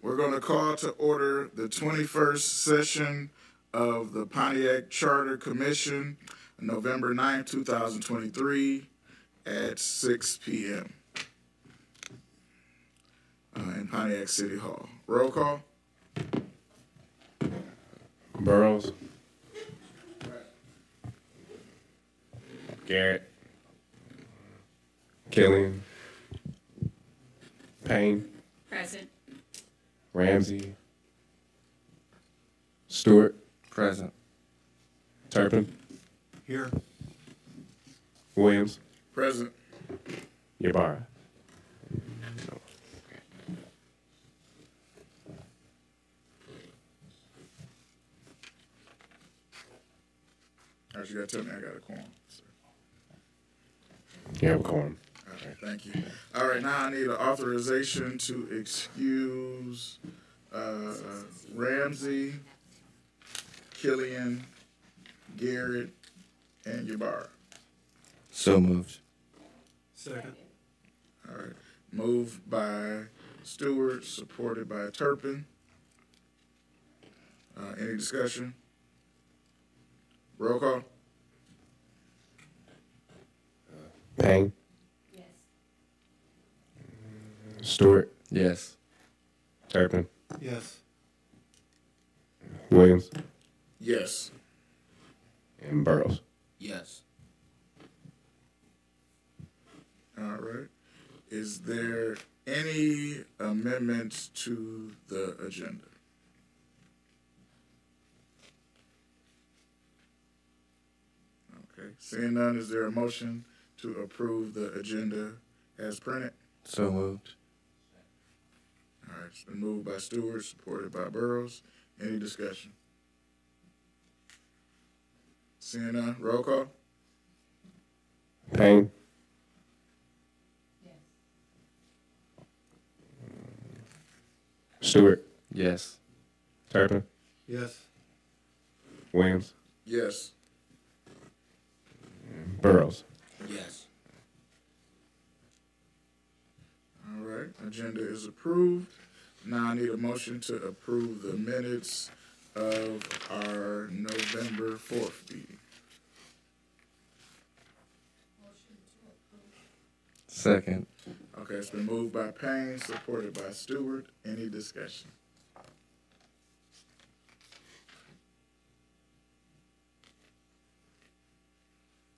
We're going to call to order the 21st session of the Pontiac Charter Commission, November 9th, 2023 at 6 p.m. In Pontiac City Hall. Roll call. Burrows. Garrett. Killian. Payne. Present. Ramsey. Stewart. Present. Turpin. Here. Williams. Present. Ybarra. All right, you got to tell me I got a quorum. You have a quorum. All right, thank you. All right, now I need an authorization to excuse Ramsey, Killian, Garrett, and Ybarra. So moved. Second. All right, moved by Stewart, supported by Turpin. Any discussion? Roll call. Payne. Yes. Stewart. Yes. Turpin. Yes. Williams. Yes. And Burrows. Yes. All right. Is there any amendments to the agenda? Okay. Seeing none, is there a motion to approve the agenda as printed? So moved. All right. It's been moved by Stewart, supported by Burrows. Any discussion? Seeing none, roll call. Payne. Yes. Stewart. Yes. Turpin. Yes. Williams. Yes. And Burrows. Yes. All right. Agenda is approved. Now I need a motion to approve the minutes of our November 4th meeting. Second. Okay, it's been moved by Payne, supported by Stewart. Any discussion?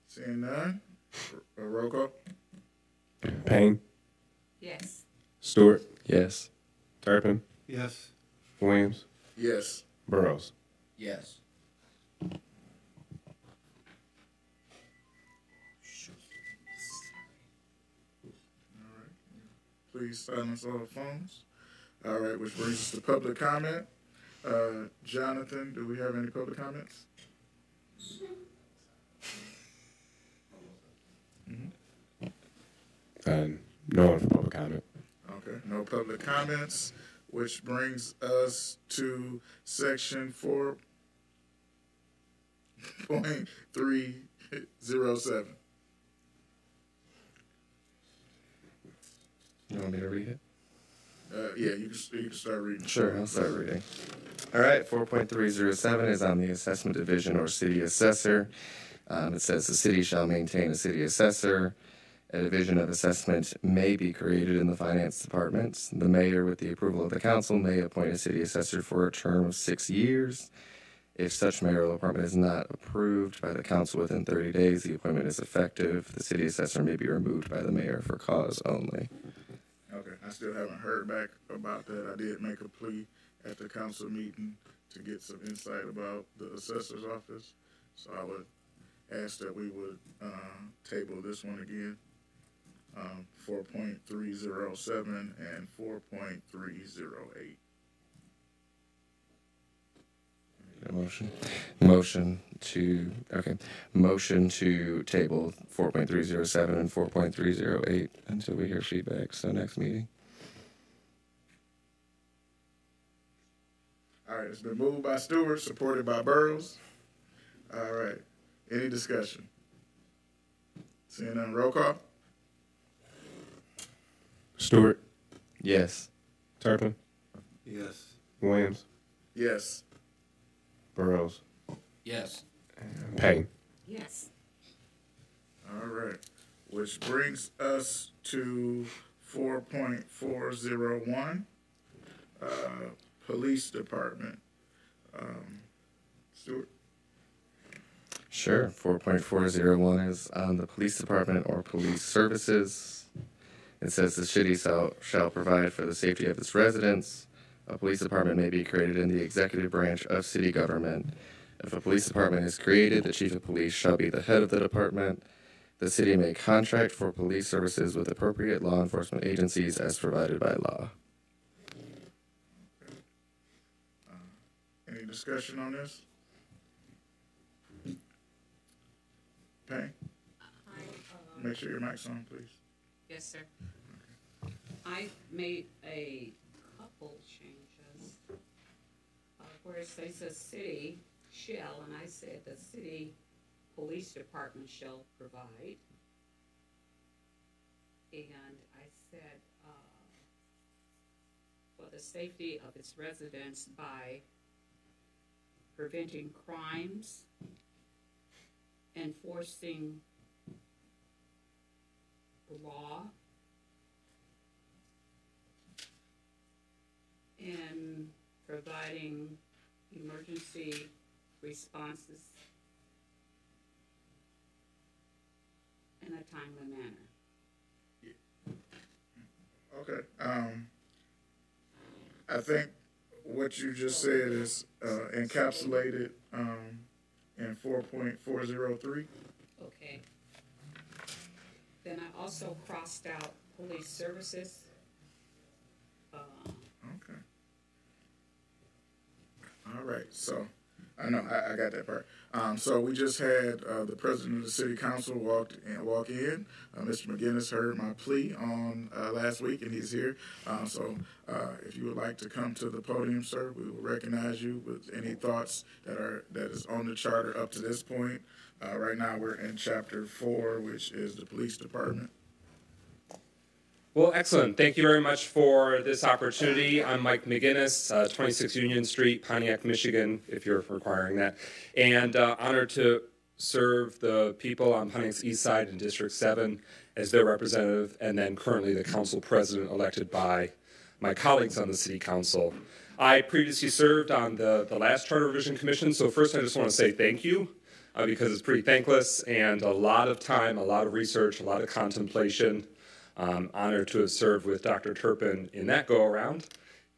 Seeing none, roll call. Payne. Yes. Stewart. Yes. Turpin. Yes. Williams. Yes. Burrows. Yes. All right. Please silence all phones. All right, which brings us to public comment. Jonathan, do we have any public comments? No one for public comment. Okay, no public comments, which brings us to section 4.307. You want me to read it? Yeah, you can start reading. Sure, I'll start reading. All right, 4.307 is on the assessment division or city assessor. It says the city shall maintain a city assessor. A division of assessment may be created in the finance department. The mayor, with the approval of the council, may appoint a city assessor for a term of 6 years. If such mayoral appointment is not approved by the council within 30 days, the appointment is effective. The city assessor may be removed by the mayor for cause only. Okay, I still haven't heard back about that. I did make a plea at the council meeting to get some insight about the assessor's office. So I would ask that we would table this one again. 4.307 and 4.308. A motion? Motion to table 4.307 and 4.308 until we hear feedback, so next meeting. All right, it's been moved by Stewart, supported by Burrows. All right, any discussion? Seeing none, roll call. Stewart. Yes. Turpin. Yes. Williams, Yes. Burrows, Yes. and Payne. Yes. All right. Which brings us to 4.401, Police Department. Stuart? Sure. 4.401 is on the police department or police services. It says the city shall provide for the safety of its residents. A police department may be created in the executive branch of city government. If a police department is created, the chief of police shall be the head of the department. The city may contract for police services with appropriate law enforcement agencies as provided by law. Any discussion on this? Payne? Make sure your mic's on, please. Yes, sir. I made a couple changes. Where it says the city shall, and I said the city police department shall provide. And I said, for the safety of its residents by preventing crimes, enforcing the law, and providing emergency responses in a timely manner. Okay. I think what you just said is encapsulated in 4.403. Okay. Then I also crossed out police services. Okay. All right. So I know I got that part. So we just had the president of the city council walk in. Mr. McGinnis heard my plea on last week, and he's here. So if you would like to come to the podium, sir, we will recognize you with any thoughts that is on the charter up to this point. Right now, we're in Chapter 4, which is the police department. Well, excellent. Thank you very much for this opportunity. I'm Mike McGinnis, 26 Union Street, Pontiac, Michigan, if you're requiring that. And honored to serve the people on Pontiac's East Side in District 7 as their representative, and then currently the council president elected by my colleagues on the city council. I previously served on the last Charter Revision Commission, so first I just want to say thank you, because it's pretty thankless and a lot of time, a lot of research, a lot of contemplation. Honored to have served with Dr. Turpin in that go-around.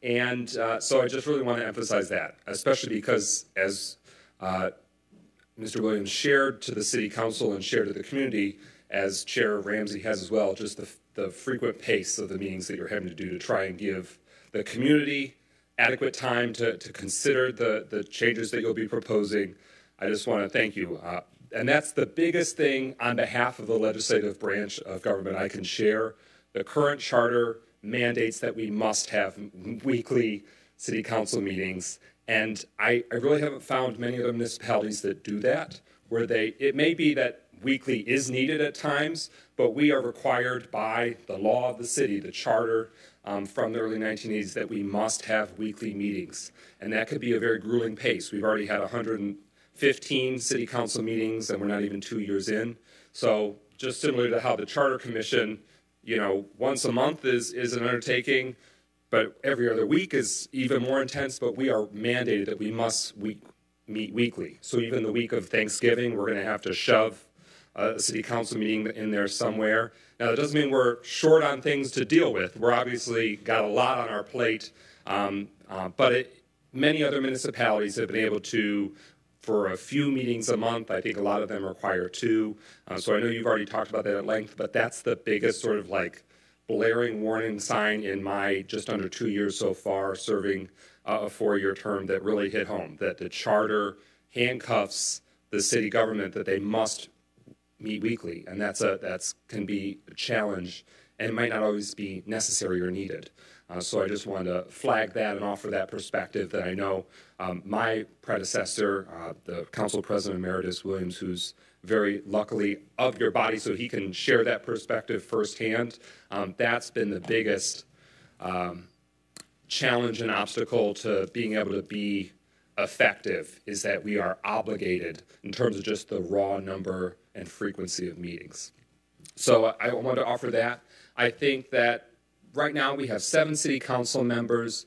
And so I just really want to emphasize that, especially because as Mr. Williams shared to the City Council and shared to the community, as Chair Ramsey has as well, just the frequent pace of the meetings that you're having to do to try and give the community adequate time to consider the changes that you'll be proposing. I just want to thank you. And that's the biggest thing on behalf of the legislative branch of government I can share. The current charter mandates that we must have weekly city council meetings. And I really haven't found many other municipalities that do that, where it may be that weekly is needed at times, but we are required by the law of the city, the charter from the early 1980s, that we must have weekly meetings. And that could be a very grueling pace. We've already had 115 city council meetings, and we're not even 2 years in. So just similar to how the Charter Commission, once a month is an undertaking, but every other week is even more intense, but we are mandated that we must meet weekly. So even the week of Thanksgiving, we're going to have to shove a city council meeting in there somewhere. Now, that doesn't mean we're short on things to deal with. We're obviously got a lot on our plate, but many other municipalities have been able to, for a few meetings a month. I think a lot of them require 2. So I know you've already talked about that at length, but that's the biggest sort of like blaring warning sign in my just under 2 years so far serving a 4-year term that really hit home, that the charter handcuffs the city government that they must meet weekly. And that's can be a challenge and might not always be necessary or needed. So I just wanted to flag that and offer that perspective that I know my predecessor, the Council President Emeritus Williams, who's very luckily of your body so he can share that perspective firsthand, that's been the biggest challenge and obstacle to being able to be effective is that we are obligated in terms of just the raw number and frequency of meetings. So I want to offer that. I think that right now we have 7 city council members,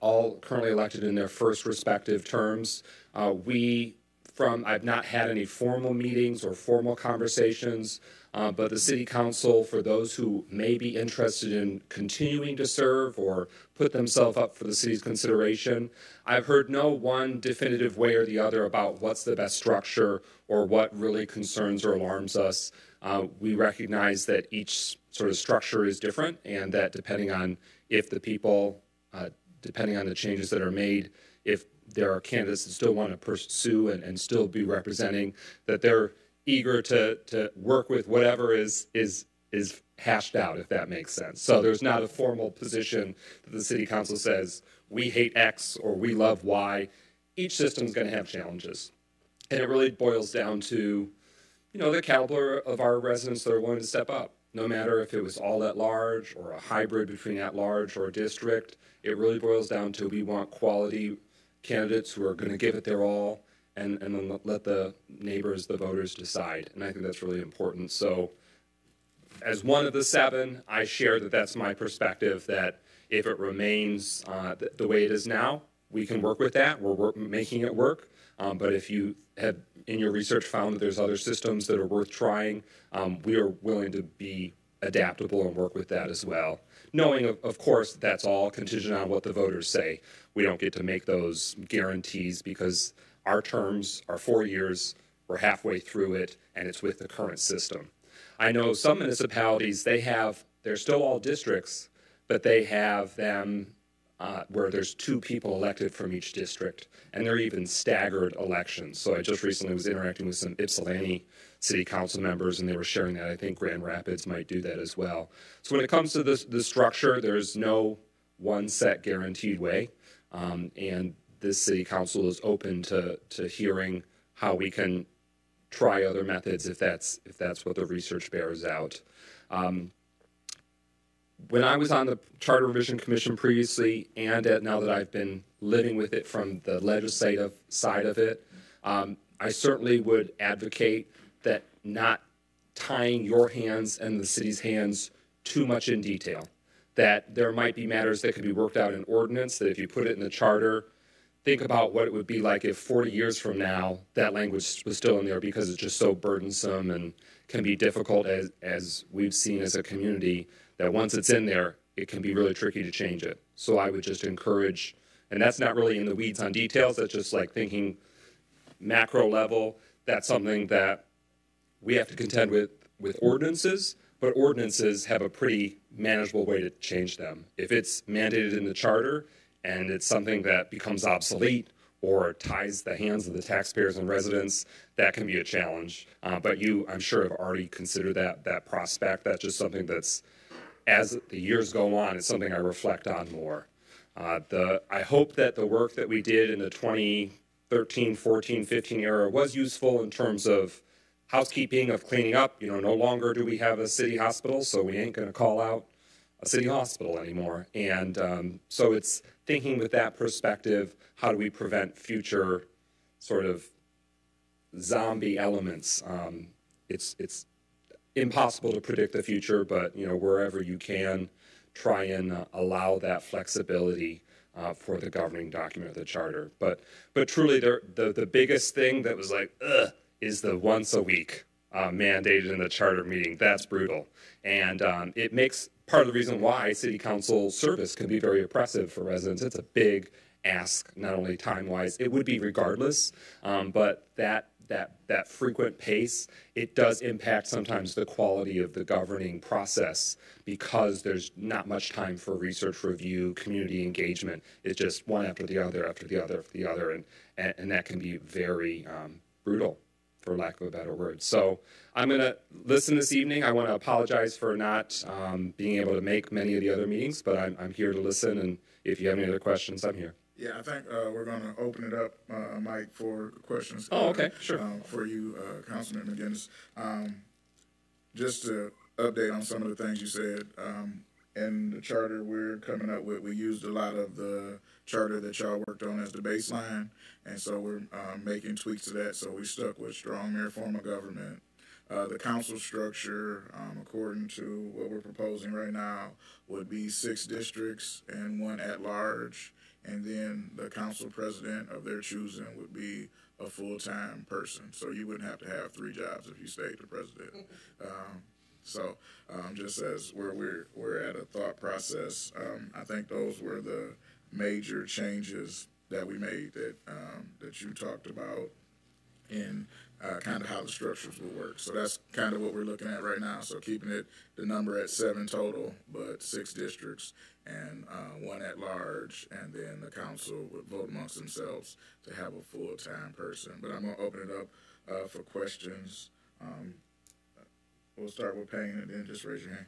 all currently elected in their first respective terms. I've not had any formal meetings or formal conversations, but the city council, for those who may be interested in continuing to serve or put themselves up for the city's consideration, I've heard no one definitive way or the other about what's the best structure or what really concerns or alarms us. We recognize that each sort of structure is different, and that depending on if the people, depending on the changes that are made, if there are candidates that still want to pursue and still be representing, that they're eager to work with whatever is hashed out, if that makes sense. So there's not a formal position that the city council says, we hate X or we love Y. Each system's going to have challenges. And it really boils down to, the caliber of our residents that are willing to step up. No matter if it was all at large or a hybrid between at large or a district, it really boils down to we want quality candidates who are going to give it their all, and then let the neighbors, the voters, decide. And I think that's really important. So as one of the 7, I share that that's my perspective, that if it remains the way it is now, we can work with that. We're making it work. But if you have, in your research, found that there's other systems that are worth trying, we are willing to be adaptable and work with that as well. Knowing, of course, that's all contingent on what the voters say. We don't get to make those guarantees because our terms are 4 years, we're halfway through it, and it's with the current system. I know some municipalities, they're still all districts, but they have them where there's 2 people elected from each district, and they're even staggered elections. So I just recently was interacting with some Ypsilanti city council members, and they were sharing that. I think Grand Rapids might do that as well. So when it comes to the structure, there's no one set guaranteed way, and this city council is open to hearing how we can try other methods if that's what the research bears out. When I was on the Charter Revision Commission previously, and now that I've been living with it from the legislative side of it, I certainly would advocate that not tying your hands and the city's hands too much in detail. That there might be matters that could be worked out in ordinance, that if you put it in the charter, think about what it would be like if 40 years from now that language was still in there, because it's just so burdensome and can be difficult, as we've seen as a community, that once it's in there, it can be really tricky to change it. So I would just encourage, and that's not really in the weeds on details, that's just like thinking macro level. That's something that we have to contend with ordinances, but ordinances have a pretty manageable way to change them. If it's mandated in the charter and it's something that becomes obsolete or ties the hands of the taxpayers and residents, that can be a challenge. But you, I'm sure, have already considered that prospect. That's just something that's, as the years go on, it's something I reflect on more. I hope that the work that we did in the 2013, 14, 15 era was useful in terms of housekeeping, of cleaning up. No longer do we have a city hospital, so we ain't going to call out a city hospital anymore. And so it's thinking with that perspective, how do we prevent future sort of zombie elements? It's impossible to predict the future, but wherever you can, try and allow that flexibility for the governing document of the charter. But truly, the biggest thing that was like, is the once a week mandated in the charter meeting. That's brutal, and it makes part of the reason why city council service can be very oppressive for residents. It's a big ask, not only time-wise, it would be regardless, but that frequent pace, it does impact sometimes the quality of the governing process, because there's not much time for research review, community engagement. It's just one after the other, after the other, after the other, and that can be very brutal, for lack of a better word. So I'm going to listen this evening. I want to apologize for not being able to make many of the other meetings, but I'm here to listen, and if you have any other questions, I'm here. Yeah, I think we're going to open it up, Mike, for questions. Oh, okay, sure. For you, Councilman McGinnis. Just to update on some of the things you said, in the charter we're coming up with, we used a lot of the charter that y'all worked on as the baseline, and so we're making tweaks to that. So we stuck with strong mayor form of government. The council structure, according to what we're proposing right now, would be 6 districts and 1 at large, and then the council president of their choosing would be a full-time person. So you wouldn't have to have 3 jobs if you stayed the president. Just as where we're at a thought process, I think those were the major changes that we made that you talked about in kind of how the structures will work. So that's kind of what we're looking at right now. So keeping the number at 7 total, but 6 districts and 1 at large, and then the council would vote amongst themselves to have a full-time person. But I'm going to open it up for questions. We'll start with Payne, and then just raise your hand.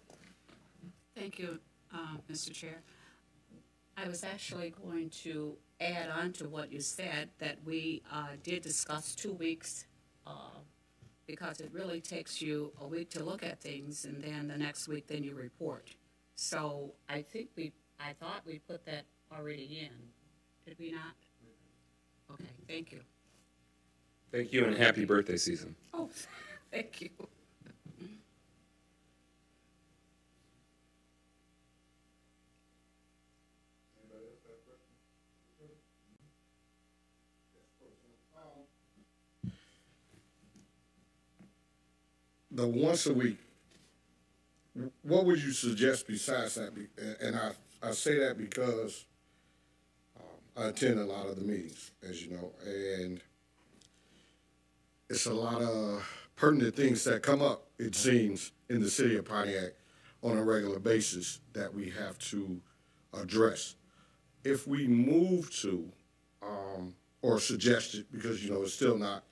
Thank you, Mr. Chair. I was actually going to add on to what you said, that we did discuss 2 weeks because it really takes you a week to look at things, and then the next week then you report. So I thought we put that already in. Did we not? Okay, thank you. Thank you, and happy birthday season. Oh, thank you. The once a week, what would you suggest besides that? And I say that because I attend a lot of the meetings, as you know, and it's a lot of pertinent things that come up, it seems, in the city of Pontiac on a regular basis that we have to address. If we move to, or suggest it, because, you know, it's still not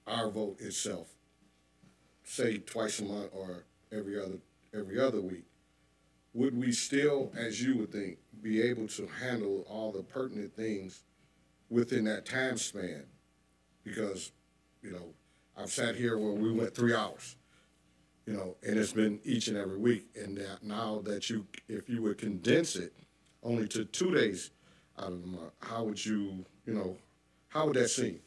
our vote itself, say twice a month or every other week, would we still, as you would think, be able to handle all the pertinent things within that time span? Because, you know, I've sat here where we went 3 hours, you know, and it's been each and every week. And that now that if you would condense it only to 2 days out of the month, how would you, you know, how would that seem?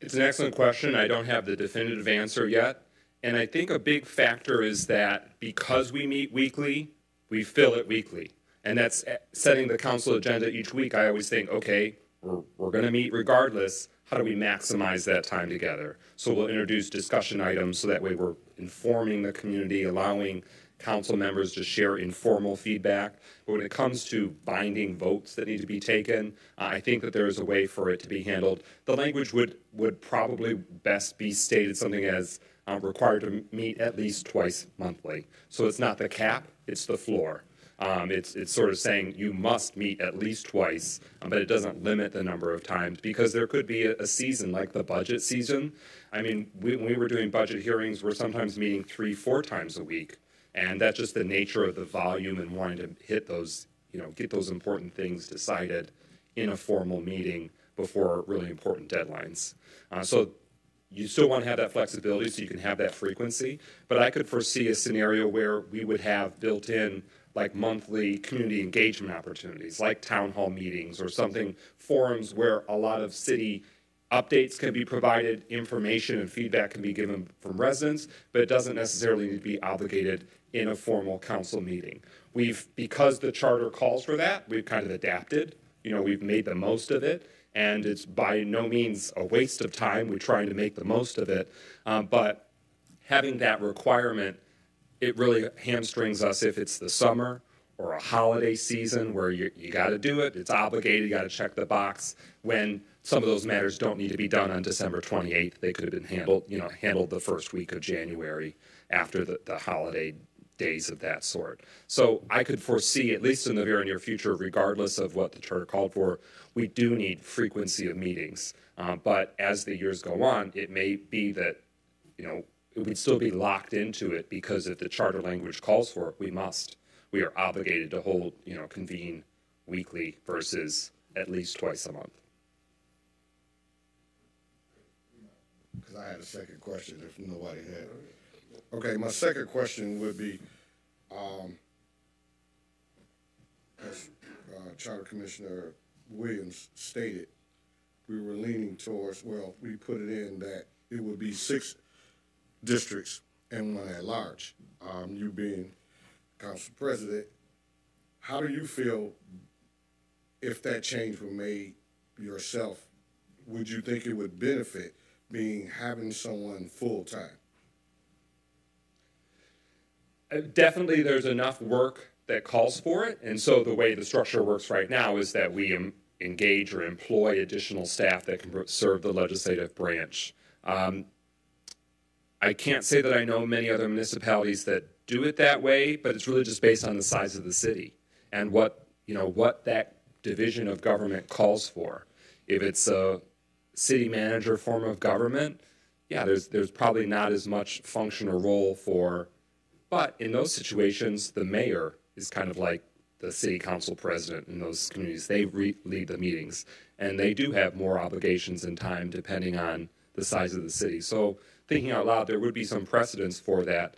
It's an excellent question. I don't have the definitive answer yet. And I think a big factor is that because we meet weekly, we fill it weekly. And that's setting the council agenda each week. I always think, okay, we're going to meet regardless. How do we maximize that time together? So we'll introduce discussion items so that way we're informing the community, allowing council members to share informal feedback. But when it comes to binding votes that need to be taken, I think that there is a way for it to be handled. The language would probably best be stated something as required to meet at least twice monthly. So it's not the cap, it's the floor. It's sort of saying you must meet at least twice, but it doesn't limit the number of times, because there could be a season like the budget season. I mean, when we were doing budget hearings, we're sometimes meeting 3-4 times a week. And that's just the nature of the volume and wanting to hit those, you know, get those important things decided in a formal meeting before really important deadlines. So you still want to have that flexibility so you can have that frequency, but I could foresee a scenario where we would have built in like monthly community engagement opportunities, like town hall meetings or something, forums where a lot of city updates can be provided, information and feedback can be given from residents, but it doesn't necessarily need to be obligated in a formal council meeting. Because the charter calls for that, we've kind of adapted. You know, we've made the most of it. And it's by no means a waste of time. We're trying to make the most of it. But having that requirement, it really hamstrings us if it's the summer or a holiday season where you got to do it. It's obligated. You got to check the box. When some of those matters don't need to be done on December 28th, they could have been handled the first week of January after the holiday days of that sort. So I could foresee, at least in the very near future, regardless of what the charter called for, we do need frequency of meetings. But as the years go on, it may be that, you know, we'd still be locked into it, because if the charter language calls for it, we are obligated to hold, you know, convene weekly versus at least twice a month. Because I had a second question if nobody had. Okay, my second question would be, as Charter Commissioner Williams stated, we were leaning towards, well, we put it in that it would be 6 districts and 1 at large. You being council president, how do you feel if that change were made yourself? Would you think it would benefit having someone full-time? Definitely there's enough work that calls for it, and so the way the structure works right now is that we engage or employ additional staff that can serve the legislative branch. I can't say that I know many other municipalities that do it that way, but it's really just based on the size of the city and what that division of government calls for. If it's a city manager form of government, yeah, there's probably not as much function or role for, but in those situations, the mayor is kind of like the city council president in those communities. They lead the meetings, and they do have more obligations and time depending on the size of the city. So thinking out loud, there would be some precedence for that.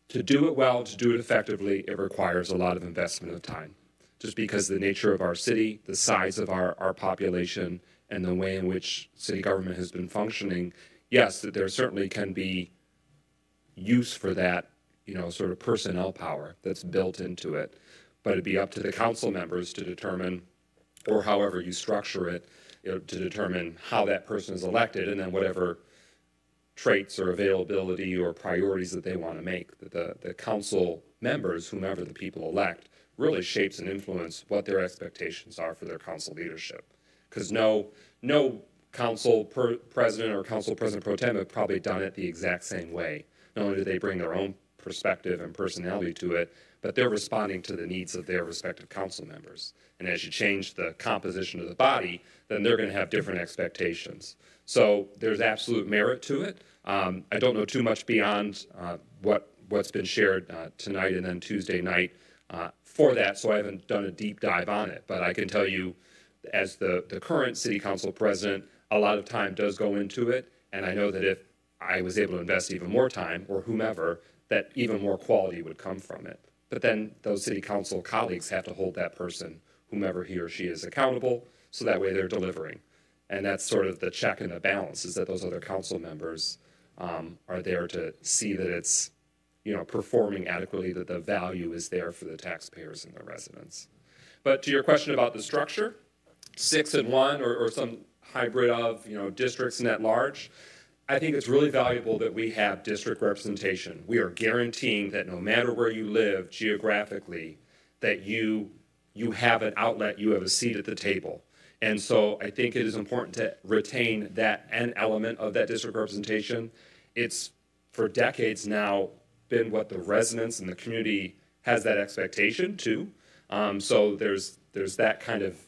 To do it well, to do it effectively, it requires a lot of investment of time. Just because the nature of our city, the size of our population, and the way in which city government has been functioning, yes, that there certainly can be use for that, sort of personnel power that's built into it. But it'd be up to the council members to determine, or however you structure it, to determine how that person is elected, and then whatever traits or availability or priorities that they want to make. The council members, whomever the people elect, really shapes and influence what their expectations are for their council leadership. Because no council president or council president pro tem have probably done it the exact same way. Not only do they bring their own perspective and personality to it, but they're responding to the needs of their respective council members. And as you change the composition of the body, then they're going to have different expectations. So there's absolute merit to it. I don't know too much beyond what's been shared tonight and then Tuesday night for that, so I haven't done a deep dive on it. But I can tell you, as the current city council president, a lot of time does go into it, and I know that if I was able to invest even more time, or whomever, that even more quality would come from it. But then those city council colleagues have to hold that person, whomever he or she is, accountable, so that way they're delivering. And that's sort of the check and the balance, is that those other council members are there to see that it's performing adequately, that the value is there for the taxpayers and the residents. But to your question about the structure, 6 and 1 or some hybrid of districts and at large, I think it's really valuable that we have district representation. We are guaranteeing that no matter where you live geographically, that you have an outlet, you have a seat at the table. And so I think it is important to retain that an element of that district representation. It's for decades now been what the residents and the community has that expectation too. So there's that kind of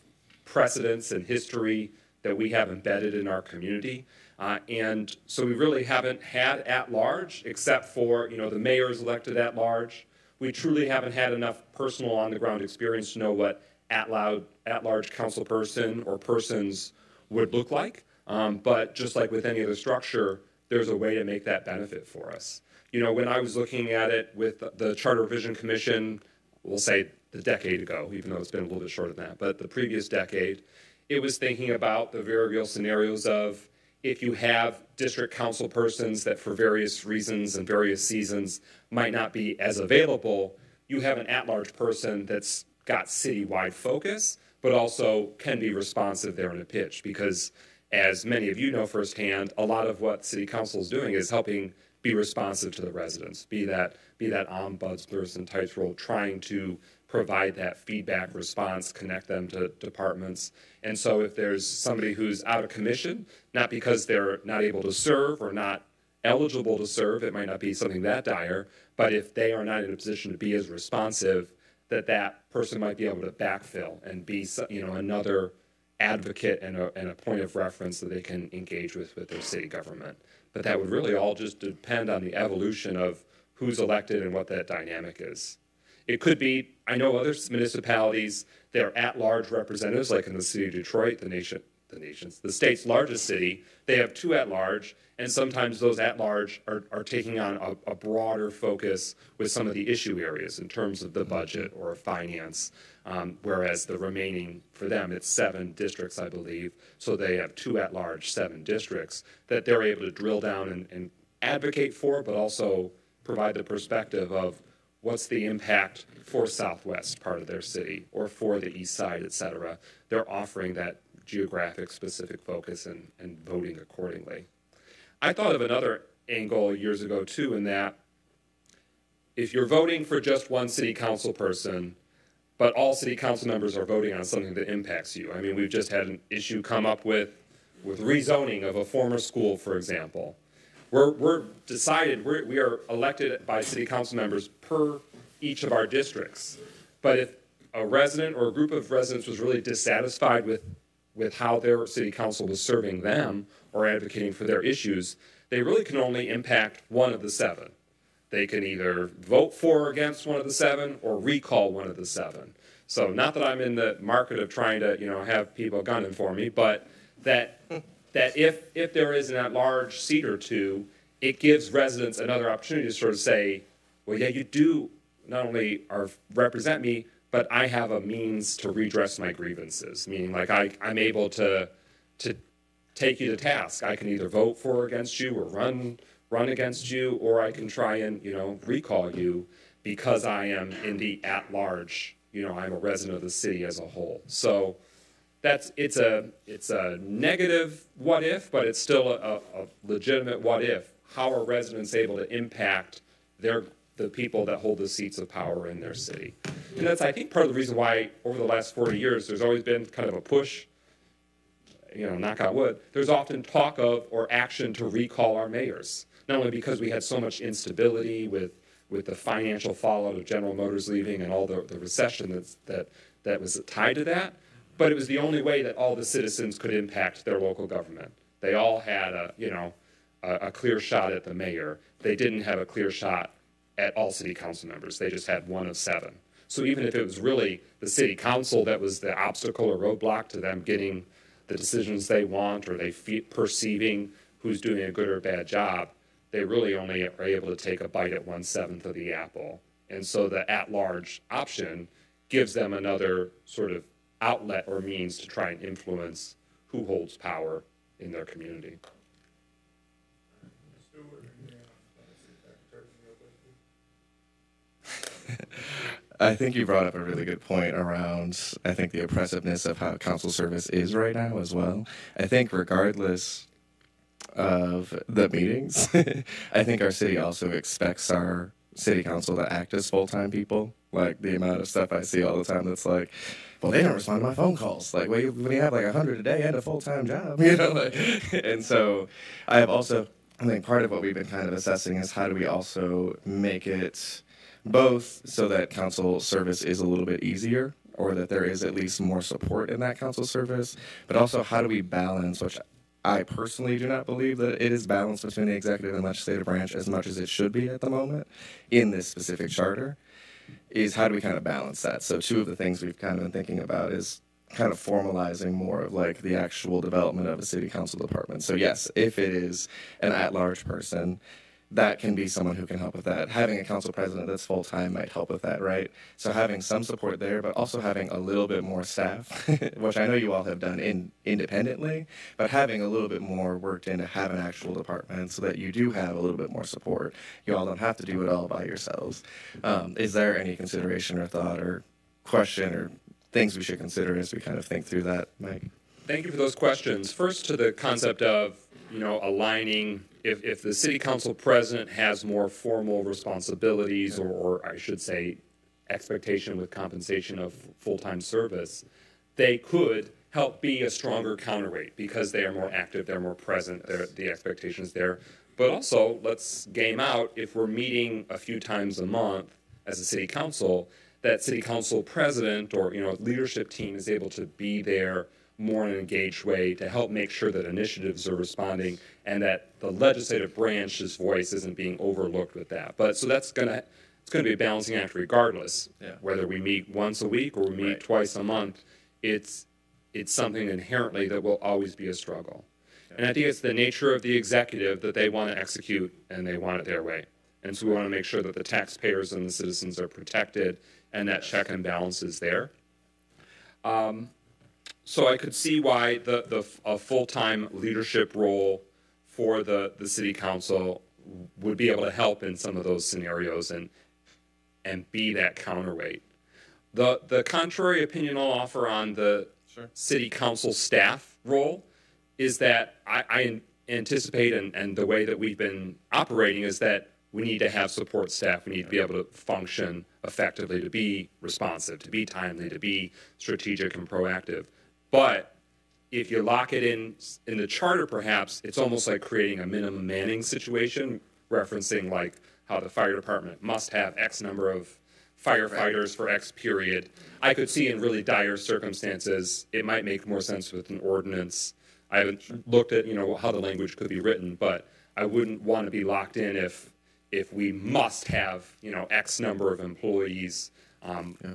precedence and history that we have embedded in our community. And so we really haven't had at large, except for the mayor is elected at large. We truly haven't had enough personal on the ground experience to know what at large council person or persons would look like. But just like with any other structure, there's a way to make that benefit for us. When I was looking at it with the Charter Revision Commission, we'll say the decade ago, even though it's been a little bit shorter than that, but the previous decade, it was thinking about the very real scenarios of if you have district council persons that for various reasons and various seasons might not be as available, you have an at-large person that's got citywide focus, but also can be responsive there in a pitch. Because as many of you know firsthand, a lot of what city council is doing is helping be responsive to the residents, be that ombudsperson type role, trying to provide that feedback response, connect them to departments. And so if there's somebody who's out of commission, not because they're not able to serve or not eligible to serve, it might not be something that dire, but if they are not in a position to be as responsive, that person might be able to backfill and be another advocate and a point of reference that they can engage with their city government. But that would really all just depend on the evolution of who's elected and what that dynamic is. It could be, I know other municipalities, they're at-large representatives, like in the city of Detroit, the the nation's, the state's largest city, they have 2 at-large, and sometimes those at-large are taking on a broader focus with some of the issue areas in terms of the budget or finance, whereas the remaining, for them, it's 7 districts, I believe, so they have 2 at-large, 7 districts that they're able to drill down and advocate for, but also provide the perspective of what's the impact for Southwest part of their city or for the East Side, et cetera. They're offering that geographic specific focus and voting accordingly. I thought of another angle years ago too, in that if you're voting for just one city council person, but all city council members are voting on something that impacts you. I mean, we've just had an issue come up with rezoning of a former school, for example. We are elected by city council members per each of our districts. But if a resident or a group of residents was really dissatisfied with how their city council was serving them or advocating for their issues, they really can only impact one of the 7. They can either vote for or against one of the 7 or recall one of the 7. So not that I'm in the market of trying to, have people gunning for me, but that if there is an at-large seat or 2, it gives residents another opportunity to sort of say, well, yeah, you do not only represent me, but I have a means to redress my grievances, meaning like I'm able to take you to task. I can either vote for or against you or run against you, or I can try and, recall you because I am in the at-large, I'm a resident of the city as a whole. So it's a negative what if, but it's still a legitimate what if. How are residents able to impact the people that hold the seats of power in their city? And that's, I think, part of the reason why over the last 40 years there's always been kind of a push, knock on wood, there's often talk of or action to recall our mayors. Not only because we had so much instability with the financial fallout of General Motors leaving and all the recession that was tied to that, but it was the only way that all the citizens could impact their local government. They all had a clear shot at the mayor. They didn't have a clear shot at all city council members. They just had 1 of 7. So even if it was really the city council that was the obstacle or roadblock to them getting the decisions they want, or they perceiving who's doing a good or bad job, they really only are able to take a bite at 1/7 of the apple. And so the at-large option gives them another sort of outlet or means to try and influence who holds power in their community. I think you brought up a really good point around, I think, the oppressiveness of how council service is right now as well. I think regardless of the meetings, I think our city also expects our city council to act as full-time people. Like, the amount of stuff I see all the time that's like, well, they don't respond to my phone calls. Like, when you have like 100 a day and a full-time job, and so I think part of what we've been kind of assessing is how do we also make it both so that council service is a little bit easier, or that there is at least more support in that council service, but also how do we balance, which I personally do not believe that it is balanced between the executive and legislative branch as much as it should be at the moment in this specific charter, is how do we kind of balance that? So 2 of the things we've kind of been thinking about is kind of formalizing more of like the actual development of a city council department. So yes, if it is an at-large person, that can be someone who can help with that. Having a council president that's full-time might help with that, right? So having some support there, but also having a little bit more staff, which I know you all have done independently, but having a little bit more worked in to have an actual department so that you do have a little bit more support. You all don't have to do it all by yourselves. Is there any consideration or thought or question or things we should consider as we kind of think through that, Mike? Thank you for those questions. First, to the concept of, aligning, if the city council president has more formal responsibilities, or I should say expectation with compensation of full-time service, they could help be a stronger counterweight because they are more active, they're more present, the expectation is there. But also, let's game out, if we're meeting a few times a month as a city council, that city council president or leadership team is able to be there more in an engaged way to help make sure that initiatives are responding and that the legislative branch's voice isn't being overlooked with that. But so it's going to be a balancing act regardless, whether we meet once a week or we meet twice a month. It's it's something inherently that will always be a struggle. And I think it's the nature of the executive that they want to execute and they want it their way. And so we want to make sure that the taxpayers and the citizens are protected and that check and balance is there. So I could see why a full-time leadership role for the city council would be able to help in some of those scenarios and be that counterweight. The contrary opinion I'll offer on the city council staff role is that I anticipate, and the way that we've been operating is that we need to have support staff. We need to be able to function effectively, to be responsive, to be timely, to be strategic and proactive. But if you lock it in the charter, perhaps, it's almost like creating a minimum manning situation, referencing like how the fire department must have X number of firefighters for X period. I could see in really dire circumstances, it might make more sense with an ordinance. I haven't looked at, how the language could be written, but I wouldn't want to be locked in if we must have, X number of employees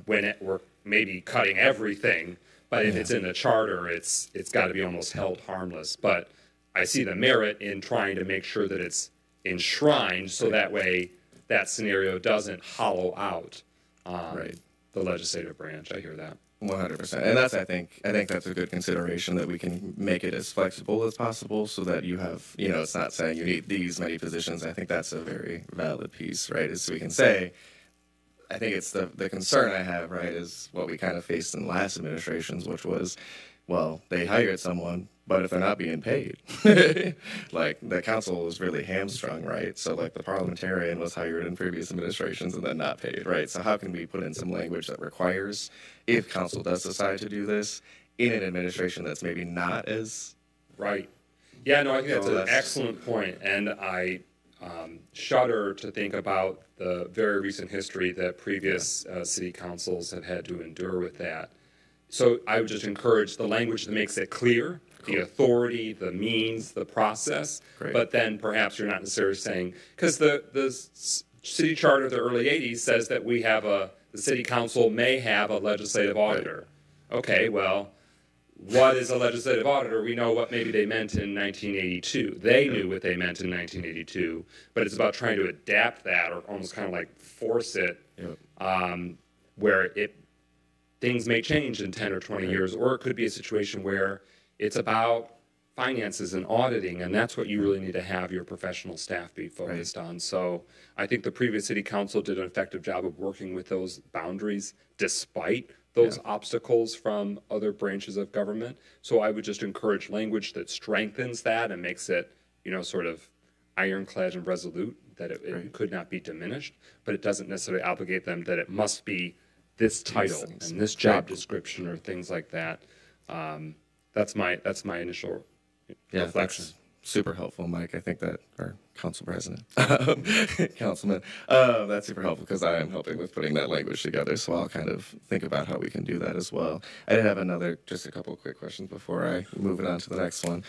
when we're maybe cutting everything. But if it's in the charter, it's got to be almost held harmless. But I see the merit in trying to make sure that it's enshrined so that way that scenario doesn't hollow out the legislative branch. I hear that. 100%. And that's, I think that's a good consideration, that we can make it as flexible as possible so that you have, it's not saying you need these many positions. I think that's a very valid piece, right? Is we can say, I think it's the concern I have, right, is what we kind of faced in the last administrations, which was, well, they hired someone, but if they're not being paid, like the council was really hamstrung, right? So like the parliamentarian was hired in previous administrations and then not paid, right? So how can we put in some language that requires, if council does decide to do this, in an administration that's maybe not as... Right. Yeah, no, I think that's an excellent point. And I shudder to think about the very recent history that previous city councils have had to endure with that. So I would just encourage the language that makes it clear, the authority, the means, the process, but then perhaps you're not necessarily saying, because the city charter of the early 80s says that we have the city council may have a legislative auditor. Okay, well, what is a legislative auditor? We know what maybe they meant in 1982. They knew what they meant in 1982, but it's about trying to adapt that or almost kind of like force it where things may change in 10 or 20 years, or it could be a situation where it's about finances and auditing, and that's what you really need to have your professional staff be focused on. So I think the previous city council did an effective job of working with those boundaries despite those obstacles from other branches of government. So I would just encourage language that strengthens that and makes it, sort of ironclad and resolute, that it could not be diminished, but it doesn't necessarily obligate them that it must be this title and this job description or things like that. That's my initial reflection. That's super helpful, Mike. I think that our council president, councilman, that's super helpful because I am helping with putting that language together. So I'll kind of think about how we can do that as well. I did have just a couple of quick questions before I move it on to the next one.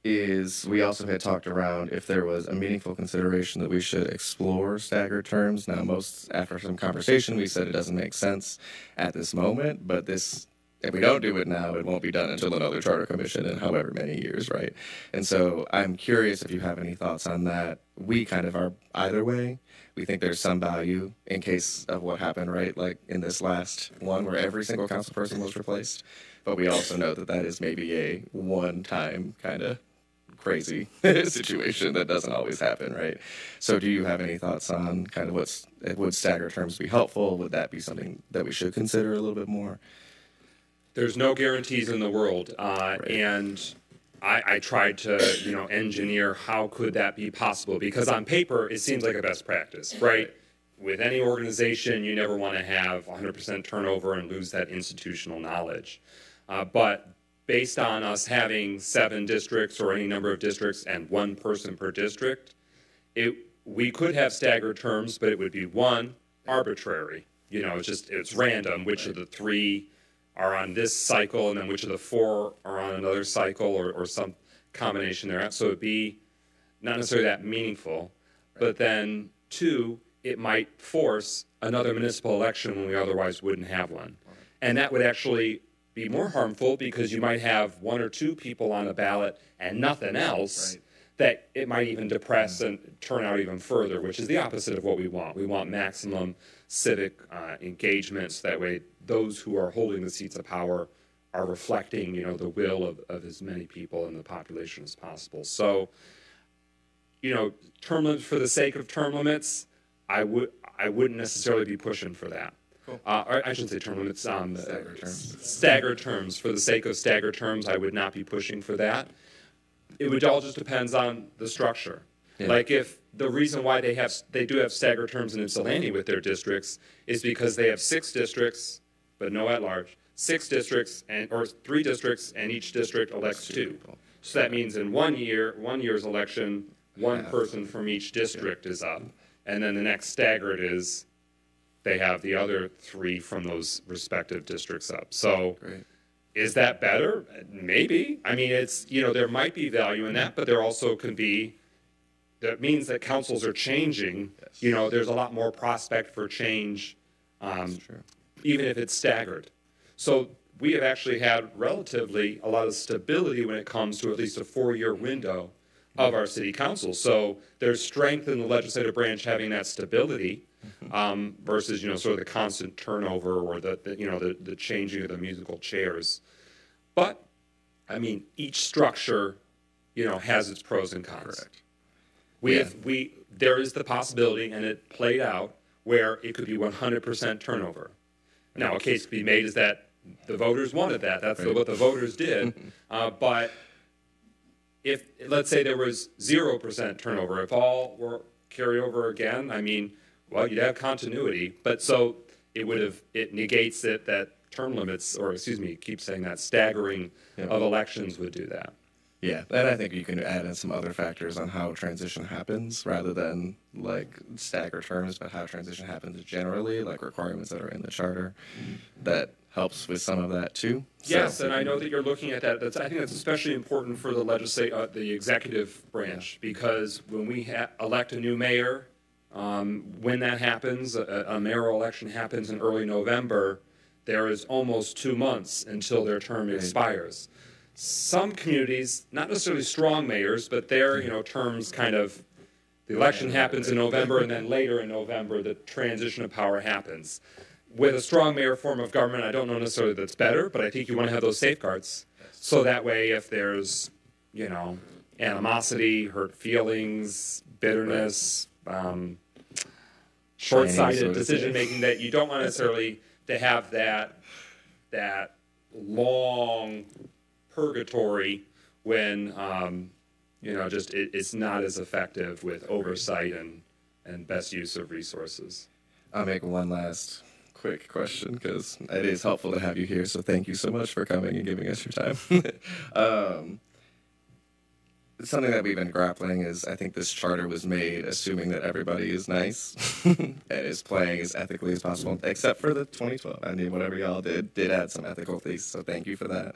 We also had talked around if there was a meaningful consideration that we should explore staggered terms. Now, after some conversation, we said it doesn't make sense at this moment, but if we don't do it now, it won't be done until another charter commission in however many years, right? And so I'm curious if you have any thoughts on that. We kind of are either way. We think there's some value in case of what happened, right? Like in this last one where every single council person was replaced. But we also know that is maybe a one-time kind of crazy situation that doesn't always happen, right? So do you have any thoughts on kind of would staggered terms be helpful? Would that be something that we should consider a little bit more? There's no guarantees in the world, and I tried to, engineer how could that be possible, because on paper it seems like a best practice, right? With any organization, you never want to have 100% turnover and lose that institutional knowledge. But based on us having 7 districts or any number of districts and 1 person per district, we could have staggered terms, but it would be arbitrary. It's random which of the 3 are on this cycle and then which of the 4 are on another cycle or some combination thereof. So it'd be not necessarily that meaningful, but then 2, it might force another municipal election when we otherwise wouldn't have one. And that would actually be more harmful because you might have one or two people on a ballot and nothing else. Right. That it might even depress and turn out even further, which is the opposite of what we want. We want maximum civic engagement, so that way those who are holding the seats of power are reflecting, the will of as many people in the population as possible. So, term limits for the sake of term limits, I wouldn't necessarily be pushing for that. Cool. Or I shouldn't say term limits. Staggered terms. Staggered terms. For the sake of staggered terms, I would not be pushing for that. It would all just depends on the structure. Yeah. Like if the reason why they do have staggered terms in Ypsilanti with their districts is because they have 6 districts, but no at-large, 6 districts or 3 districts, and each district elects 2. So that means in one year's election, one person from each district is up, and then the next staggered is they have the other 3 from those respective districts up. So. Great. Is that better? Maybe. I mean, it's, there might be value in that, but there also can be, that means that councils are changing. Yes. There's a lot more prospect for change, even if it's staggered. So we have actually had relatively a lot of stability when it comes to at least a 4-year window of our city council. So there's strength in the legislative branch having that stability. Versus sort of the constant turnover or the changing of the musical chairs. But I mean, each structure has its pros and cons. Correct. There is the possibility, and it played out, where it could be 100% turnover. Now, a case could be made is that the voters wanted that. That's what the voters did. But if, let's say there was 0% turnover, if all were carry over again, I mean, well, you'd have continuity, but so it negates that term limits, or keep saying that staggering of elections would do that. Yeah, and I think you can add in some other factors on how transition happens rather than like staggered terms, but how transition happens generally, like requirements that are in the charter. That helps with some of that too. Yes, and I know that you're looking at that. I think that's especially important for the executive branch, because when we elect a new mayor, when that happens, a mayoral election happens in early November, there is almost 2 months until their term expires. Some communities, not necessarily strong mayors, but their terms kind of, the election happens in November, and then later in November the transition of power happens. With a strong mayor form of government, I don't know necessarily that's better, but I think you want to have those safeguards. So that way if there's, animosity, hurt feelings, bitterness, short-sighted decision-making, that you don't want necessarily to have that long purgatory when, it's not as effective with oversight and best use of resources. I'll make one last quick question, because it is helpful to have you here, so thank you so much for coming and giving us your time. Something that we've been grappling is, I think this charter was made assuming that everybody is nice and is playing as ethically as possible, except for the 2012. I mean, whatever y'all did add some ethical things, so thank you for that.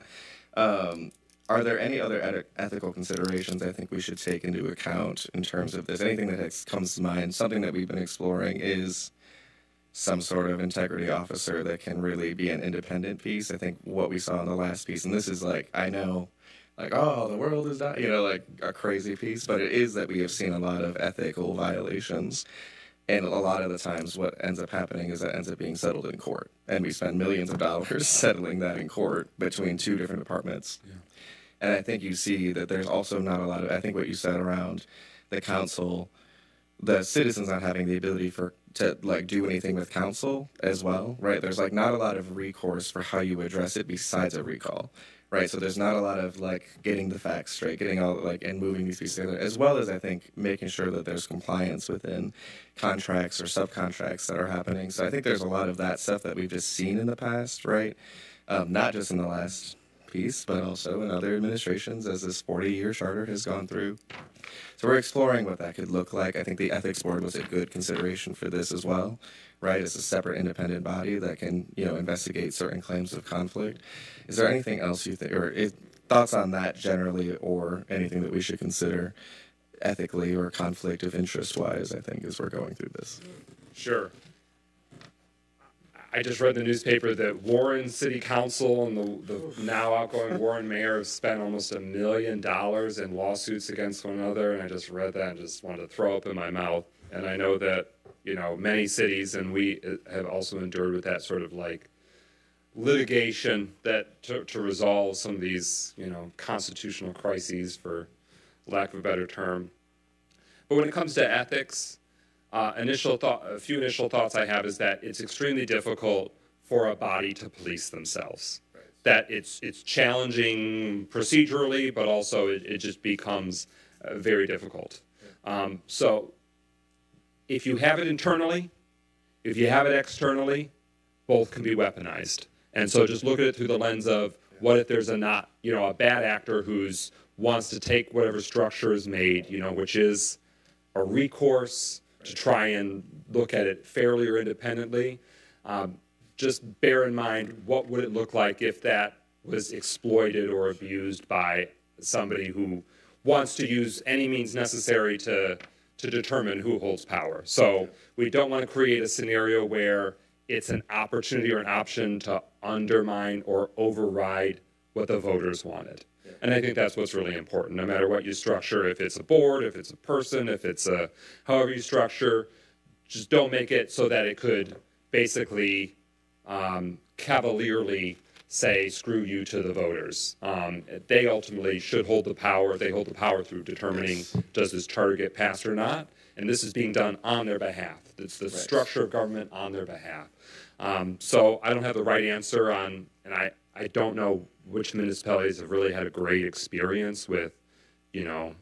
Are there any other ethical considerations I think we should take into account in terms of this? Anything that comes to mind? Something that we've been exploring is some sort of integrity officer that can really be an independent piece. I think what we saw in the last piece, and this is like, I know, like, oh, the world is not, like a crazy piece, but it is that we have seen a lot of ethical violations. And a lot of the times what ends up happening is that ends up being settled in court. And we spend millions of dollars settling that in court between 2 different departments. Yeah. And I think you see that there's also not a lot of, I think what you said around the council, the citizens not having the ability to like do anything with council as well, right? There's like not a lot of recourse for how you address it besides a recall. Right, so there's not a lot of like getting the facts straight, getting all like and moving these pieces together, as well as I think making sure that there's compliance within contracts or subcontracts that are happening. So I think there's a lot of that stuff that we've just seen in the past, right? Not just in the last piece, but also in other administrations as this 40-year charter has gone through. So we're exploring what that could look like. I think the ethics board was a good consideration for this as well, right? It's a separate independent body that can, investigate certain claims of conflict. Is there anything else you think, or thoughts on that generally, or anything that we should consider ethically or conflict of interest wise, I think, as we're going through this? Sure. I just read in the newspaper that Warren City Council and the now outgoing Warren mayor have spent almost $1 million in lawsuits against one another, and I just read that and just wanted to throw up in my mouth. And I know that, you know, many cities, and we have also endured with that sort of like litigation that to resolve some of these, you know, constitutional crises, for lack of a better term. But when it comes to ethics, a few initial thoughts I have is that it's extremely difficult for a body to police themselves. Right. That it's challenging procedurally, but also it just becomes very difficult. So if you have it internally, if you have it externally, both can be weaponized. And so just look at it through the lens of, what if there's a bad actor who's wants to take whatever structure is made, you know, which is a recourse to try and look at it fairly or independently. Just bear in mind, what would it look like if that was exploited or abused by somebody who wants to use any means necessary to determine who holds power. So we don't want to create a scenario where it's an opportunity or an option to undermine or override what the voters wanted. And I think that's what's really important, no matter what you structure, if it's a board, if it's a person, if it's however you structure, just don't make it so that it could basically cavalierly say, screw you to the voters. They ultimately should hold the power. They hold the power through determining, does this charter get passed or not? And this is being done on their behalf. It's the structure of government on their behalf. So I don't have the right answer on, and I don't know which municipalities have really had a great experience with, you know,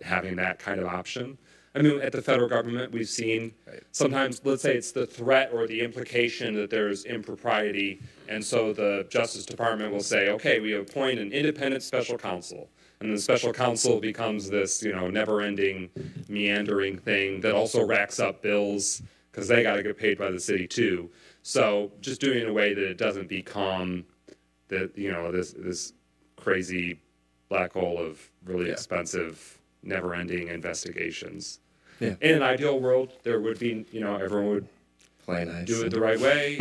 having that kind of option. I mean, at the federal government, we've seen sometimes, let's say it's the threat or the implication that there's impropriety, and so the Justice Department will say, okay, we appoint an independent special counsel, and the special counsel becomes this, you know, never-ending, meandering thing that also racks up bills, because they got to get paid by the city too. So just doing it in a way that it doesn't become that, you know, this crazy black hole of really expensive, never-ending investigations. Yeah. In an ideal world, there would be, you know, everyone would play nice, do it the right way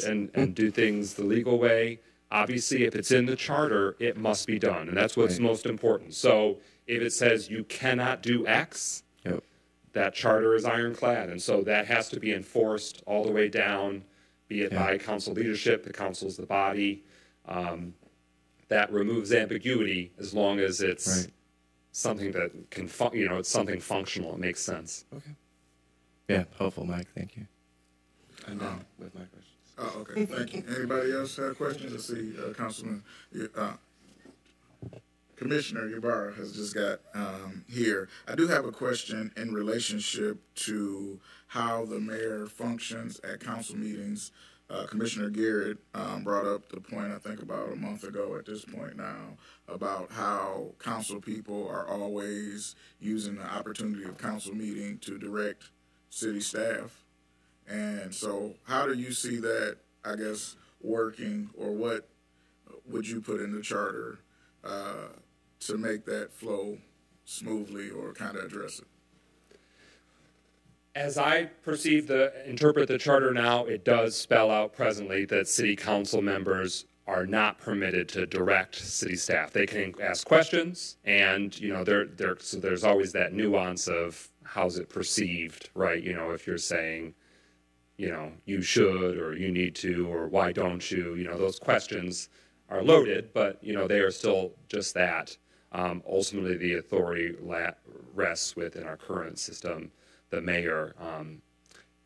and do things the legal way. Obviously, if it's in the charter, it must be done, and that's what's most important. So if it says you cannot do X, that charter is ironclad, and so that has to be enforced all the way down, be it by council leadership, the council's the body. That removes ambiguity as long as it's something that can, you know, it's something functional. It makes sense. Okay. Yeah, helpful, Mike. Thank you. I'm done with my questions. Oh, okay. Thank you. Anybody else have questions? I see Councilman, Commissioner Ybarra has just got here. I do have a question in relationship to how the mayor functions at council meetings. Commissioner Garrett brought up the point, I think about a month ago at this point now, about how council people are always using the opportunity of council meeting to direct city staff. And so how do you see that, I guess, working, or what would you put in the charter to make that flow smoothly or kind of address it? As I interpret the charter now, it does spell out presently that city council members are not permitted to direct city staff. They can ask questions, and, you know, so there's always that nuance of how's it perceived, right? You know, if you're saying, you know, you should, or you need to, or why don't you, you know, those questions are loaded, but, you know, they are still just that. Ultimately, the authority rests within our current system, the mayor,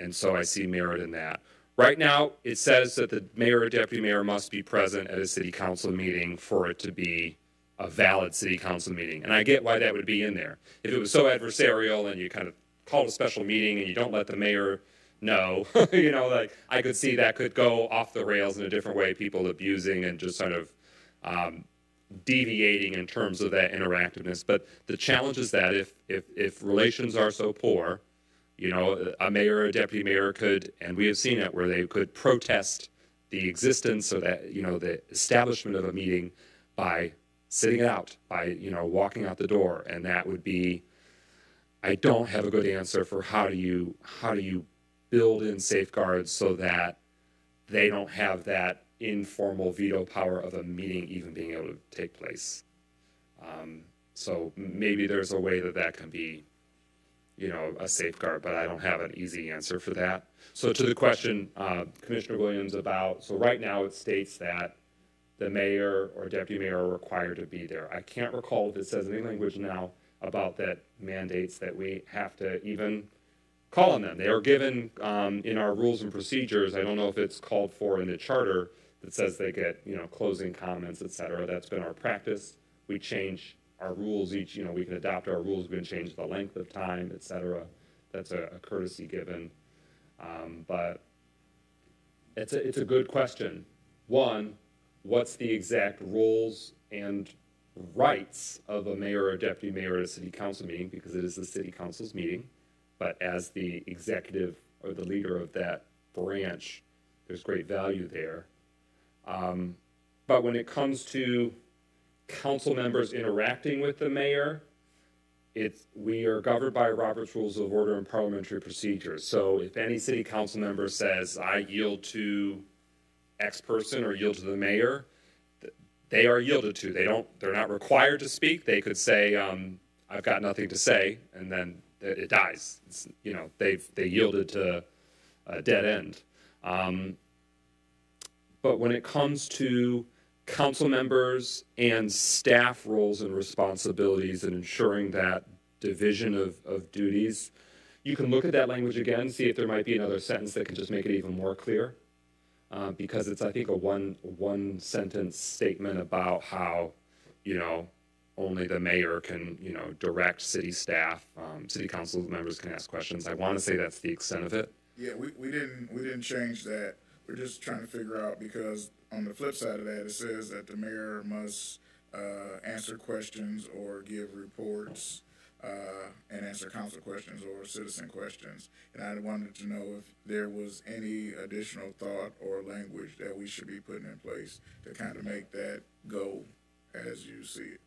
and so I see merit in that. Right now, it says that the mayor or deputy mayor must be present at a city council meeting for it to be a valid city council meeting, and I get why that would be in there. If it was so adversarial and you kind of called a special meeting and you don't let the mayor know, you know, like, I could see that could go off the rails in a different way, people abusing and just sort of deviating in terms of that interactiveness. But the challenge is that if relations are so poor, you know, a mayor or a deputy mayor could, and we have seen it, where they could protest the existence or that, you know, the establishment of a meeting by sitting it out, by, you know, walking out the door. And that would be, I don't have a good answer for how do you build in safeguards so that they don't have that informal veto power of a meeting even being able to take place. So maybe there's a way that that can be, you know, a safeguard, but I don't have an easy answer for that. So to the question, Commissioner Williams, about, so right now it states that the mayor or deputy mayor are required to be there. I can't recall if it says any language now about that mandates that we have to even call on them. They are given in our rules and procedures. I don't know if it's called for in the charter that says they get, you know, closing comments, et cetera. That's been our practice. We change our rules each, you know, we can adopt our rules, we can change the length of time, et cetera. That's a courtesy given. But it's a good question. One, what's the exact roles and rights of a mayor or deputy mayor at a city council meeting, because it is the city council's meeting, but as the executive or the leader of that branch, there's great value there. But when it comes to council members interacting with the mayor, we are governed by Robert's Rules of Order and Parliamentary Procedures. So if any city council member says, I yield to X person or yield to the mayor, they are yielded to. They're not required to speak. They could say, I've got nothing to say, and then it dies. It's, you know, they yielded to a dead end. But when it comes to council members and staff roles and responsibilities and ensuring that division of duties, you can look at that language again, see if there might be another sentence that can just make it even more clear. Because it's, I think, a one sentence statement about how, you know, only the mayor can, you know, direct city staff. City council members can ask questions. I want to say that's the extent of it. Yeah, we didn't change that. We're just trying to figure out, because on the flip side of that, it says that the mayor must answer questions or give reports and answer council questions or citizen questions. And I wanted to know if there was any additional thought or language that we should be putting in place to kind of make that go as you see it.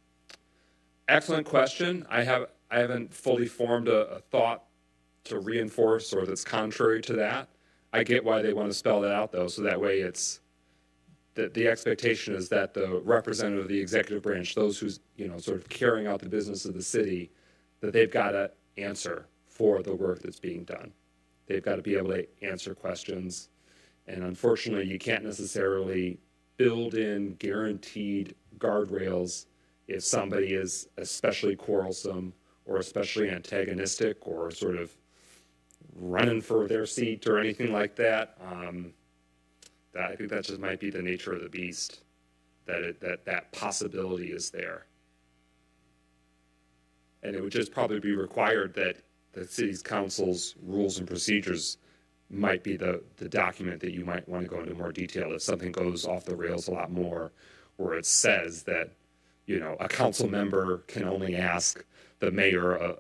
Excellent question. I haven't fully formed a thought to reinforce or that's contrary to that. I get why they want to spell that out, though, so that way it's that the expectation is that the representative of the executive branch, those who's, you know, sort of carrying out the business of the city, that they've got to answer for the work that's being done. They've got to be able to answer questions. And unfortunately, you can't necessarily build in guaranteed guardrails if somebody is especially quarrelsome or especially antagonistic or sort of running for their seat or anything like that. I think that just might be the nature of the beast, that possibility is there. And it would just probably be required that the city's council's rules and procedures might be the document that you might want to go into more detail if something goes off the rails a lot more, where it says that, you know, a council member can only ask the mayor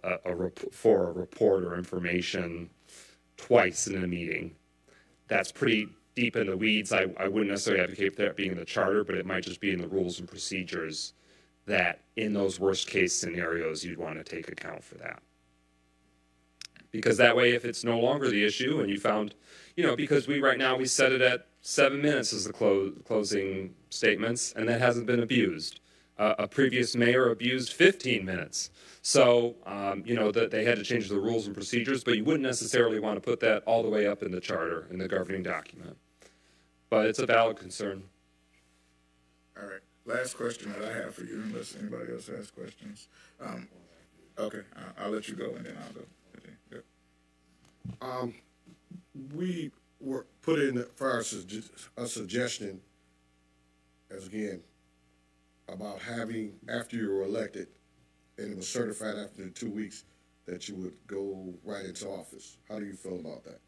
for a report or information twice in a meeting. That's pretty deep in the weeds. I wouldn't necessarily advocate that being in the charter, but it might just be in the rules and procedures that in those worst case scenarios, you'd want to take account for that. Because that way, if it's no longer the issue and you found, you know, because right now we set it at 7 minutes as the closing statements, and that hasn't been abused. A previous mayor abused 15 minutes. So, you know, that they had to change the rules and procedures, but you wouldn't necessarily want to put that all the way up in the charter, in the governing document. But it's a valid concern. All right. Last question that I have for you, unless anybody else has questions. Okay, I'll let you go, and then I'll go. Okay. We were put in for a suggestion, as again, about having, after you were elected, and it was certified after 2 weeks, that you would go right into office. How do you feel about that?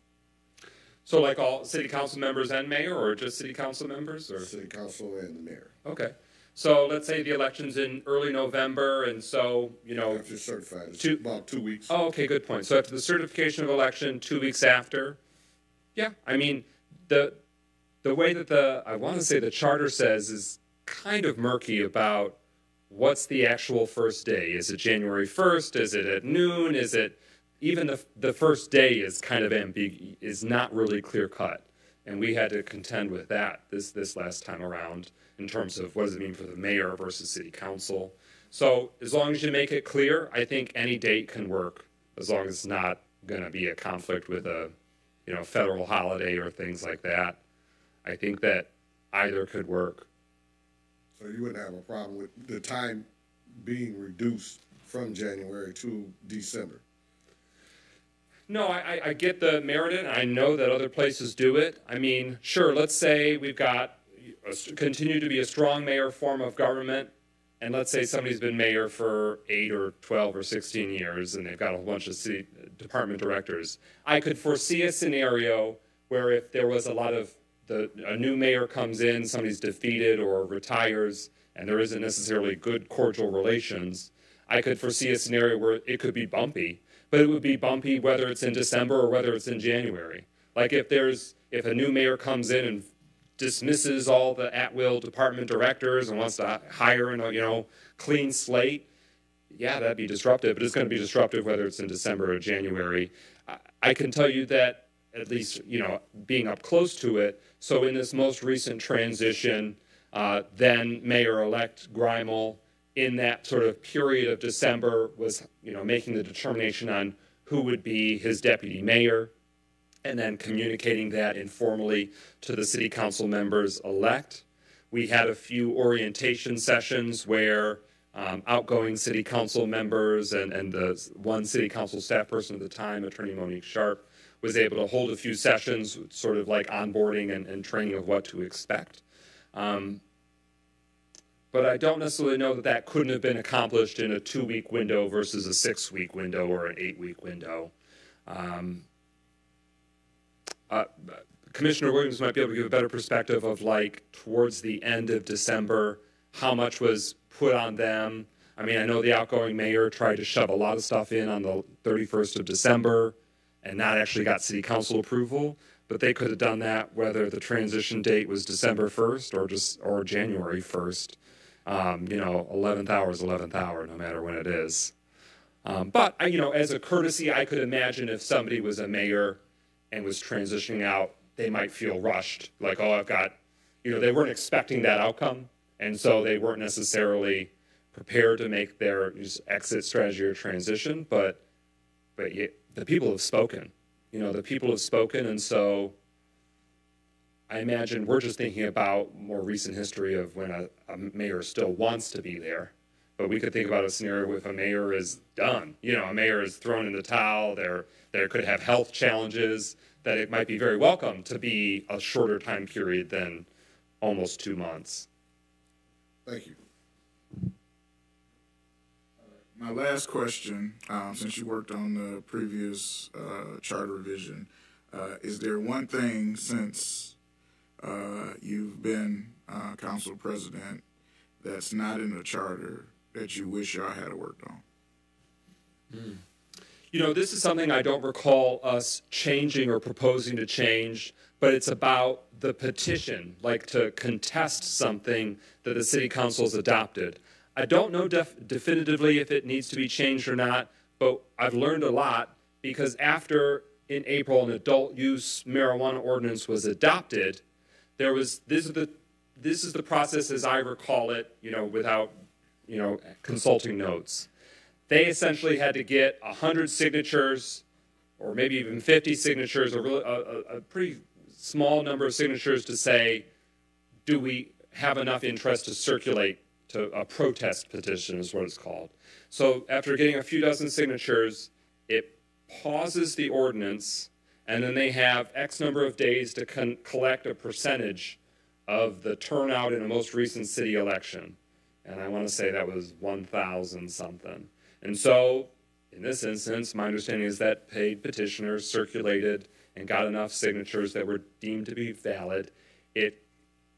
So like all city council members and mayor, or just city council members? Or? City council and the mayor. Okay. So let's say the election's in early November, and so, you know... After certified, it's about 2 weeks. Oh, okay, good point. So after the certification of election, 2 weeks after, yeah, I mean, the way that I want to say the charter says is kind of murky about what's the actual first day. Is it January 1st? Is it at noon? Is it... Even the first day is kind of is not really clear cut. And we had to contend with that this last time around in terms of what does it mean for the mayor versus city council. So as long as you make it clear, I think any date can work, as long as it's not going to be a conflict with a, federal holiday or things like that. I think that either could work. So you wouldn't have a problem with the time being reduced from January to December? No, I get the merit in it. I know that other places do it. I mean, sure, let's say we've got continue to be a strong mayor form of government, and let's say somebody's been mayor for 8 or 12 or 16 years, and they've got a whole bunch of city department directors. I could foresee a scenario where if there was a new mayor comes in, somebody's defeated or retires, and there isn't necessarily good cordial relations, I could foresee a scenario where it could be bumpy. But it would be bumpy whether it's in December or whether it's in January. Like if a new mayor comes in and dismisses all the at-will department directors and wants to hire a clean slate, yeah, that'd be disruptive. But it's going to be disruptive whether it's in December or January. I can tell you that at least being up close to it. So in this most recent transition, then Mayor-elect Grimel, in that sort of period of December, was making the determination on who would be his deputy mayor, and then communicating that informally to the city council members elect. We had a few orientation sessions where outgoing city council members and the one city council staff person at the time, Attorney Monique Sharp, was able to hold a few sessions, sort of like onboarding and training of what to expect. But I don't necessarily know that couldn't have been accomplished in a 2-week window versus a 6-week window or an 8-week window. Commissioner Williams might be able to give a better perspective of towards the end of December, how much was put on them. I mean, I know the outgoing mayor tried to shove a lot of stuff in on the 31st of December and not actually got city council approval, but they could have done that whether the transition date was December 1st or January 1st. 11th hour is 11th hour, no matter when it is. But as a courtesy, I could imagine if somebody was a mayor and was transitioning out, they might feel rushed. Like, oh, I've got, they weren't expecting that outcome. And so they weren't necessarily prepared to make their exit strategy or transition. But the people have spoken. The people have spoken. And so I imagine we're just thinking about more recent history of when a mayor still wants to be there. But we could think about a scenario if a mayor is done. A mayor is thrown in the towel. There could have health challenges, that it might be very welcome to be a shorter time period than almost 2 months. Thank you. My last question, since you worked on the previous charter revision, is there one thing since you've been council president that's not in the charter that you wish y'all had worked on? This is something I don't recall us changing or proposing to change, but it's about the petition, like to contest something that the city council has adopted. I don't know definitively if it needs to be changed or not, but I've learned a lot because after, in April, an adult use marijuana ordinance was adopted, there was, this is the process as I recall it, without, consulting notes. They essentially had to get 100 signatures, or maybe even 50 signatures, or a pretty small number of signatures to say, do we have enough interest to circulate to a protest petition is what it's called. So after getting a few dozen signatures, it pauses the ordinance, and then they have X number of days to collect a percentage of the turnout in a most recent city election. And I want to say that was 1,000 something. And so, in this instance, my understanding is that paid petitioners circulated and got enough signatures that were deemed to be valid. It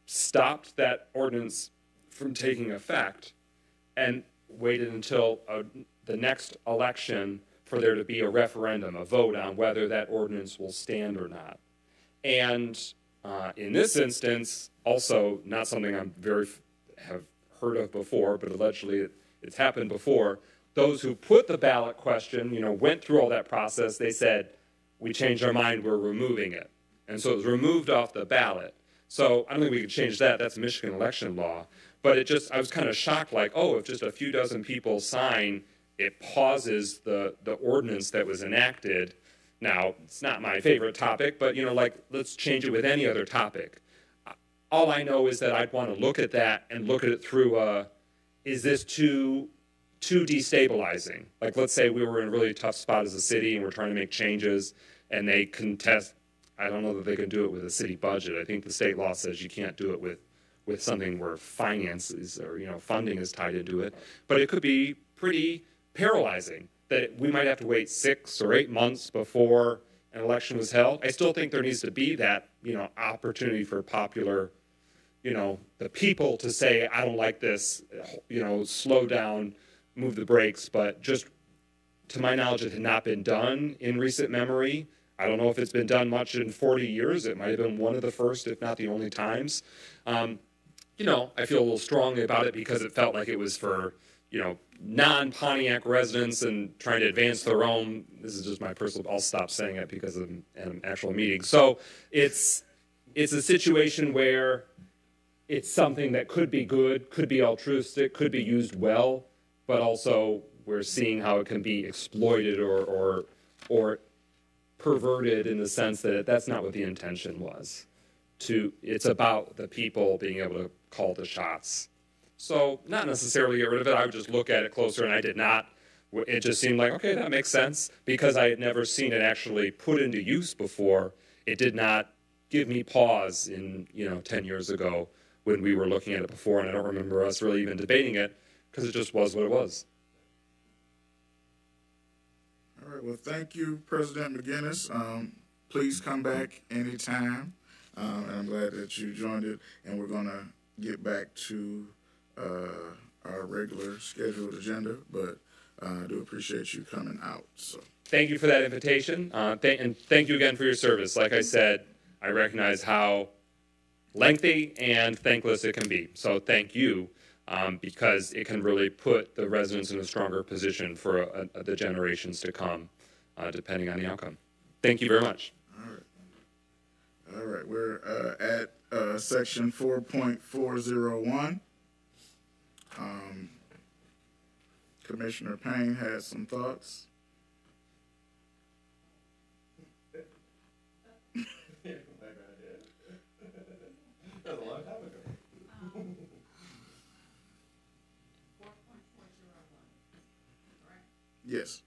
stopped that ordinance from taking effect and waited until the next election for there to be a referendum, a vote on whether that ordinance will stand or not. And in this instance, also not something have heard of before, but allegedly it's happened before. Those who put the ballot question, went through all that process. They said, we changed our mind, we're removing it. And so it was removed off the ballot. So I don't think we could change that. That's Michigan election law. But I was kind of shocked, like, oh, if just a few dozen people sign, it pauses the ordinance that was enacted. Now, it's not my favorite topic, but, let's change it with any other topic. All I know is that I'd want to look at that and look at it through, is this too destabilizing? Like, let's say we were in a really tough spot as a city and we're trying to make changes and they contest. I don't know that they can do it with a city budget. I think the state law says you can't do it with something where finances or funding is tied into it. But it could be pretty paralyzing that we might have to wait 6 or 8 months before an election was held. I still think there needs to be that opportunity for popular, the people to say, I don't like this, slow down, move the brakes. But just to my knowledge, it had not been done in recent memory. I don't know if it's been done much in 40 years. It might have been one of the first, if not the only times. I feel a little strongly about it because it felt like it was for, non-Pontiac residents and trying to advance their own. This is just my personal, I'll stop saying it because of an actual meeting. So it's a situation where it's something that could be good, could be altruistic, could be used well, but also we're seeing how it can be exploited or perverted in the sense that that's not what the intention was. It's about the people being able to call the shots. So not necessarily get rid of it. I would just look at it closer, and I did not. It just seemed like, okay, that makes sense. Because I had never seen it actually put into use before, it did not give me pause in 10 years ago when we were looking at it before, and I don't remember us really even debating it because it just was what it was. All right, well, thank you, President McGinnis. Please come back anytime, and I'm glad that you joined it, and we're going to get back to our regular scheduled agenda, but I do appreciate you coming out. So thank you for that invitation, and thank you again for your service. Like I said, I recognize how lengthy and thankless it can be. So thank you, because it can really put the residents in a stronger position for the generations to come, depending on the outcome. Thank you very much. All right, we're at section 4.401. Commissioner Payne had some thoughts. Yes.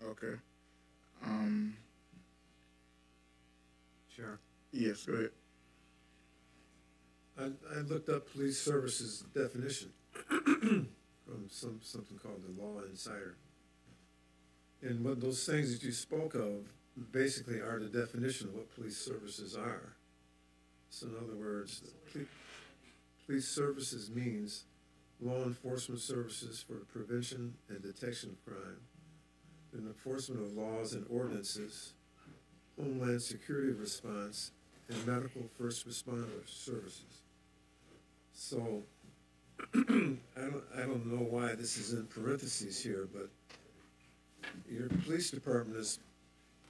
Okay. Sure. Yes, go ahead. I looked up police services definition from something called the Law Insider. And what those things that you spoke of basically are the definition of what police services are. So in other words, police services means law enforcement services for the prevention and detection of crime, the enforcement of laws and ordinances, homeland security response, and medical first responder services. So I don't know why this is in parentheses here, but your police department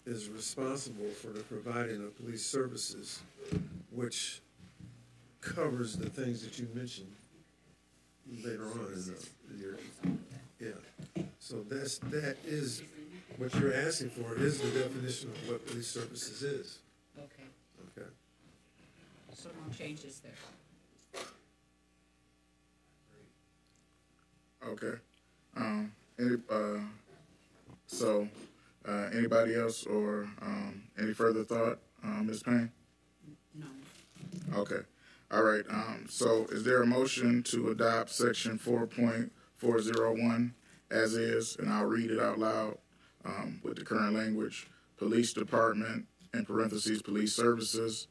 is responsible for the providing of police services, which covers the things that you mentioned later on in your yeah. So that is what you're asking for is the definition of what police services is. Okay. Okay. So don't changes there. Okay. Any, anybody else or any further thought, Ms. Payne? No. Okay. All right. So is there a motion to adopt section 4.401 as is? And I'll read it out loud with the current language. Police Department, in parentheses, police services.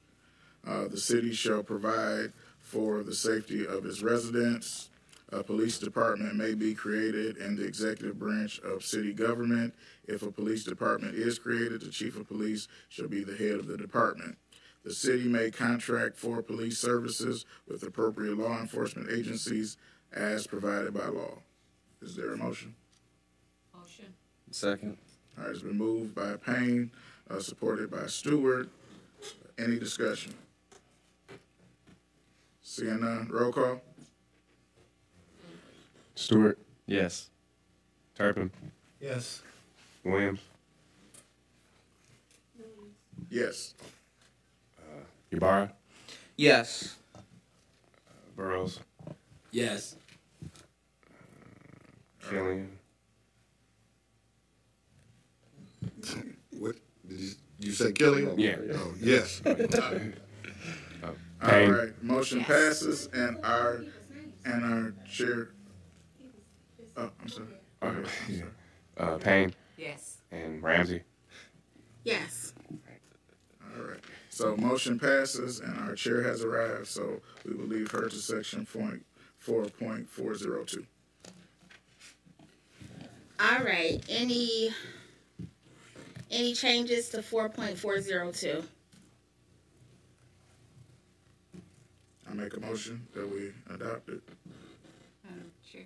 The city shall provide for the safety of its residents. A police department may be created in the executive branch of city government. If a police department is created, the chief of police shall be the head of the department. The city may contract for police services with appropriate law enforcement agencies as provided by law. Is there a motion? Motion. Second. All right, it's been moved by Payne, supported by Stewart. Any discussion? Seeing none, roll call. Stewart, Yes. Turpin, Yes. Williams, Yes. Ibarra, Yes. Burrows, Yes. Killian, What, did you say Killian? Yeah. Oh, yes. All Payne. right, motion passes, and our chair. Oh, I'm sorry. Payne, Yes. and Ramsey. Yes. All right. So motion passes, and our chair has arrived. So we will leave her to section 4.402. All right. Any changes to 4.402? I make a motion that we adopt it. Madam Chair.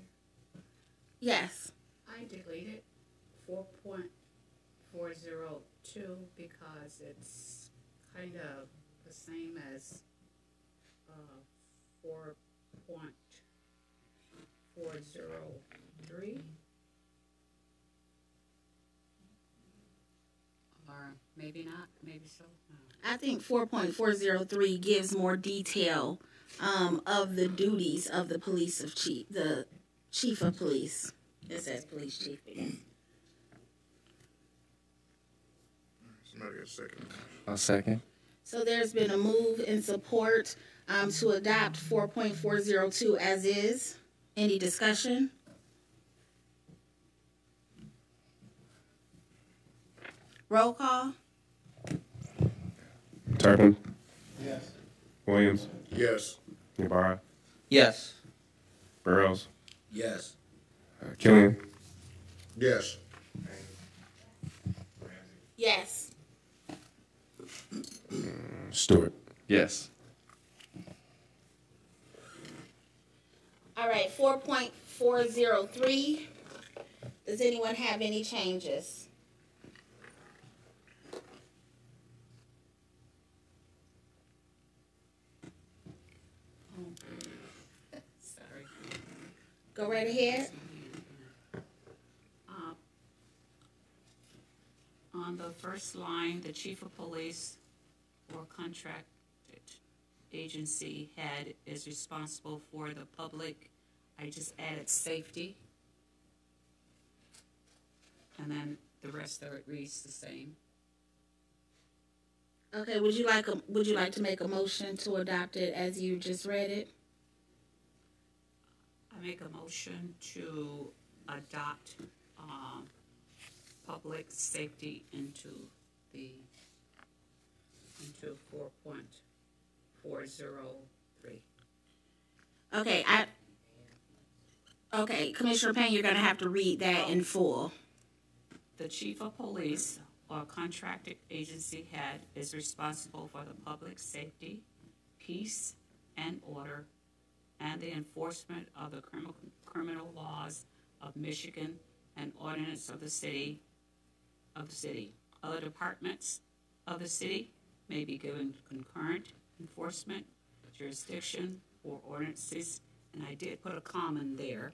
Yes. I deleted 4.402 because it's kind of the same as 4.403. Or maybe not, maybe so. No. I think 4.403 gives more detail of the duties of the the chief of police. It says police chief again. Somebody get a second. I'll second. So there's been a move in support to adopt 4.402 as is. Any discussion? Roll call. Turpin, Yes. Williams, Yes. Ibarra, Yes. Burrows, Yes. Killian, Yes. Yes. Stewart. Yes. All right, 4.403. Does anyone have any changes? Sorry. Go right ahead. On the first line, the chief of police or contracted agency head is responsible for the public. I just added safety. And then the rest of it reads the same. Okay, would you like to make a motion to adopt it as you just read it? I make a motion to adopt public safety into 4.403. Okay, Commissioner Payne, you're going to have to read that in full. The chief of police or contracted agency head is responsible for the public safety, peace, and order, and the enforcement of the criminal laws of Michigan and ordinance of the city. Other departments of the city may be given concurrent enforcement, jurisdiction, or ordinances, and I did put a comma in there,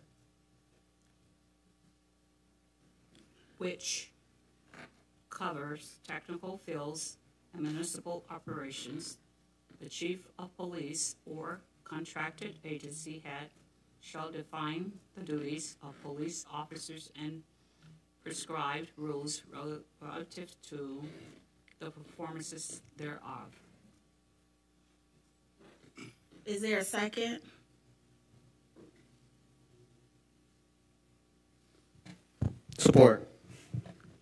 which covers technical fields and municipal operations, The chief of police or contracted agency head shall define the duties of police officers and prescribed rules relative to the performances thereof. Is there a second? Support.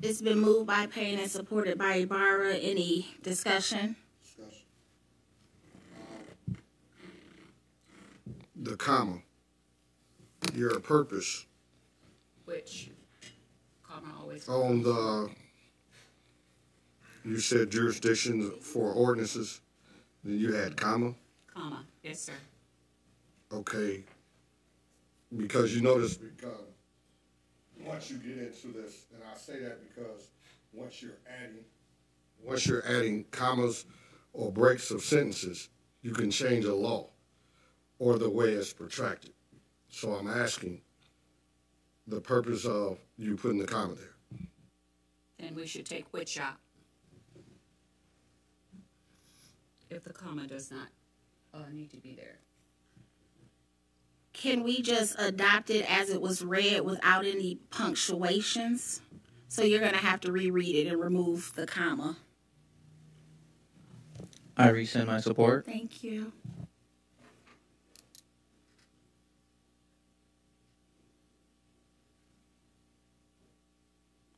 It's been moved by Payne and supported by Ibarra. Any discussion? Discussion. The comma, your purpose Which, comma always. on the, you said jurisdictions for ordinances, then you had comma, Comma, yes, sir. okay. Because you notice, because once you get into this, and I say that because once you're adding commas or breaks of sentences, you can change a law or the way it's protracted. So I'm asking the purpose of you putting the comma there. Then we should take which out. If the comma does not need to be there. Can we just adopt it as it was read without any punctuations? So you're going to have to reread it and remove the comma. I rescind my support. Thank you.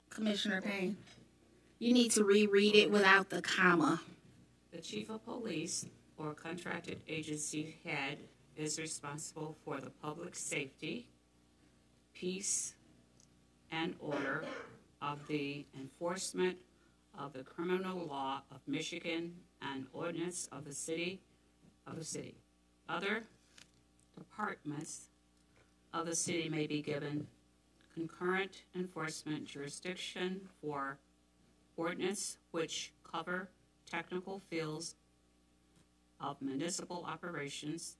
Commissioner Payne, you need to reread it without the comma. The chief of police or contracted agency head is responsible for the public safety, peace, and order of the enforcement of the criminal law of Michigan and ordinance of the city. Other departments of the city may be given concurrent enforcement jurisdiction for ordinance which cover technical fields of municipal operations,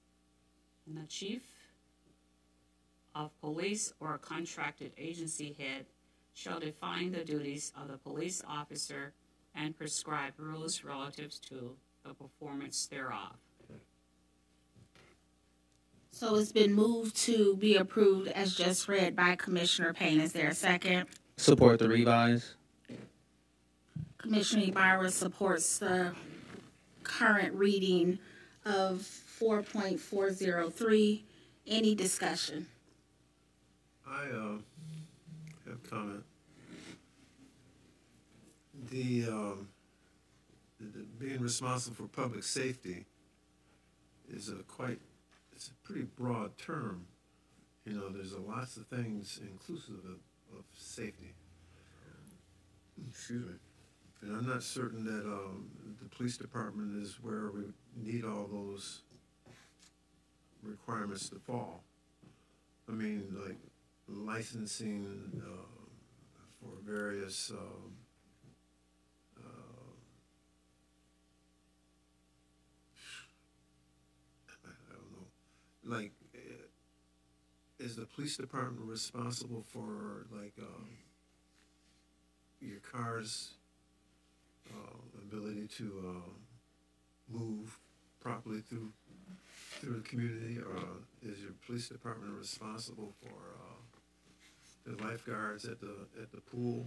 and the chief of police or contracted agency head shall define the duties of the police officer and prescribe rules relative to the performance thereof. So it's been moved to be approved as just read by Commissioner Payne. Is there a second? Support the revise. Commissioner Ibarra supports the current reading of 4.403. Any discussion? I have a comment. The being responsible for public safety is it's a pretty broad term. You know, there's lots of things inclusive of safety. Excuse me. And I'm not certain that the police department is where we need all those requirements to fall. I mean, like licensing for various I don't know. Like, is the police department responsible for like your car's ability to move properly through the community, or is your police department responsible for the lifeguards at the pool?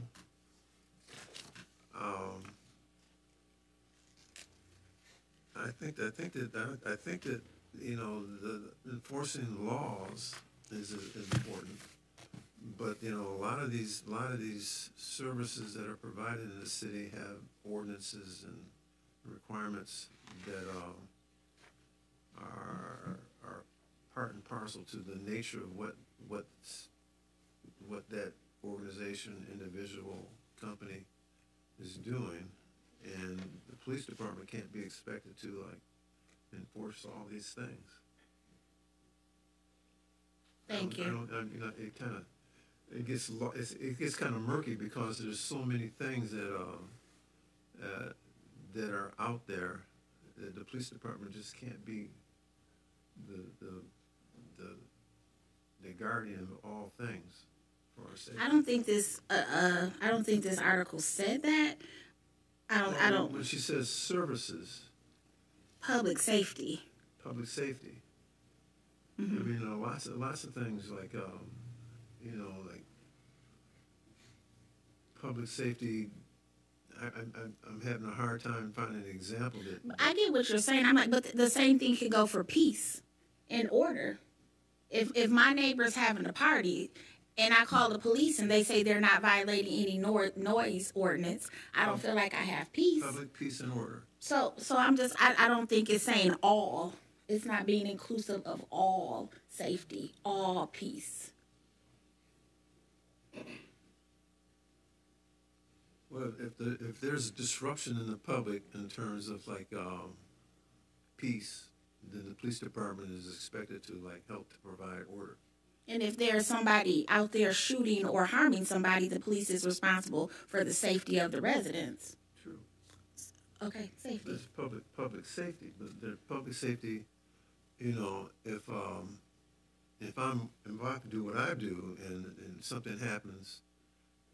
I think that you know, the enforcing laws is important, but you know, a lot of these services that are provided in the city have ordinances and requirements that are part and parcel to the nature of what that organization, individual, company is doing, and the police department can't be expected to like enforce all these things. Thank you. You know, it gets kind of murky because there's so many things that are out there that the police department just can't be the guardian of all things for our safety. I don't think this article said that. I don't. When she says services, Public safety. Public safety. Mm-hmm. I mean, lots of things like, like public safety. I'm having a hard time finding an example that. I get what you're saying. I'm like, but the same thing could go for peace and order. If my neighbor's having a party and I call the police and they say they're not violating any noise ordinance, I don't feel like I have peace. Public peace and order. So I don't think it's saying all. It's not being inclusive of all safety, all peace. Well, if there's a disruption in the public in terms of like peace, then the police department is expected to like help to provide order. And if there's somebody out there shooting or harming somebody, the police is responsible for the safety of the residents. True. Okay, safety. That's public safety, but the public safety, if I do what I do and something happens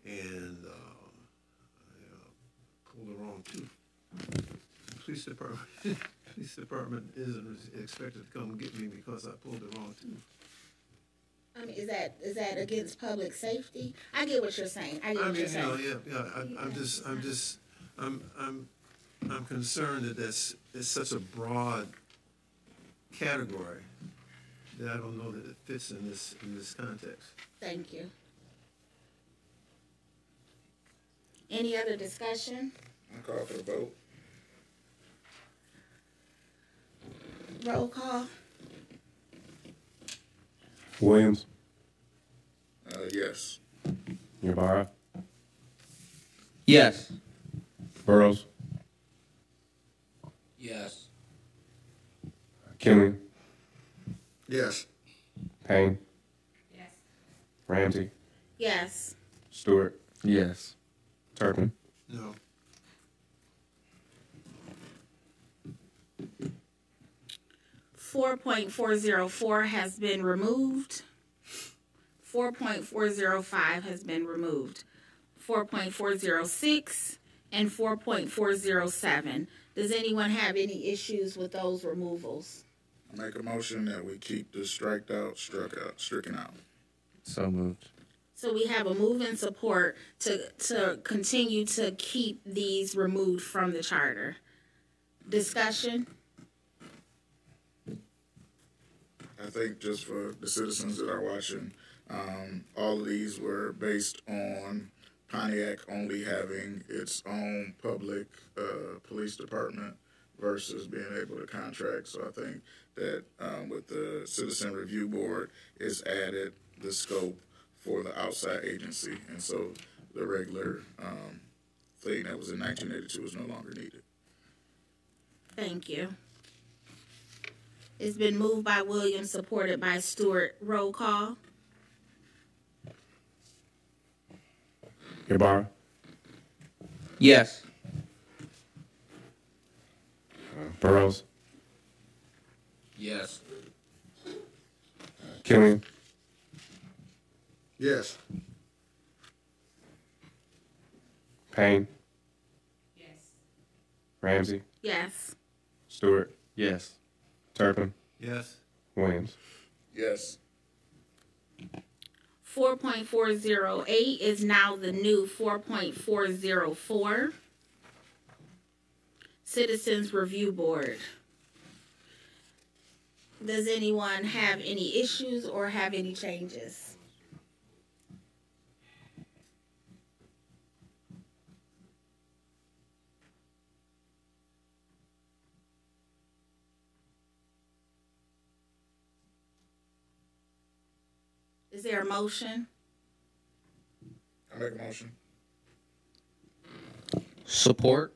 and pull the wrong tooth, the police department isn't expected to come get me because I pulled the wrong tooth. I mean, is that against public safety? I get what you're saying. I'm concerned that it's such a broad category that I don't know that it fits in this context. Thank you. Any other discussion? I call for the vote. Roll call. Williams, Yes. Yabara, Yes. Burrows, Yes. Killian, Yes. Payne, Yes. Ramsey, Yes. Stewart, Yes. Turpin. No. .404 has been removed. 4.405 has been removed. 4.406 and 4.407. Does anyone have any issues with those removals? I make a motion that we keep the stricken out. So moved. So we have a move in support to continue to keep these removed from the charter. Discussion? I think just for the citizens that are watching, all of these were based on Pontiac only having its own public police department versus being able to contract. So I think that with the Citizen Review Board, it's added the scope for the outside agency. And so the regular thing that was in 1982 is no longer needed. Thank you. It's been moved by Williams, supported by Stewart. Roll call. Yabara, Yes. Burrows, Yes. Killian, Yes. Payne, Yes. Ramsey, Yes. Stewart, Yes. Turpin, Yes. Williams. Yes. 4.408 is now the new 4.404. Citizens Review Board. Does anyone have any issues or have any changes? Is there a motion? I make a motion. Support.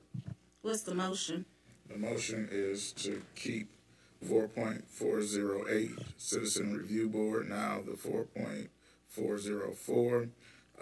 What's the motion? The motion is to keep 4.408 Citizen Review Board, now the 4.404,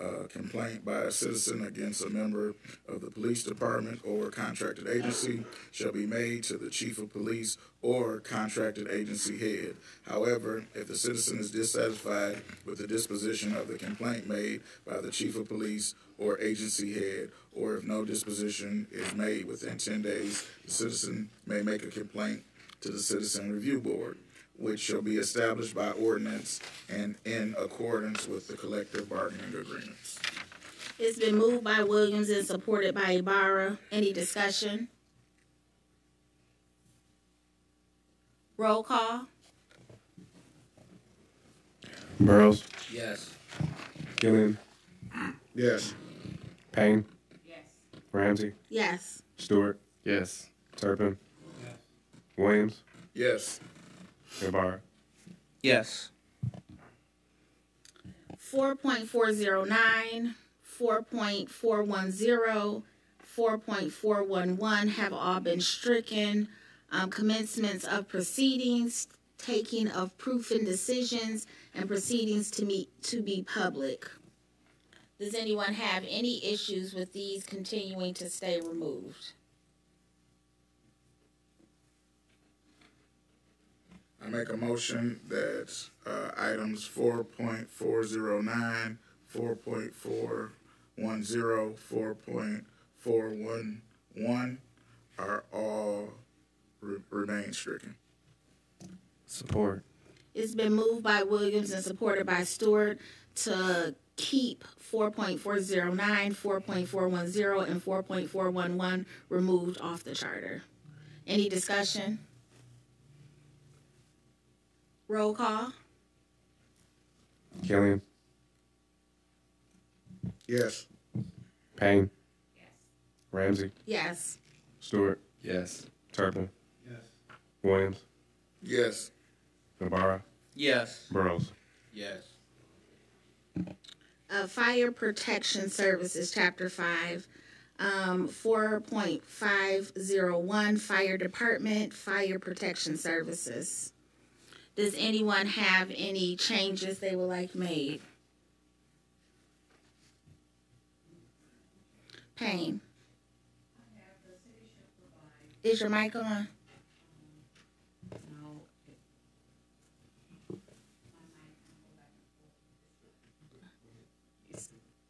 A complaint by a citizen against a member of the police department or contracted agency shall be made to the chief of police or contracted agency head. However, if the citizen is dissatisfied with the disposition of the complaint made by the chief of police or agency head, or if no disposition is made within 10 days, the citizen may make a complaint to the Citizen Review Board, which shall be established by ordinance and in accordance with the collective bargaining agreements. It's been moved by Williams and supported by Ibarra. Any discussion? Roll call. Burrows, Yes. Killian, Yes. Payne, Yes. Ramsey, Yes. Stewart, Yes. Turpin, Williams, Yes. Ibarra. Yes. 4.409, 4.410, 4.411 have all been stricken. Commencements of proceedings, taking of proof and decisions, and proceedings to be public. Does anyone have any issues with these continuing to stay removed? I make a motion that items 4.409, 4.410, 4.411 are all remain stricken. Support. It's been moved by Williams and supported by Stewart to keep 4.409, 4.410, and 4.411 removed off the charter. Any discussion? Roll call. Killian, Yes. Payne, Yes. Ramsey, Yes. Stewart, Yes. Turpin, Yes. Williams, Yes. Ibarra, Yes. Burrows. Yes. Fire Protection Services, Chapter 5, 4.501, Fire Department, Fire Protection Services. Does anyone have any changes they would like made? Payne. Is your mic on? No.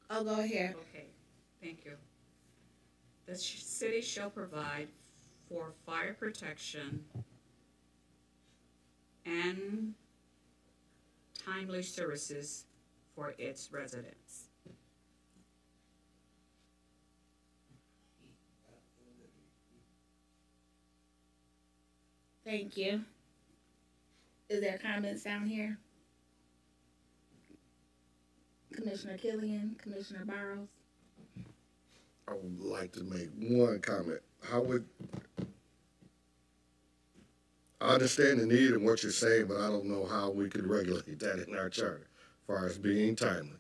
Oh, go ahead. Okay, thank you. The city shall provide for fire protection and timely services for its residents. Thank you. Is there comments down here? Commissioner Killian, Commissioner Barrows? I would like to make one comment. I understand the need and what you're saying, but I don't know how we could regulate that in our charter, as far as being timely.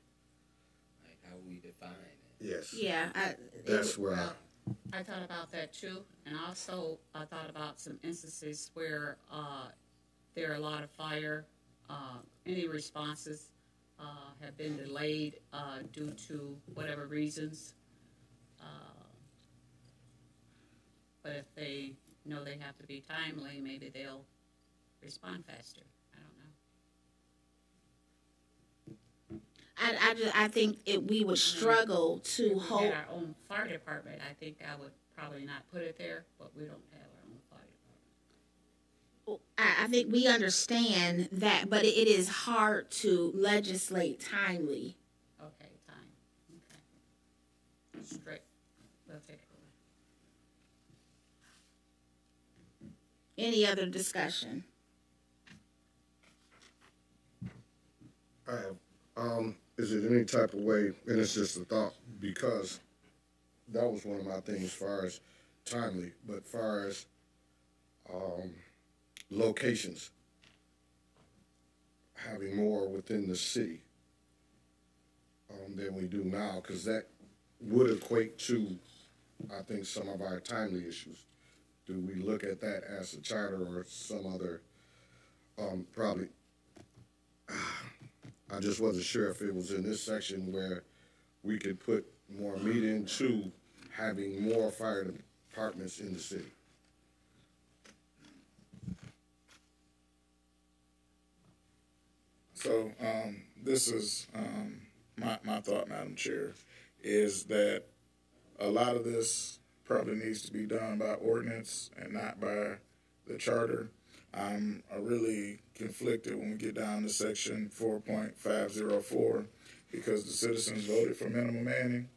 Like how we define it. Yes. Yeah, That's where I thought about that too, and also I thought about some instances where there are a lot of fire, any responses have been delayed due to whatever reasons. But if they know they have to be timely, maybe they'll respond faster. I don't know. I think we would struggle to If we hold. had our own fire department, I think I would probably not put it there, but we don't have our own fire department. I think we understand that, but it is hard to legislate timely. Okay, time. Okay. Straight. We'll take it away. Any other discussion? I have. Is it any type of way, and it's just a thought, because that was one of my things as far as timely, but as far as locations, having more within the city than we do now, because that would equate to, I think, some of our timely issues. Do we look at that as a charter or some other, probably, I just wasn't sure if it was in this section where we could put more meat into having more fire departments in the city. So this is my thought, Madam Chair, is that a lot of this probably needs to be done by ordinance and not by the charter. I'm really conflicted when we get down to section 4.504 because the citizens voted for minimum manning,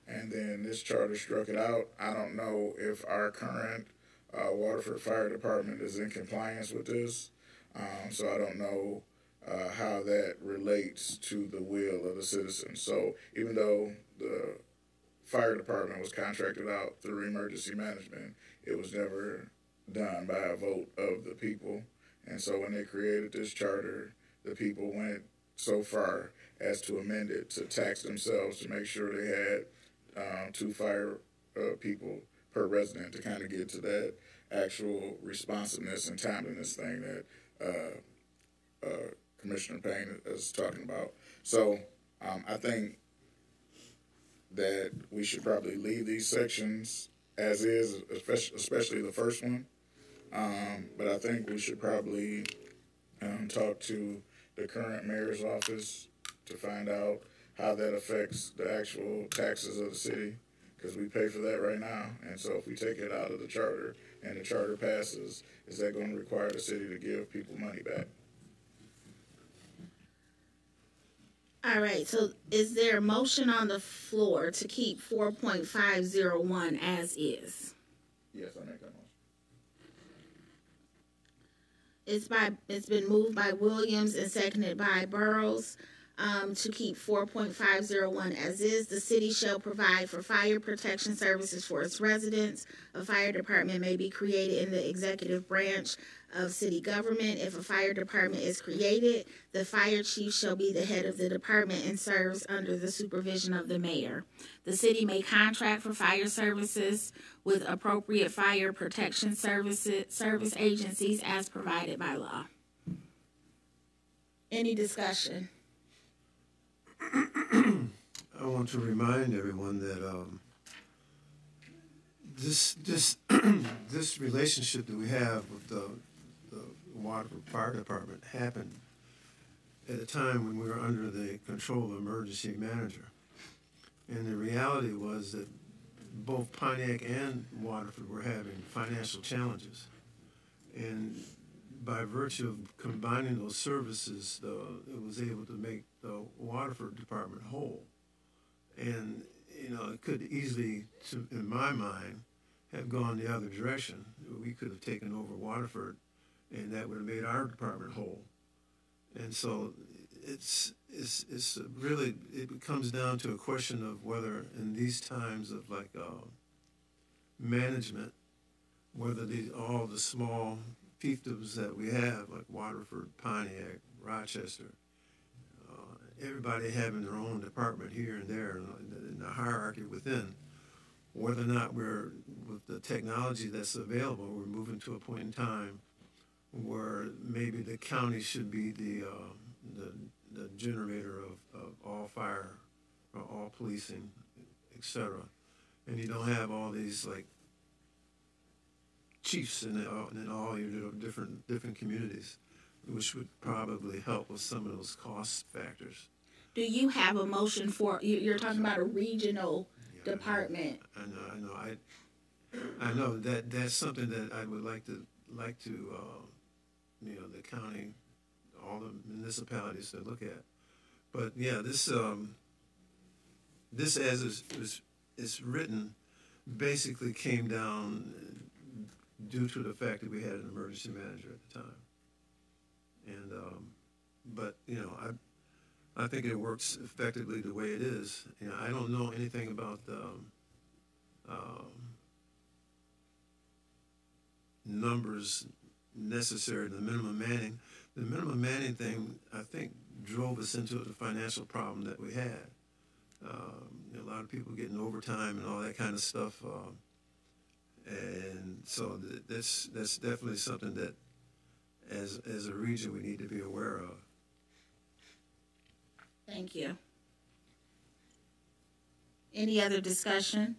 and then this charter struck it out. I don't know if our current Waterford Fire Department is in compliance with this, so I don't know how that relates to the will of the citizens. So even though the fire department was contracted out through emergency management, it was never done by a vote of the people. And so when they created this charter, the people went so far as to amend it to tax themselves to make sure they had 2 fire people per resident to kind of get to that actual responsiveness and timeliness thing that Commissioner Payne is talking about. So I think that we should probably leave these sections as is, especially the first one. But I think we should probably talk to the current mayor's office to find out how that affects the actual taxes of the city, because we pay for that right now. And so if we take it out of the charter and the charter passes, is that going to require the city to give people money back? All right, so is there a motion on the floor to keep 4.501 as is? Yes, I make that motion. It's been moved by Williams and seconded by Burrows to keep 4.501 as is. The city shall provide for fire protection services for its residents. A fire department may be created in the executive branch of city government. If a fire department is created, the fire chief shall be the head of the department and serves under the supervision of the mayor. The city may contract for fire services with appropriate fire protection service agencies as provided by law. Any discussion? I want to remind everyone that this relationship that we have with the Waterford Fire Department happened at a time when we were under the control of emergency manager. And the reality was that both Pontiac and Waterford were having financial challenges. And by virtue of combining those services, it was able to make the Waterford Department whole. And, you know, it could easily, in my mind, have gone the other direction. We could have taken over Waterford, and that would have made our department whole. And so it's really, it comes down to a question of whether in these times of like management, whether all the small fiefdoms that we have, like Waterford, Pontiac, Rochester, everybody having their own department here and there in the hierarchy within, whether or not we're, with the technology that's available, we're moving to a point in time where maybe the county should be the generator of all fire, or all policing, etc. And you don't have all these like chiefs in all your different communities, which would probably help with some of those cost factors. Do you have a motion for, you're talking about a regional department? I know that's something that I would like to the county, all the municipalities to look at. But yeah, this as it's written basically came down due to the fact that we had an emergency manager at the time. And but you know, I think it works effectively the way it is. You know, I don't know anything about the numbers necessary, the minimum manning. The minimum manning thing, I think, drove us into the financial problem that we had. A lot of people getting overtime and all that kind of stuff. And so that's definitely something that, as a region, we need to be aware of. Thank you. Any other discussion?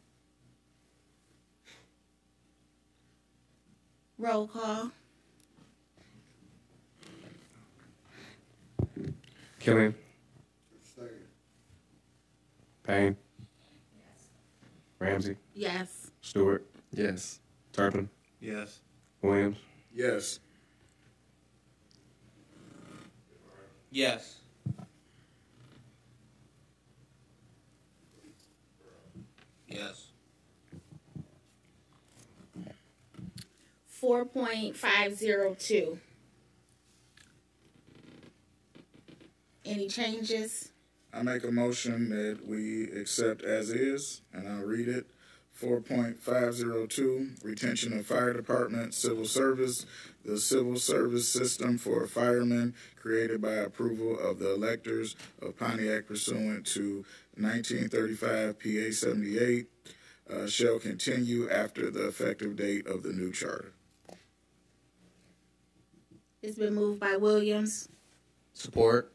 Roll call. Killian. Payne. Ramsey. Yes. Stewart. Yes. Turpin. Yes. Williams. Yes. Yes. Yes. 4.502. Any changes? I make a motion that we accept as is, and I'll read it. 4.502, retention of fire department, civil service, the civil service system for firemen created by approval of the electors of Pontiac pursuant to 1935 PA 78 shall continue after the effective date of the new charter. It's been moved by Williams. Support.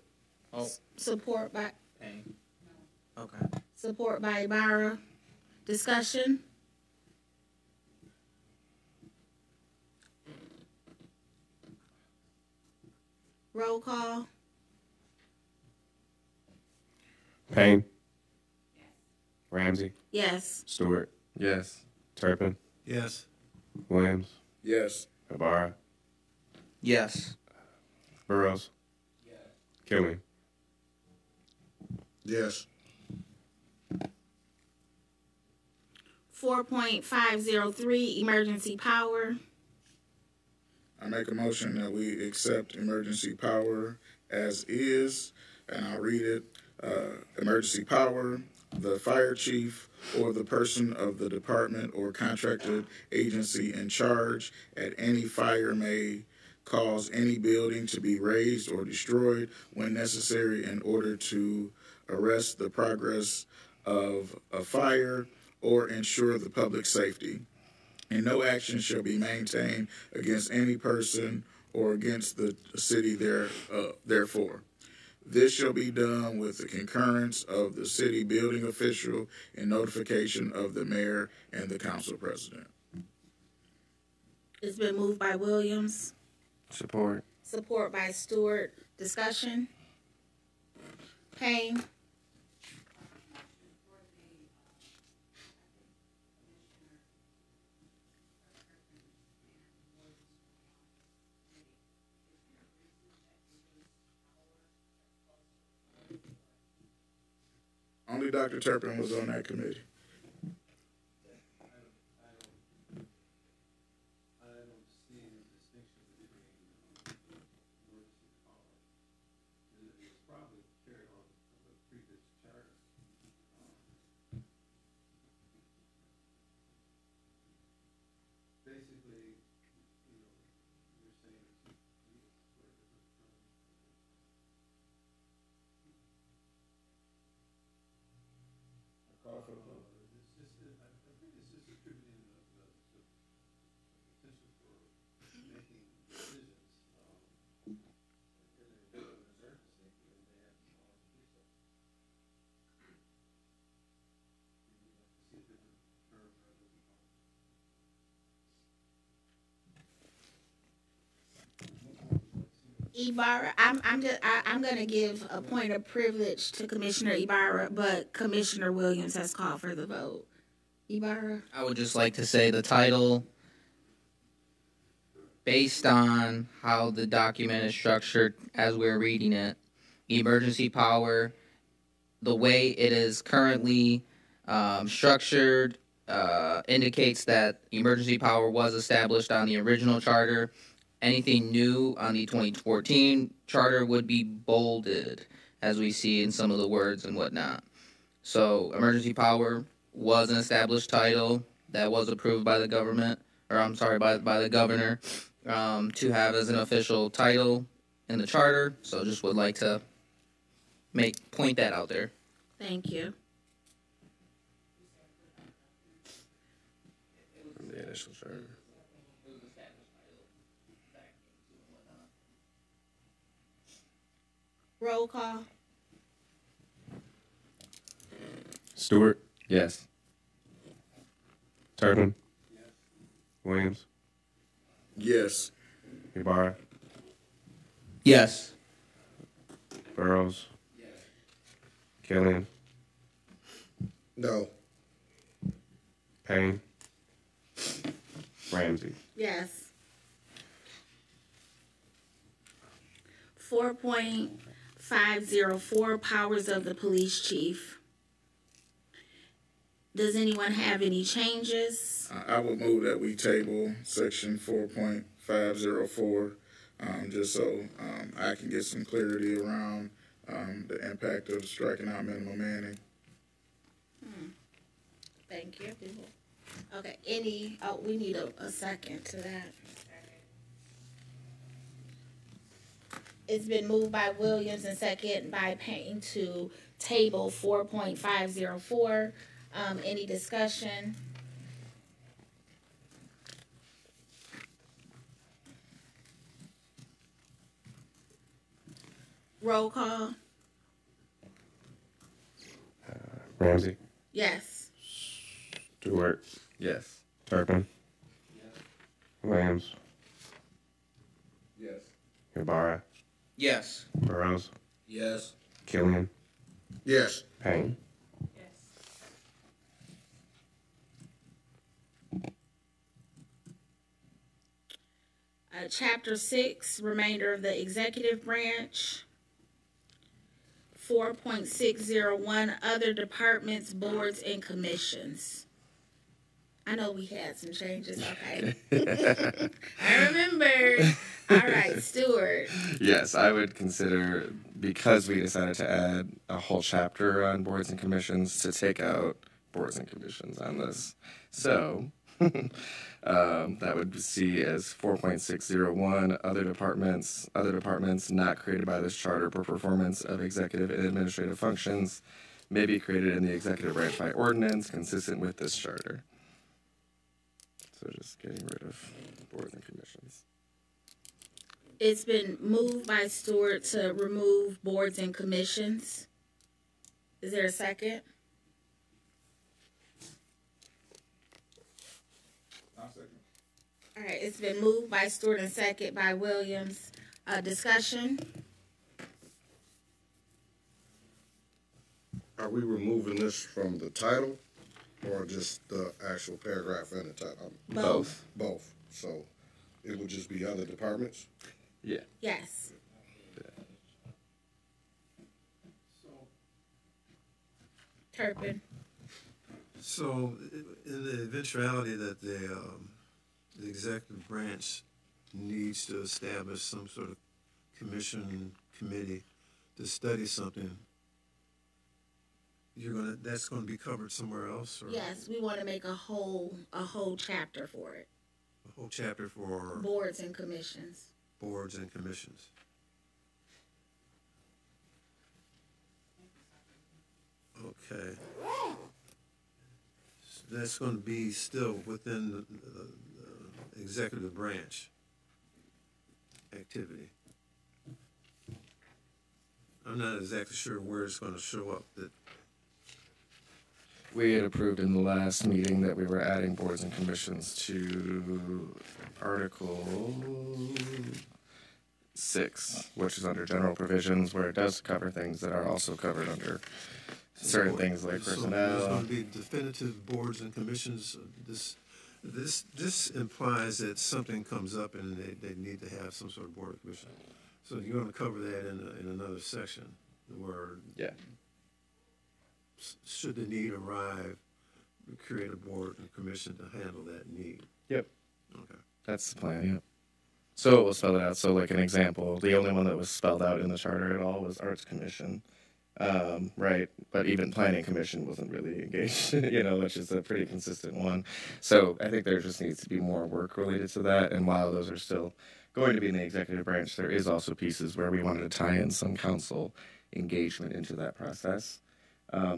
Oh. Support by Payne. Okay. Support by Ibarra. Discussion? Roll call. Payne. Ramsey. Yes. Stewart. Yes. Turpin. Yes. Williams. Yes. Ibarra. Yes. Burrows. Killian. Yes. 4.503, emergency power. I make a motion that we accept emergency power as is, and I'll read it. Emergency power, the fire chief or the person of the department or contracted agency in charge at any fire may cause any building to be razed or destroyed when necessary in order to arrest the progress of a fire or ensure the public safety. And no action shall be maintained against any person or against the city therefore. This shall be done with the concurrence of the city building official and notification of the mayor and the council president. It's been moved by Williams. Support. Support by Stewart. Discussion? Payne? Only Dr. Turpin was on that committee. Ibarra, I'm gonna give a point of privilege to Commissioner Ibarra, but Commissioner Williams has called for the vote. Ibarra? I would just like to say the title, based on how the document is structured as we're reading it, emergency power, the way it is currently structured indicates that emergency power was established on the original charter. Anything new on the 2014 charter would be bolded, as we see in some of the words and whatnot. So emergency power was an established title that was approved by the government, or I'm sorry, by the governor, to have as an official title in the charter. So just would like to point that out there. Thank you. The initial charter. Roll call. Stewart. Yes. Turpin. Williams. Yes. Ibarra. Yes. Burrows. Killian. No. Payne. Ramsey. Yes. 4.504 powers of the police chief. Does anyone have any changes? I would move that we table section 4.504, just so I can get some clarity around the impact of striking out minimum manning. Thank you. Okay, we need a second to that. It's been moved by Williams and second by Payne to table 4.504. Any discussion? Roll call. Ramsey. Yes. Stewart. Yes. Turpin. Williams. Yes. Ibarra. Yes. Burrows. Yes. Killian. Yes. Payne. Chapter 6, remainder of the executive branch. 4.601, other departments, boards, and commissions. I know we had some changes, okay. I remember. All right, Stewart. Yes, I would consider, because we decided to add a whole chapter on boards and commissions, to take out boards and commissions on this. So, that would see as 4.601, other departments not created by this charter for performance of executive and administrative functions may be created in the executive branch by ordinance consistent with this charter. So just getting rid of boards and commissions. It's been moved by Stewart to remove boards and commissions. Is there a second? All right, it's been moved by Stewart and second by Williams. Discussion? Are we removing this from the title or just the actual paragraph in the title? Both. Both. So it would just be other departments? Yeah. Yes. Turpin. So, in the eventuality that the executive branch needs to establish some sort of committee to study something, that's gonna be covered somewhere else, or Yes, we want to make a whole chapter for it. a whole chapter for Boards and commissions. boards and commissions. Okay. So that's going to be still within the executive branch activity. I'm not exactly sure where it's going to show up. That We had approved in the last meeting that we were adding boards and commissions to Article 6, which is under general provisions, where it does cover things that are also covered under certain things like So there's personnel. going to be definitive boards and commissions. This implies that something comes up and they need to have some sort of board or commission. So you're going to cover that in another section where, Yeah. should the need arrive, we create a board and commission to handle that need. Yep. Okay. That's the plan, yep. So it will spell it out. So, like an example, the only one that was spelled out in the charter at all was Arts Commission. Right, but even Planning Commission wasn't really engaged, which is a pretty consistent one. So I think there just needs to be more work related to that. And while those are still going to be in the executive branch, there is also pieces where we wanted to tie in some council engagement into that process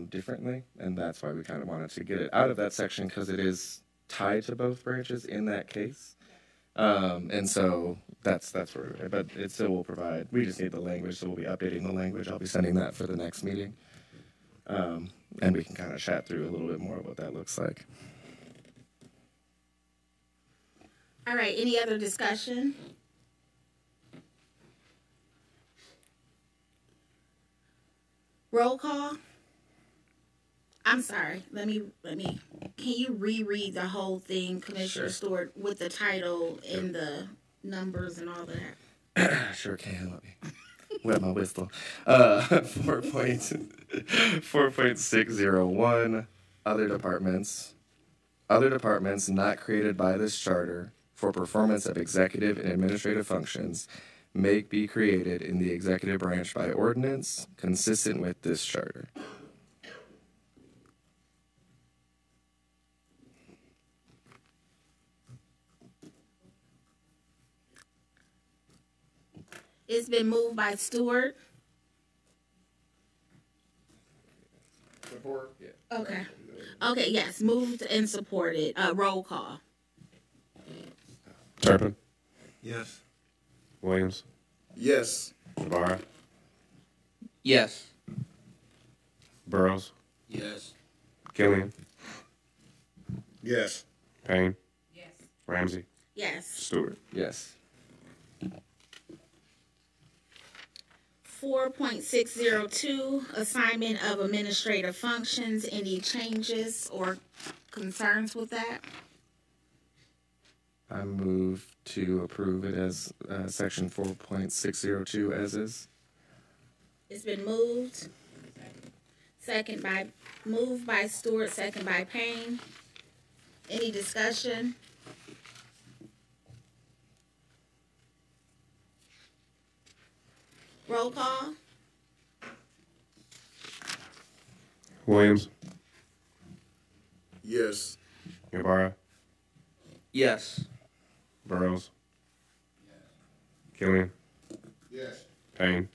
differently. And that's why we kind of wanted to get it out of that section, because it is tied to both branches in that case. And so that's where, but it still will provide, we just need the language, so we'll be updating the language. I'll be sending that for the next meeting. And we can kind of chat through a little bit more what that looks like. All right, any other discussion? Roll call. I'm sorry. Let me. Can you reread the whole thing, Commissioner Stewart, with the title and the numbers and all that? Sure can. Let me wet my whistle. 4.601, other departments. Other departments not created by this charter for performance of executive and administrative functions may be created in the executive branch by ordinance consistent with this charter. It's been moved by Stewart. Support. Yeah. Okay. Okay, yes, moved and supported. Roll call. Turpin, Yes. Williams, Yes. Ibarra, Yes. Burrows, Yes. Killian, Yes. Payne, Yes. Ramsey, Yes. Stewart. Yes. 4.602, assignment of administrative functions. Any changes or concerns with that? I move to approve it as section 4.602 as is. It's been moved. Moved by Stewart, second by Payne. Any discussion? Roll call. Williams, Yes. Ibarra, Yes. Burrows, Killian, Yes. Payne,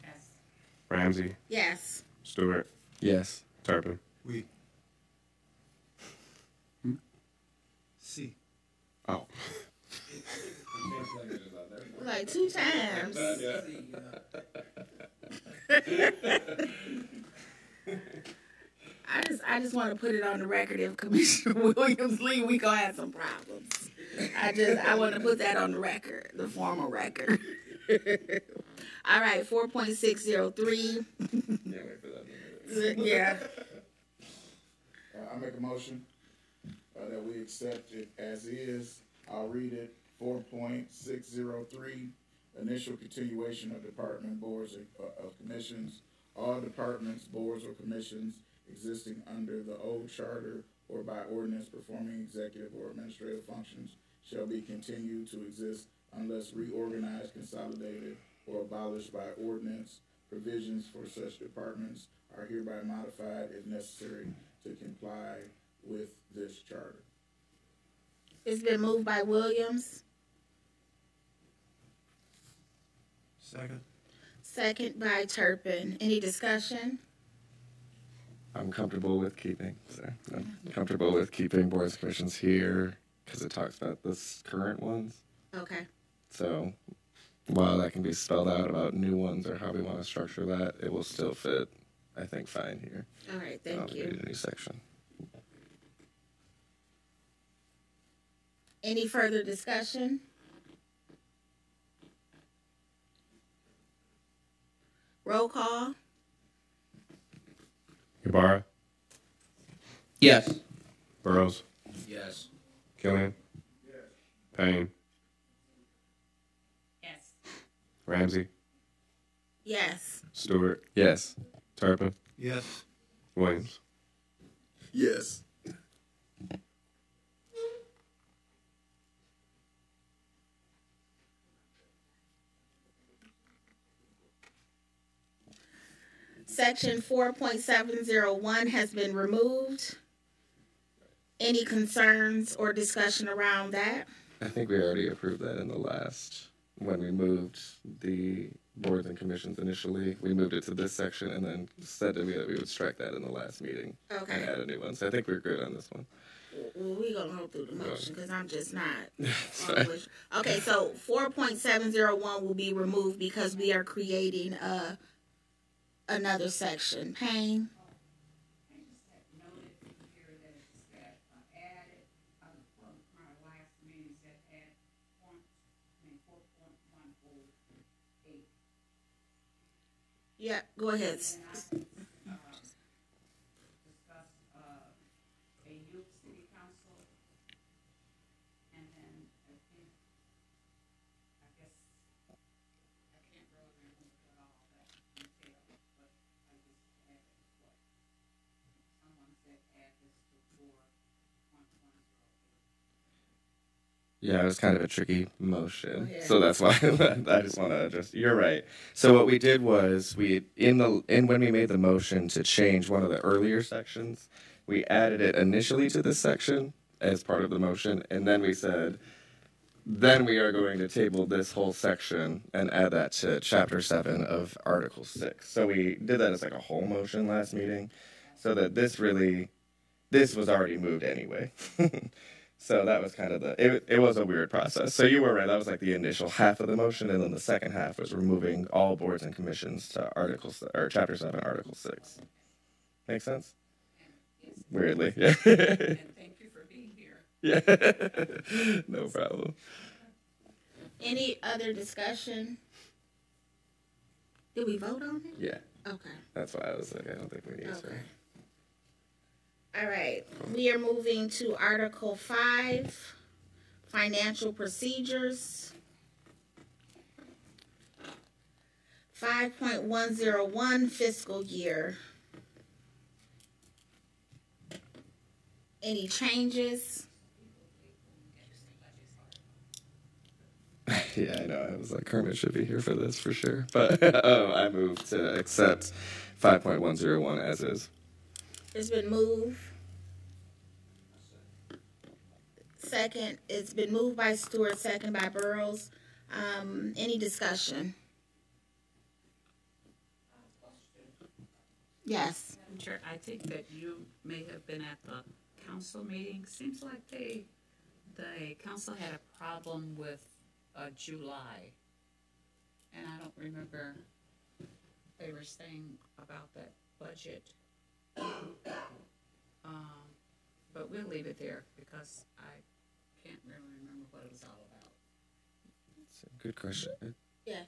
Yes. Ramsey, Yes. Stewart, Yes. Turpin. We. C. Oh. Like 2 times. I just want to put it on the record. If Commissioner Williams leave, we gonna have some problems. I want to put that on the record, the formal record. All right, 4.603. Yeah. I make a motion that we accept it as is. I'll read it. 4.603, initial continuation of department boards of commissions. All departments, boards, or commissions existing under the old charter or by ordinance performing executive or administrative functions shall be continued to exist unless reorganized, consolidated, or abolished by ordinance. Provisions for such departments are hereby modified if necessary to comply with this charter. It's been moved by Williams, Second. second by Turpin. Any discussion? I'm comfortable with keeping boards and commissions here because it talks about the current ones. Okay. So while that can be spelled out about new ones or how we want to structure that, it will still fit, I think, fine here. All right, thank you. Need a new section. Any further discussion? Roll call. Ibarra, Yes. Burrows, Yes. Killian, Payne, Yes. Ramsey, Yes. Stewart, Yes. Turpin, Yes. Williams. Yes. Section 4.701 has been removed. Any concerns or discussion around that? I think we already approved that in the last, when we moved the boards and commissions initially. We moved it to this section and then said that we would strike that in the last meeting. Okay. And add a new one. So I think we're good on this one. Well, we're going to go through the motion because I'm just not. Sorry. Okay, so 4.701 will be removed because we are creating another section. Payne? Yeah, go ahead. Discuss a youth city council, and then I think, I guess, I can't really remember all that detail, but I just added what someone said, add this to 4.108. Yeah, it was kind of a tricky motion, Oh, yeah. so that's why I just want to address. You're right. So what we did was when we made the motion to change one of the earlier sections, we added it initially to this section as part of the motion, and then we said, then we are going to table this whole section and add that to Chapter 7 of Article 6. So we did that as like a whole motion last meeting, so that this was already moved anyway. So that was kind of it was a weird process. So you were right, that was like the initial half of the motion, and then the second half was removing all boards and commissions to Chapter 7, Article 6. Make sense? Yes. Weirdly, yeah. And thank you for being here. Yeah, no problem. Any other discussion? Did we vote on it? Yeah, Okay. that's why I was like, I don't think we need to. Okay. All right. We are moving to Article 5, Financial Procedures. 5.101, Fiscal Year. Any changes? Yeah, I know. I was like, Kermit should be here for this for sure. But I moved to accept 5.101 as is. It's been moved. Second, it's been moved by Stewart, second by Burrows. Any discussion? Yes. Madam Chair, I think that you may have been at the council meeting. Seems like the council had a problem with July. And I don't remember, they were saying about that budget. But we'll leave it there because I can't really remember what it was all about. It's a good question. Yes.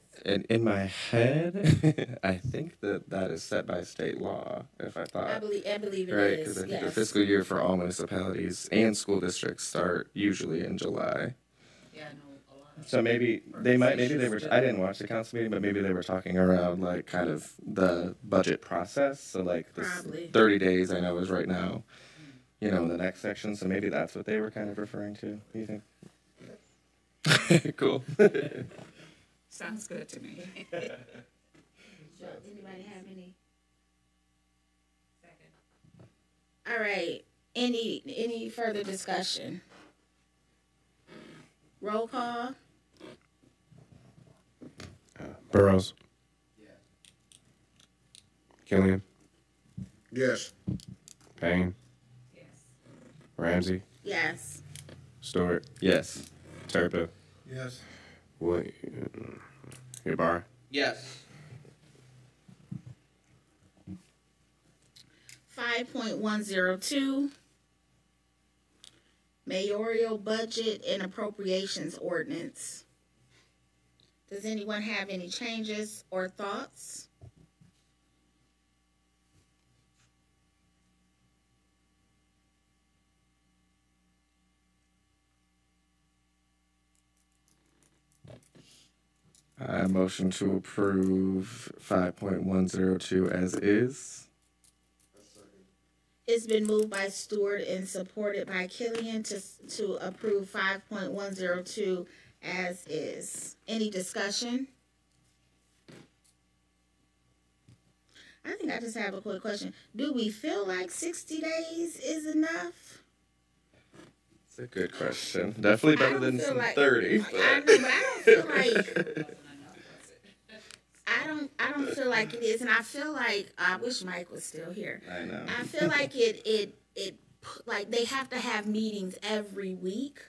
In my head, I think that is set by state law, if I thought. I believe it Right, is. because I think Yes. the fiscal year for all municipalities and school districts start usually in July. Yeah, I know a lot of. So maybe I didn't watch the council meeting, but maybe they were talking around like kind of the budget process. So like this Probably. 30 days I know is right now, in the next section. So maybe that's what they were kind of referring to. What do you think? Cool. Sounds good to me. So, anybody have any? Second. All right. Any further discussion? Roll call. Burrows. Killian. Yes. Payne. Yes. Ramsey. Yes. Stewart. Yes. Turpin. Yes. Ibarra. Yes. 5.102, Mayoral Budget and Appropriations Ordinance. Does anyone have any changes or thoughts? I motion to approve 5.102 as is. It's been moved by Stewart and supported by Killian to approve 5.102 as is. Any discussion? I think I just have a quick question. Do we feel like 60 days is enough? It's a good question. Definitely better than feel some like- 30. I know, but I don't feel like I don't feel like it is, and I feel like I wish Mike was still here. I know. I feel like it like they have to have meetings every week,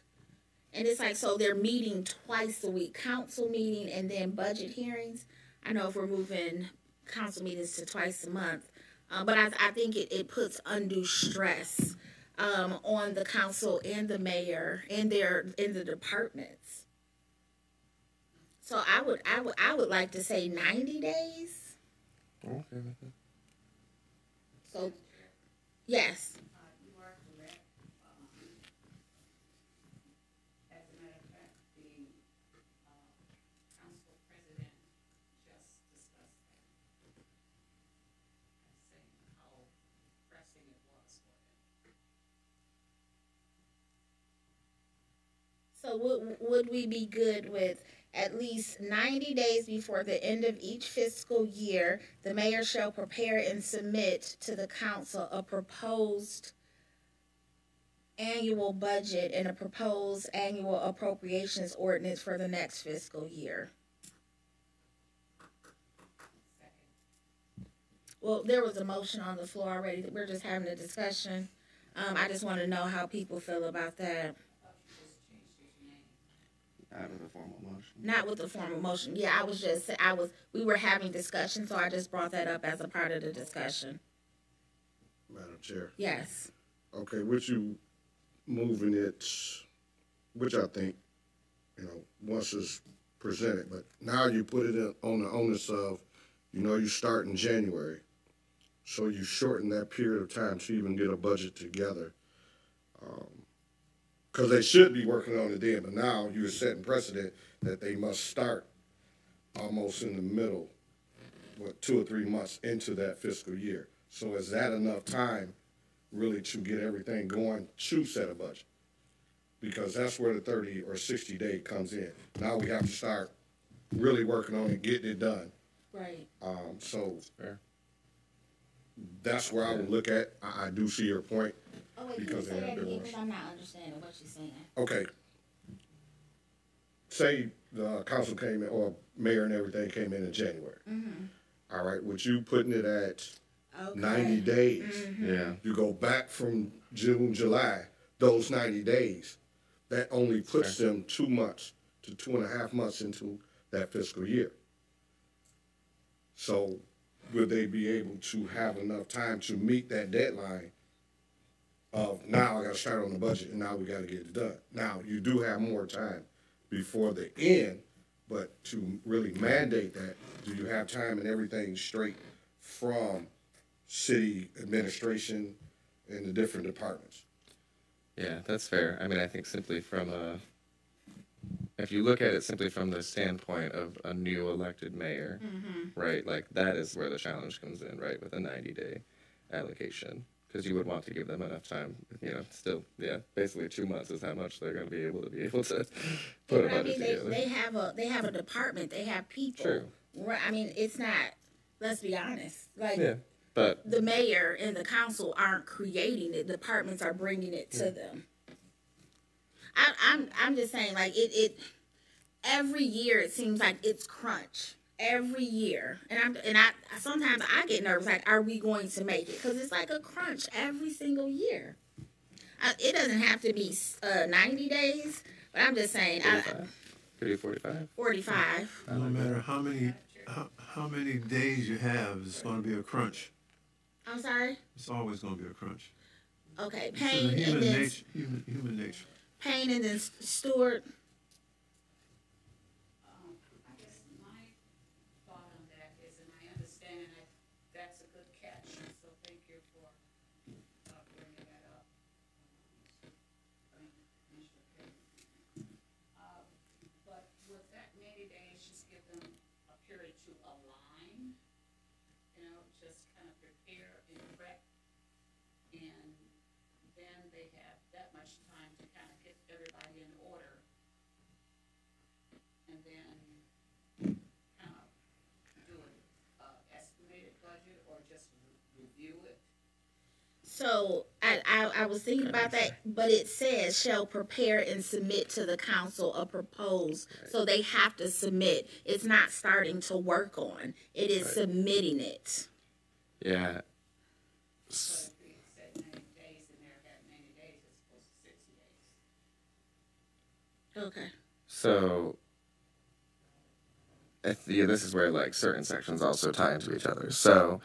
and it's like so they're meeting twice a week, council meeting and then budget hearings. I know if we're moving council meetings to twice a month, but I think it puts undue stress on the council and the mayor and in the departments. So I would like to say 90 days. Okay with that. So, yes. You are correct. As a matter of fact, the council president just discussed that. Saying how pressing it was for him. So would we be good with at least 90 days before the end of each fiscal year, the mayor shall prepare and submit to the council a proposed annual budget and a proposed annual appropriations ordinance for the next fiscal year? Well, there was a motion on the floor already. We're just having a discussion. I just want to know how people feel about that. Out of the formal motion. Not with the formal motion. Yeah, we were having discussion, so I just brought that up as a part of the discussion. Madam Chair. Yes. Okay, with you moving it, which I think, once it's presented, but now you put it on the onus of, you start in January. So you shorten that period of time to even get a budget together. Because they should be working on it then, but now you're setting precedent that they must start almost in the middle, 2 or 3 months into that fiscal year. So is that enough time really to get everything going to set a budget? Because that's where the 30 or 60 day comes in. Now we have to start really working on it, getting it done. Right. So Fair. that's where I would look at. I do see your point. Oh, wait, Because can you they say have that their again? rules. Because I'm not understanding what you're saying. Okay. Say the council came in, or mayor and everything came in January. Mm-hmm. All right, with you putting it at Okay. 90 days, Mm-hmm. Yeah. you go back from June, July, those 90 days, that only puts them 2 months to 2.5 months into that fiscal year. So will they be able to have enough time to meet that deadline of now I got to start on the budget and now we got to get it done? Now, you do have more time before the end, but to really mandate that, do you have time and everything straight from city administration and the different departments? Yeah, that's fair. I mean, I think simply if you look at it simply from the standpoint of a new elected mayor, right, like that is where the challenge comes in, right, with a 90-day allocation. Because you would want to give them enough time, still, basically 2 months is how much they're going to be able to put a budget together. They have a department, they have people. True. Right, I mean, it's not, let's be honest, like, Yeah, but the mayor and the council aren't creating it, departments are bringing it to them. I'm just saying, like, it every year it seems like it's crunch. Every year, and I sometimes I get nervous. Like, are we going to make it? Because it's like a crunch every single year. It doesn't have to be 90 days, but I'm just saying. 45. Could be 45. 45. No matter how many days you have, it's going to be a crunch. I'm sorry. It's always going to be a crunch. Okay, It's Payne in and then nature. Human nature. Payne and then Stewart. I guess my thought on that is, and I understand, and that's a good catch, so thank you for bringing that up. Commissioner Payne. But with that 90 days, just give them a period to align, just kind of prepare and prep, and then they have that much time to kind of get everybody in order, and then kind of do an estimated budget or just review it. So I was thinking about that, but it says shall prepare and submit to the council a proposed. So they have to submit. It's not starting to work on. It is submitting it. Yeah. So if we said 90 days in there, that 90 days is supposed to 60 days. Okay. So, this is where like certain sections also tie into each other. So,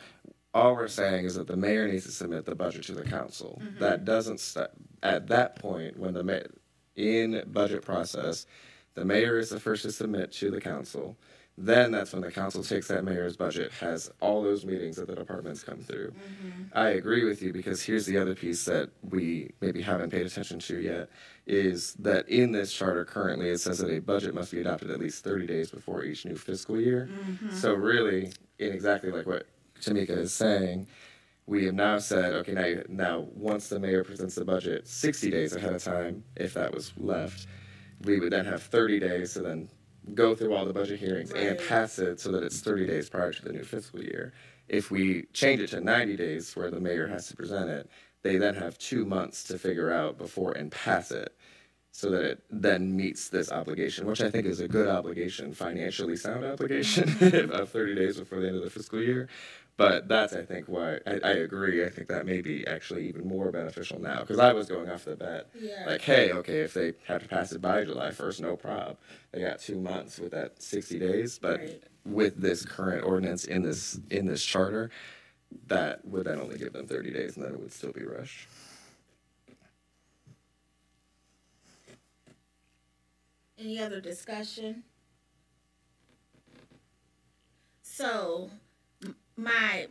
all we're saying is that the mayor needs to submit the budget to the council. That doesn't start at that point when in budget process, the mayor is the first to submit to the council. Then that's when the council takes that mayor's budget, has all those meetings that the departments come through. I agree with you, because here's the other piece that we maybe haven't paid attention to yet, is that in this charter currently it says that a budget must be adopted at least 30 days before each new fiscal year. So really, in exactly like what Tamika is saying, we have now said, okay, now once the mayor presents the budget 60 days ahead of time, if that was left, we would then have 30 days to then go through all the budget hearings and pass it so that it's 30 days prior to the new fiscal year. If we change it to 90 days where the mayor has to present it, they then have 2 months to figure out before and pass it so that it then meets this obligation, which I think is a good obligation, financially sound obligation of 30 days before the end of the fiscal year. But that's, I think, why I agree. I think that may be actually even more beneficial now, because I was going off the bat, like, hey, okay, if they have to pass it by July 1st, no problem. They got 2 months with that 60 days. But with this current ordinance in this charter, that would then only give them 30 days, and then it would still be rushed. Any other discussion? So my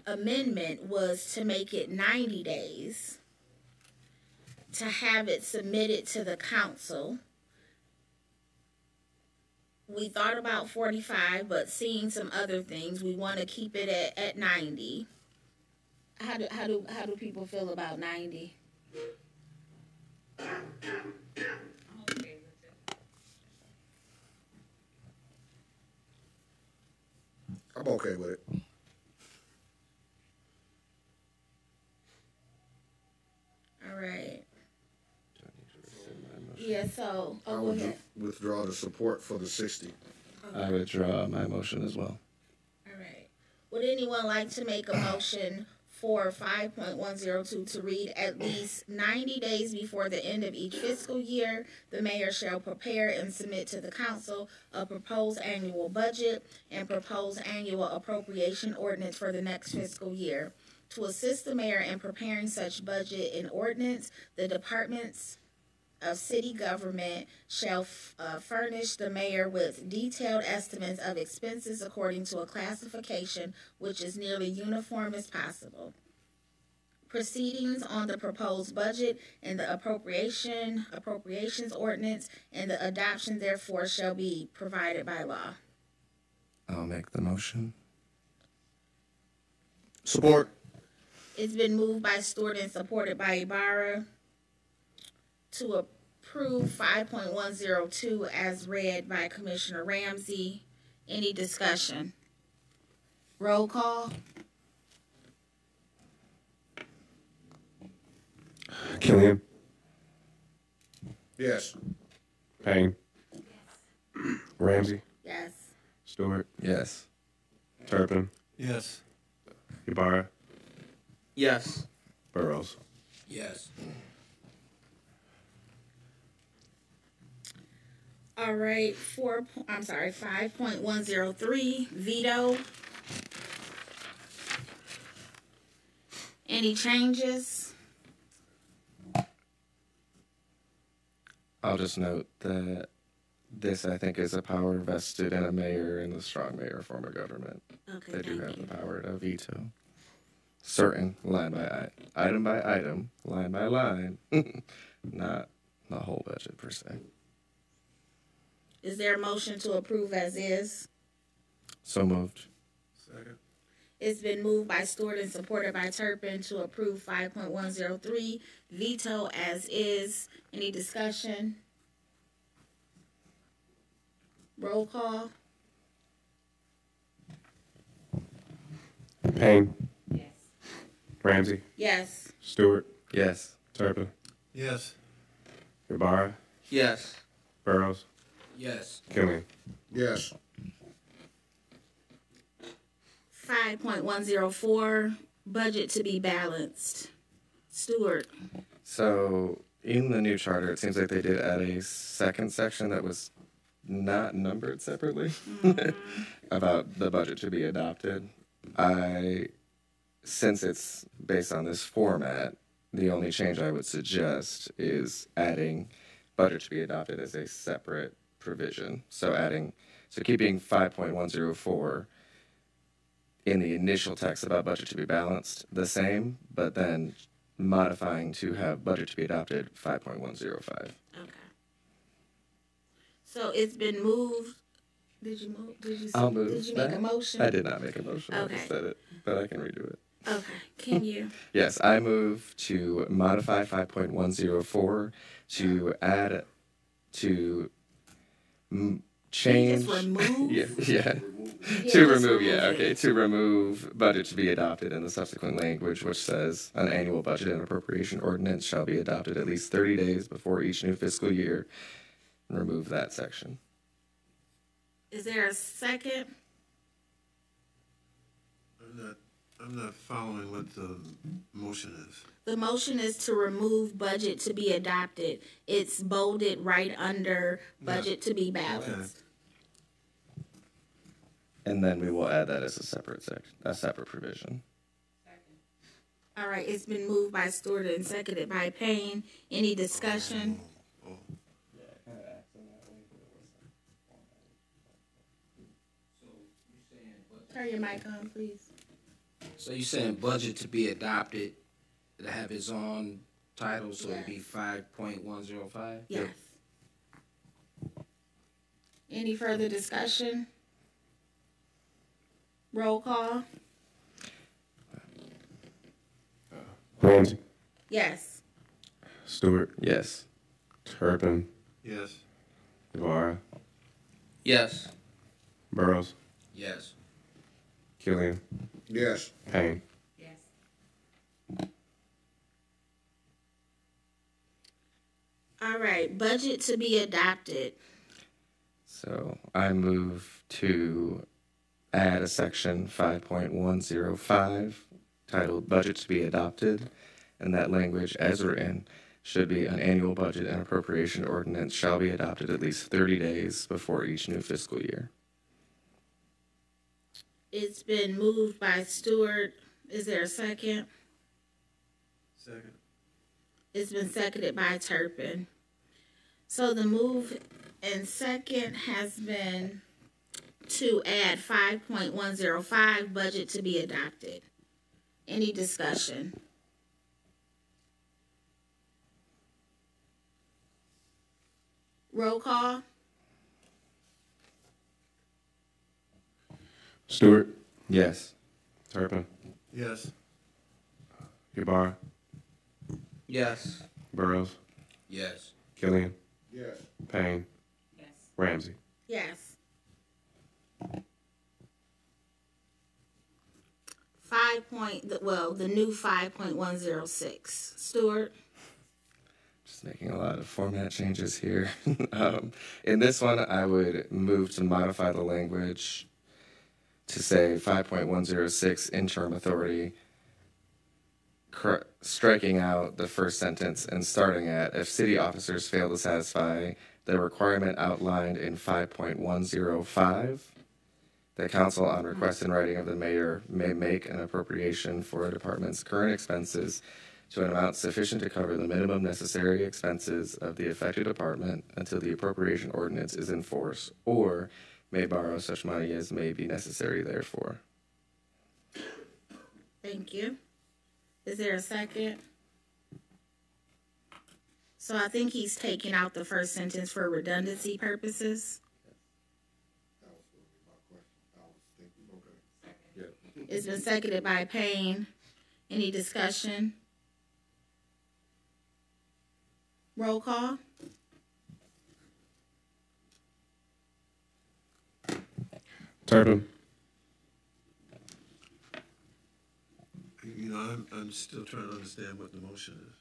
amendment was to make it 90 days, to have it submitted to the council. We thought about 45, but seeing some other things, we want to keep it at 90. How do people feel about 90? I'm okay with it. All right. Yeah, so, I go would ahead. withdraw the support for the 60. I withdraw my motion as well. All right. Would anyone like to make a motion for 5.102 to read, at least 90 days before the end of each fiscal year, the mayor shall prepare and submit to the council a proposed annual budget and proposed annual appropriation ordinance for the next fiscal year. To assist the mayor in preparing such budget and ordinance, the departments of city government shall furnish the mayor with detailed estimates of expenses according to a classification which is nearly uniform as possible. Proceedings on the proposed budget and the appropriations ordinance and the adoption therefore shall be provided by law. I'll make the motion. Support. It's been moved by Stewart and supported by Ibarra to approve 5.102 as read by Commissioner Ramsey. Any discussion? Roll call. Killian, Yes. Payne, Ramsey, Yes. Stewart, Yes. Turpin, Yes. Ibarra, Yes. Burrows. Yes. All right, 5.103, veto. Any changes? I'll just note that this, I think, is a power vested in a mayor in the strong mayor form of government. Okay, They do thank have you. the power to veto certain line by item by item, line by line, not the whole budget per se. Is there a motion to approve as is? So moved. Second. It's been moved by Stewart and supported by Turpin to approve 5.103, veto as is. Any discussion? Roll call. Payne, Yes. Ramsey, Yes. Stewart, Yes. Turpin, Yes. Ibarra, Yes. Burrows, Yes. Killian. Yes. 5.104, budget to be balanced. Stewart. So in the new charter, it seems like they did add a second section that was not numbered separately about the budget to be adopted. Since it's based on this format, the only change I would suggest is adding budget to be adopted as a separate provision. So adding So keeping 5.104 in the initial text about budget to be balanced the same, but then modifying to have budget to be adopted 5.105. Okay. So it's been moved. Did you move? I'll move Did you that. make a motion? I did not make a motion. I Okay. just said it, but I can redo it. Okay. Can you? Yes, I move to modify 5.104 to add to change. Just remove? yeah. Yeah, To just remove, yeah, it. okay. To remove budget to be adopted in the subsequent language, which says an annual budget and appropriation ordinance shall be adopted at least 30 days before each new fiscal year. And remove that section. Is there a second? I'm not following what the motion is. The motion is to remove budget to be adopted. It's bolded right under budget to be balanced. And then we will add that as a separate provision. All right, it's been moved by Stewart and seconded by Payne. Any discussion? Turn your mic on, please. So you're saying budget to be adopted, to have its own title, so it'd be 5.105? Yes. Any further discussion? Roll call? Ramsey, Yes. Stewart, Yes. Turpin, Yes. Ibarra, Yes. Burrows, Yes. Killian, Yes. Payne. Yes. All right, budget to be adopted. So I move to add a section 5.105 titled Budget to be Adopted, and that language as written should be an annual budget and appropriation ordinance shall be adopted at least 30 days before each new fiscal year. It's been moved by Stewart. Is there a second? Second. It's been seconded by Turpin. So the move and second has been to add 5.105 budget to be adopted. Any discussion? Roll call? Stewart, Yes. Turpin, Yes. Ibarra, Yes. Burrows, Yes. Killian, Yes. Payne, Yes. Ramsey. Yes. the new 5.106. Stewart? Just making a lot of format changes here. In this one, I would move to modify the language to say 5.106 interim authority, striking out the first sentence and starting at, if city officers fail to satisfy the requirement outlined in 5.105, the council, on request in writing of the mayor, may make an appropriation for a department's current expenses to an amount sufficient to cover the minimum necessary expenses of the affected department until the appropriation ordinance is in force, or may borrow such money as may be necessary therefore. Thank you. Is there a second? So I think he's taking out the first sentence for redundancy purposes. It's been seconded by Payne. Any discussion? Roll call? Turpin, You know, I'm still trying to understand what the motion is.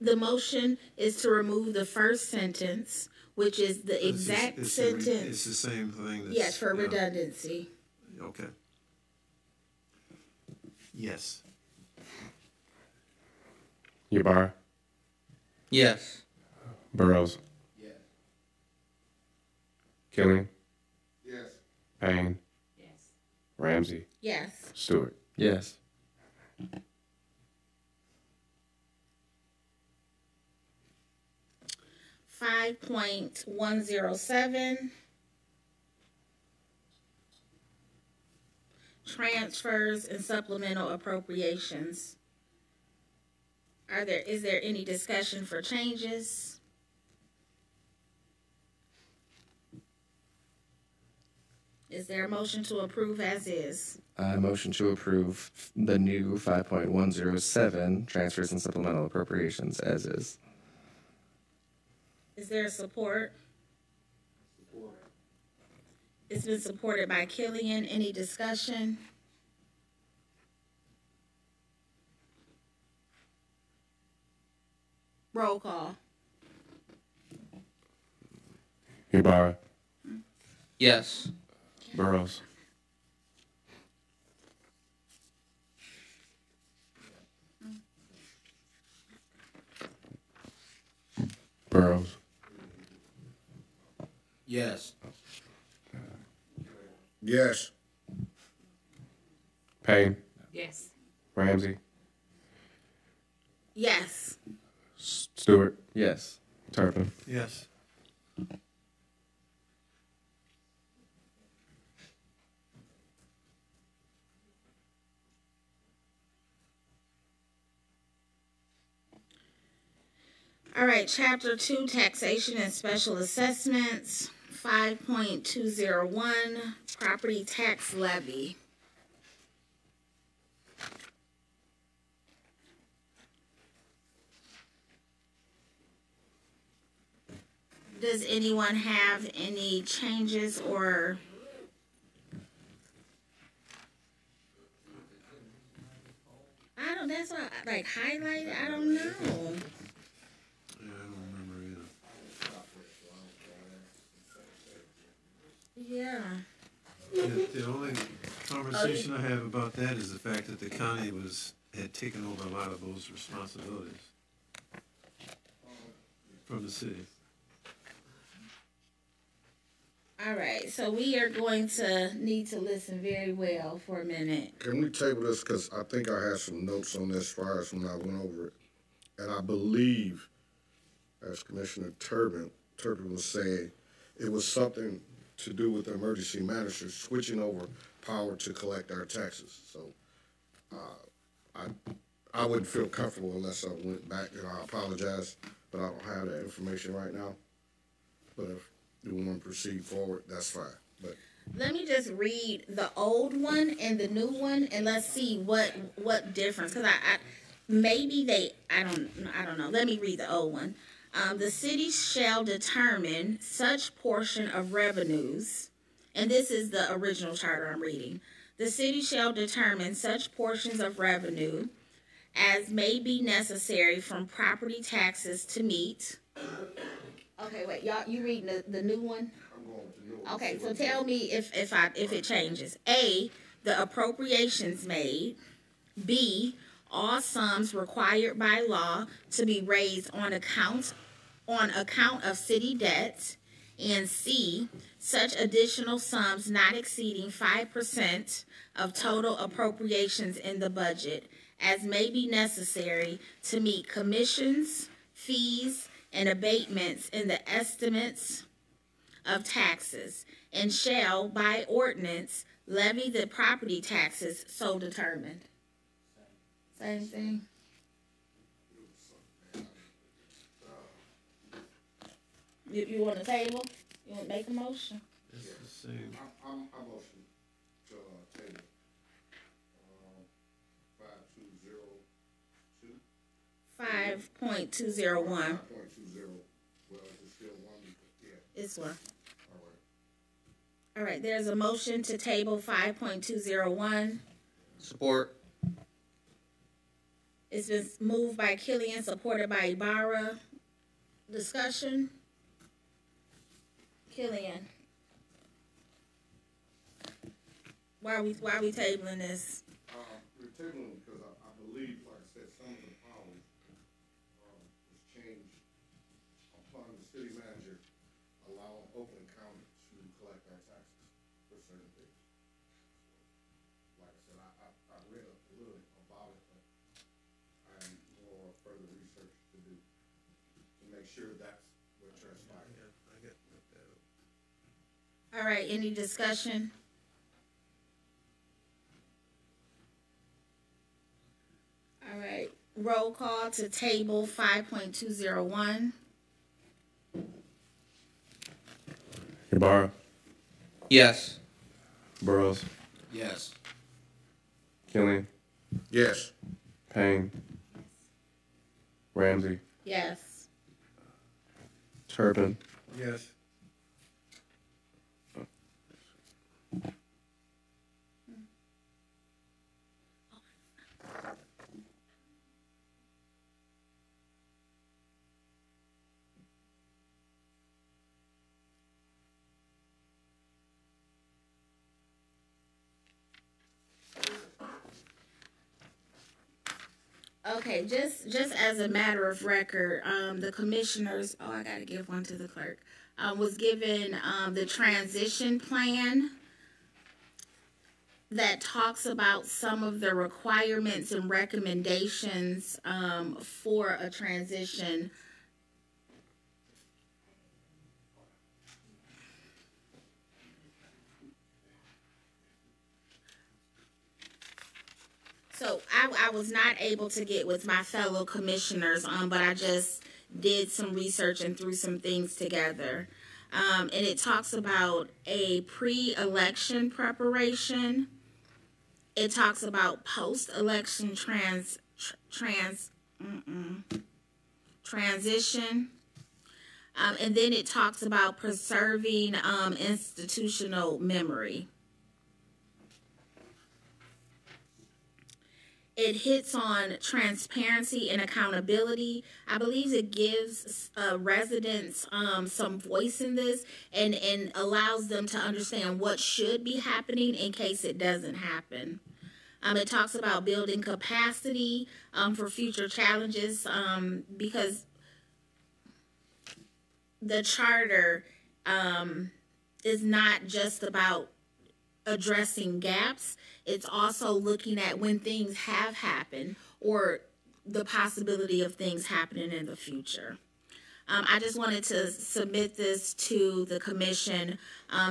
The motion is to remove the first sentence, which is the exact It's sentence. the same thing. Yes, for yeah. redundancy. Okay. Yes. Ibarra, Yes. Burrows, Yes. Killian, Yes. Payne, Yes. Ramsey, Yes. Stewart. Yes. .107. transfers and supplemental appropriations. Is there any discussion for changes? Is there a motion to approve as is? I motion to approve the new 5.107 transfers and supplemental appropriations as is. Is there support? Support. It's been supported by Killian. Any discussion? Roll call. Ybarra, Yes. Burrows, Burrows, Yes. Yes. Payne, Yes. Ramsey, Yes. Stewart, Yes. Turpin. Yes. All right, Chapter 2, Taxation and Special Assessments, 5.201, Property Tax Levy. Does anyone have any changes or that's why I like highlighted, I don't know. Yeah, I don't remember either. Yeah. The only conversation I have about that is the fact that the county had taken over a lot of those responsibilities from the city. All right, so we are going to need to listen very well for a minute. Can we table this? Because I think I had some notes on this as far as when I went over it. And I believe, as Commissioner Turpin was saying, it was something to do with the emergency managers switching over power to collect our taxes. So I wouldn't feel comfortable unless I went back, and I apologize, but I don't have that information right now. But if you want to proceed forward, that's fine. But let me just read the old one and the new one, and let's see what difference. Because I don't know. Let me read the old one. The city shall determine such portion of revenues, and this is the original charter I'm reading. The city shall determine such portions of revenue as may be necessary from property taxes to meet. Okay, wait, y'all, you reading the new one? I'm going with the new one. Okay, so tell me if it changes. A, the appropriations made. B, all sums required by law to be raised on account of city debt. And C, such additional sums not exceeding 5% of total appropriations in the budget as may be necessary to meet commissions, fees, and abatements in the estimates of taxes, and shall, by ordinance, levy the property taxes so determined. Same thing. You want a table? You want to make a motion? It's the same. I'm motion to table 5202. 5.201. 5.20. Well, it's still one. Yeah. It's one. All right. All right, there's a motion to table 5.201. Support. It's been moved by Killian, supported by Ibarra. Discussion? Killian. Why are we tabling this? We're tabling because I believe, like I said, some of the powers was changed upon the city manager allowing Oakland County to collect our taxes for certain things. Like I said, I read a little about it, but I have more further research to do to make sure that's what transpired. I get that. All right, any discussion? Roll call to table 5.201. Ibarra, Yes. Burrows, Yes. Killian, Yes. Payne, Ramsey, Yes. Turpin, Yes. Okay, just as a matter of record, the commissioners, oh, I gotta give one to the clerk, was given the transition plan that talks about some of the requirements and recommendations for a transition. So I was not able to get with my fellow commissioners, but I just did some research and threw some things together. And it talks about a pre-election preparation. It talks about post-election transition. And then it talks about preserving institutional memory. It hits on transparency and accountability. I believe it gives residents some voice in this and allows them to understand what should be happening in case it doesn't happen. It talks about building capacity for future challenges because the charter is not just about addressing gaps. It's also looking at when things have happened or the possibility of things happening in the future. I just wanted to submit this to the commission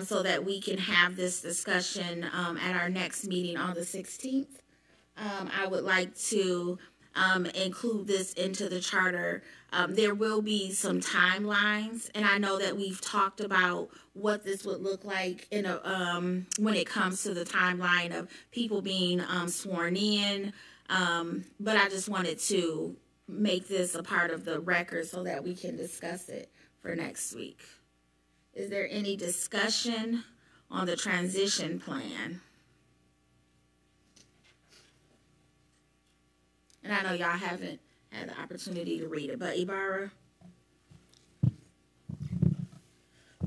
so that we can have this discussion at our next meeting on the 16th. I would like to include this into the charter. There will be some timelines, and I know that we've talked about what this would look like in when it comes to the timeline of people being sworn in. But I just wanted to make this a part of the record so that we can discuss it for next week. Is there any discussion on the transition plan? And I know y'all haven't had the opportunity to read it, but Ibarra?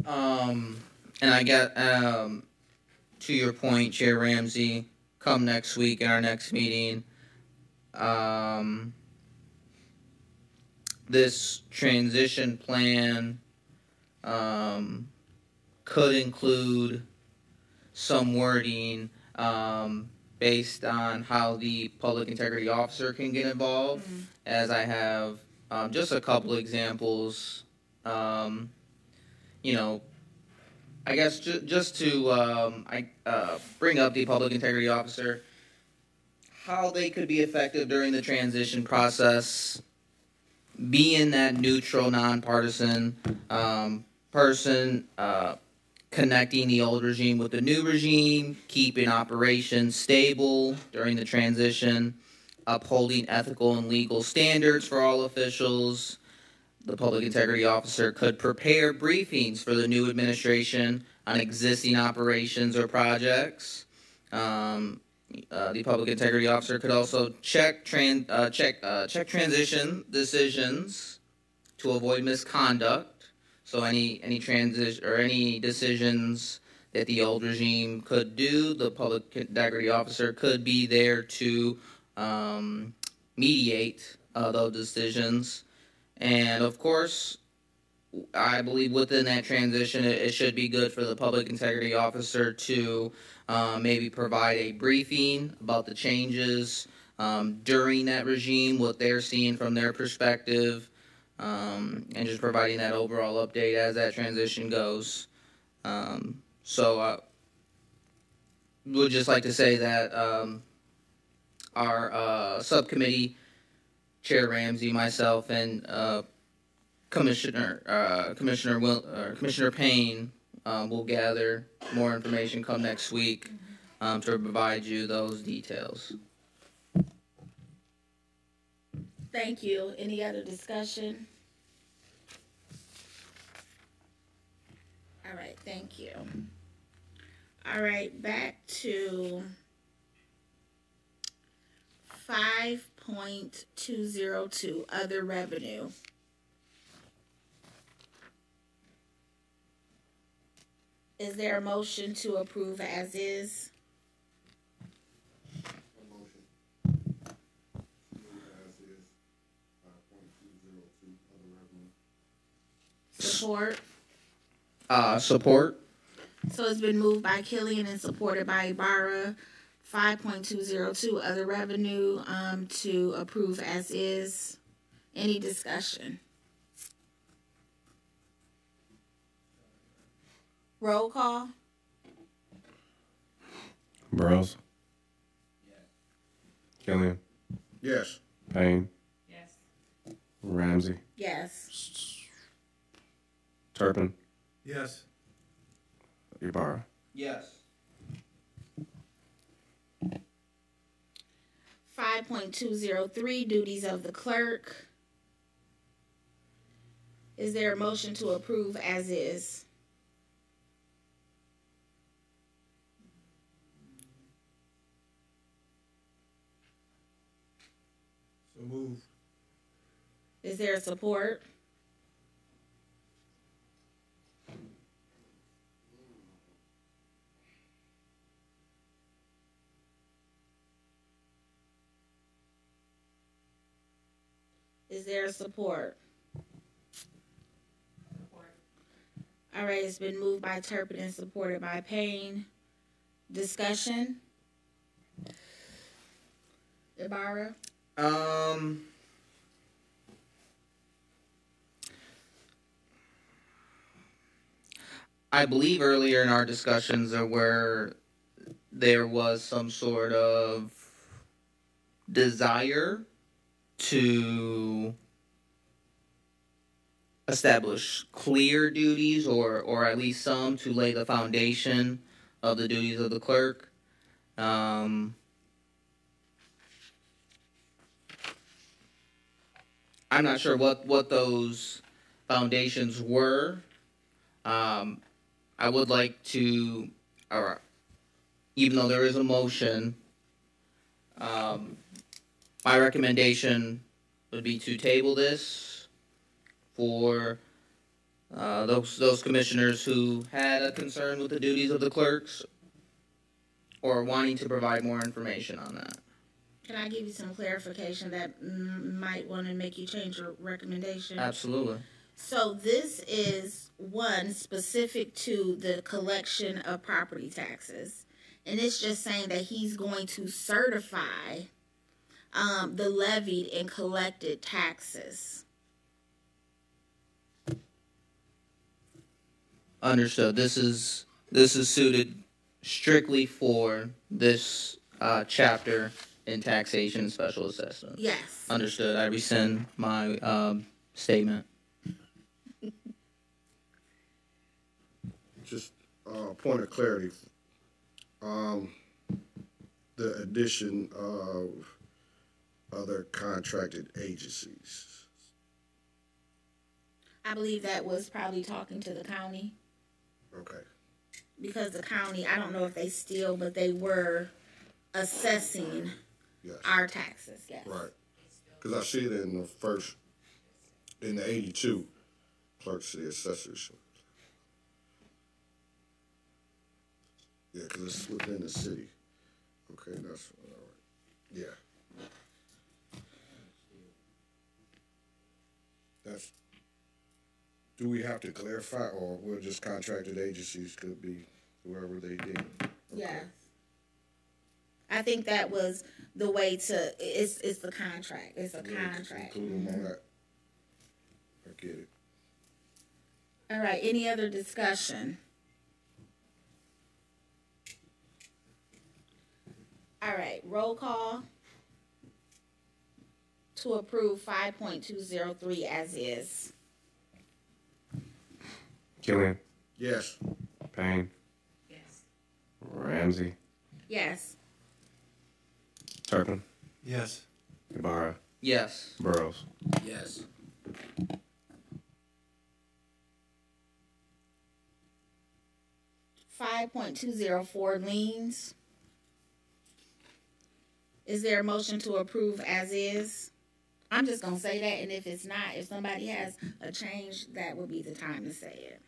And I get to your point, Chair Ramsey, come next week in our next meeting, this transition plan could include some wording based on how the public integrity officer can get involved, as I have just a couple examples. I guess just to bring up the public integrity officer, how they could be effective during the transition process, being that neutral, nonpartisan person, connecting the old regime with the new regime, keeping operations stable during the transition, upholding ethical and legal standards for all officials. The public integrity officer could prepare briefings for the new administration on existing operations or projects. The public integrity officer could also check transition decisions to avoid misconduct. So any transition or any decisions that the old regime could do, the public integrity officer could be there to mediate those decisions. And of course, I believe within that transition, it should be good for the public integrity officer to maybe provide a briefing about the changes during that regime, what they're seeing from their perspective, and just providing that overall update as that transition goes. So would just like to say that our subcommittee Chair Ramsey, myself, and Commissioner Payne will gather more information come next week to provide you those details. Thank you. Any other discussion? All right, thank you. All right, back to 5.202, other revenue. Is there a motion to approve as is? Support. Support. So it's been moved by Killian and supported by Ibarra. 5.202, other revenue, to approve as is. Any discussion? Roll call. Burrows. Killian. Yes. Payne. Yes. Ramsey. Yes. Turpin. Yes. Ibarra. Yes. 5.203, duties of the clerk. Is there a motion to approve as is? So move. Is there a support? Is there a support? All right, it's been moved by Turpin and supported by Payne. Discussion? Ibarra? I believe earlier in our discussions there was some sort of desire to establish clear duties or at least some to lay the foundation of the duties of the clerk. I'm not sure what those foundations were. I would like to, or even though there is a motion, my recommendation would be to table this for those commissioners who had a concern with the duties of the clerks or wanting to provide more information on that. Can I give you some clarification that might want to make you change your recommendation? Absolutely. So this is one specific to the collection of property taxes. And it's just saying that he's going to certify the levied and collected taxes. Understood. This is suited strictly for this chapter in taxation and special assessments. Yes. Understood. I rescind my statement. Just point of clarity. The addition of other contracted agencies. I believe that was probably talking to the county. Okay. Because the county, I don't know if they still, but they were assessing Yes. our taxes. Yes. Right. Because I see it in the 82 clerk city assessors. Yeah, because it's within the city. Okay, that's all right. Yeah. Do we have to clarify, or we're just contracted agencies could be whoever they did? Okay. Yeah. I think that was the way to, it's the contract. It's a Yeah, contract. include them on that. I get it. All right, any other discussion? All right, roll call. to approve 5.203 as is. Killian, Yes. Payne, Yes. Ramsey, Yes. Turpin, Yes. Ibarra, Yes. Burrows. Yes. 5.204 liens. Is there a motion to approve as is? I'm just gonna say that, and if it's not, if somebody has a change, that would be the time to say it.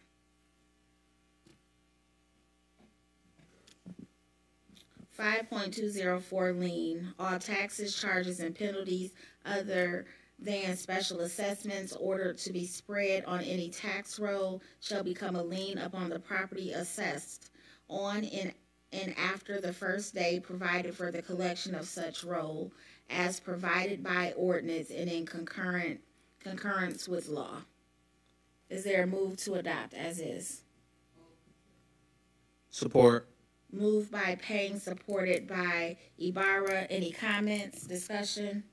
5.204 lien. All taxes, charges, and penalties other than special assessments ordered to be spread on any tax roll shall become a lien upon the property assessed on and after the first day provided for the collection of such roll, as provided by ordinance and in concurrence with law. Is there a move to adopt as is? Support. Moved by Payne, supported by Ibarra. Any comments, discussion?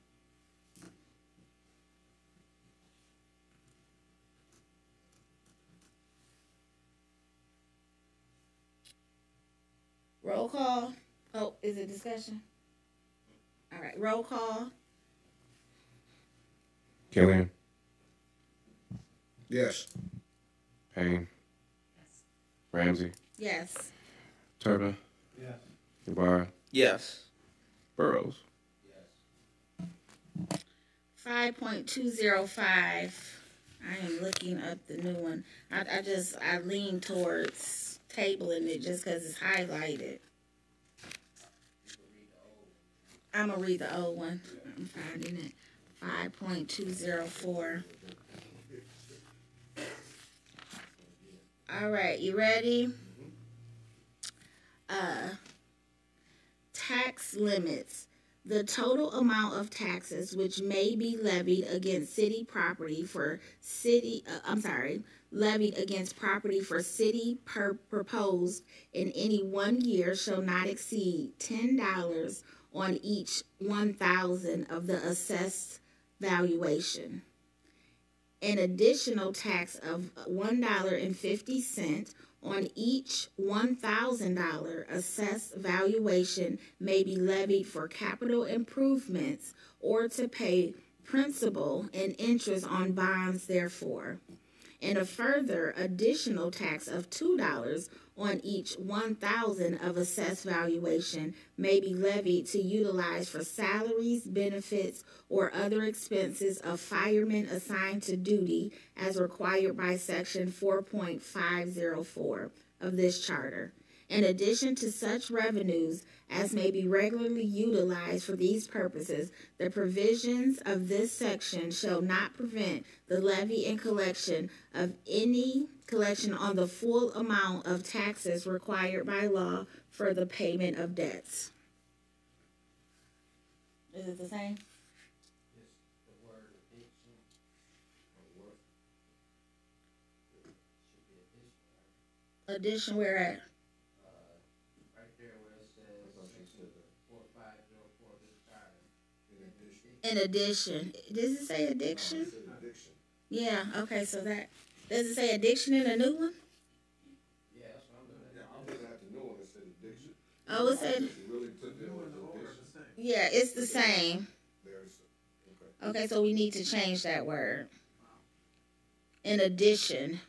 Roll call. Oh, is it discussion? All right, roll call. Killian, Yes. Payne, Yes. Ramsey, Yes. Turpin, Yes. Ibarra, Yes. Burrows. 5.205. I am looking up the new one. I lean towards tabling it just because it's highlighted. I'm going to read the old one. I'm finding it. 5.204. All right, you ready? Tax limits. The total amount of taxes which may be levied against city property for levied against property for city proposed in any 1 year shall not exceed $10 on each 1,000 of the assessed valuation. An additional tax of $1.50 on each $1,000 assessed valuation may be levied for capital improvements or to pay principal and interest on bonds therefore. And a further additional tax of $2 on each 1,000 of assessed valuation may be levied to utilize for salaries, benefits, or other expenses of firemen assigned to duty as required by Section 4.504 of this charter. In addition to such revenues as may be regularly utilized for these purposes, the provisions of this section shall not prevent the levy and collection on the full amount of taxes required by law for the payment of debts. Is it the same? Addition where at? In addition. Does it say addiction? Yeah, okay, so that, does it say addiction in a new one? Yeah, I'm looking at the new one that said addiction. Oh, it said, Really took it as addiction. yeah, it's the same. Okay. Okay, so we need to change that word. In addition.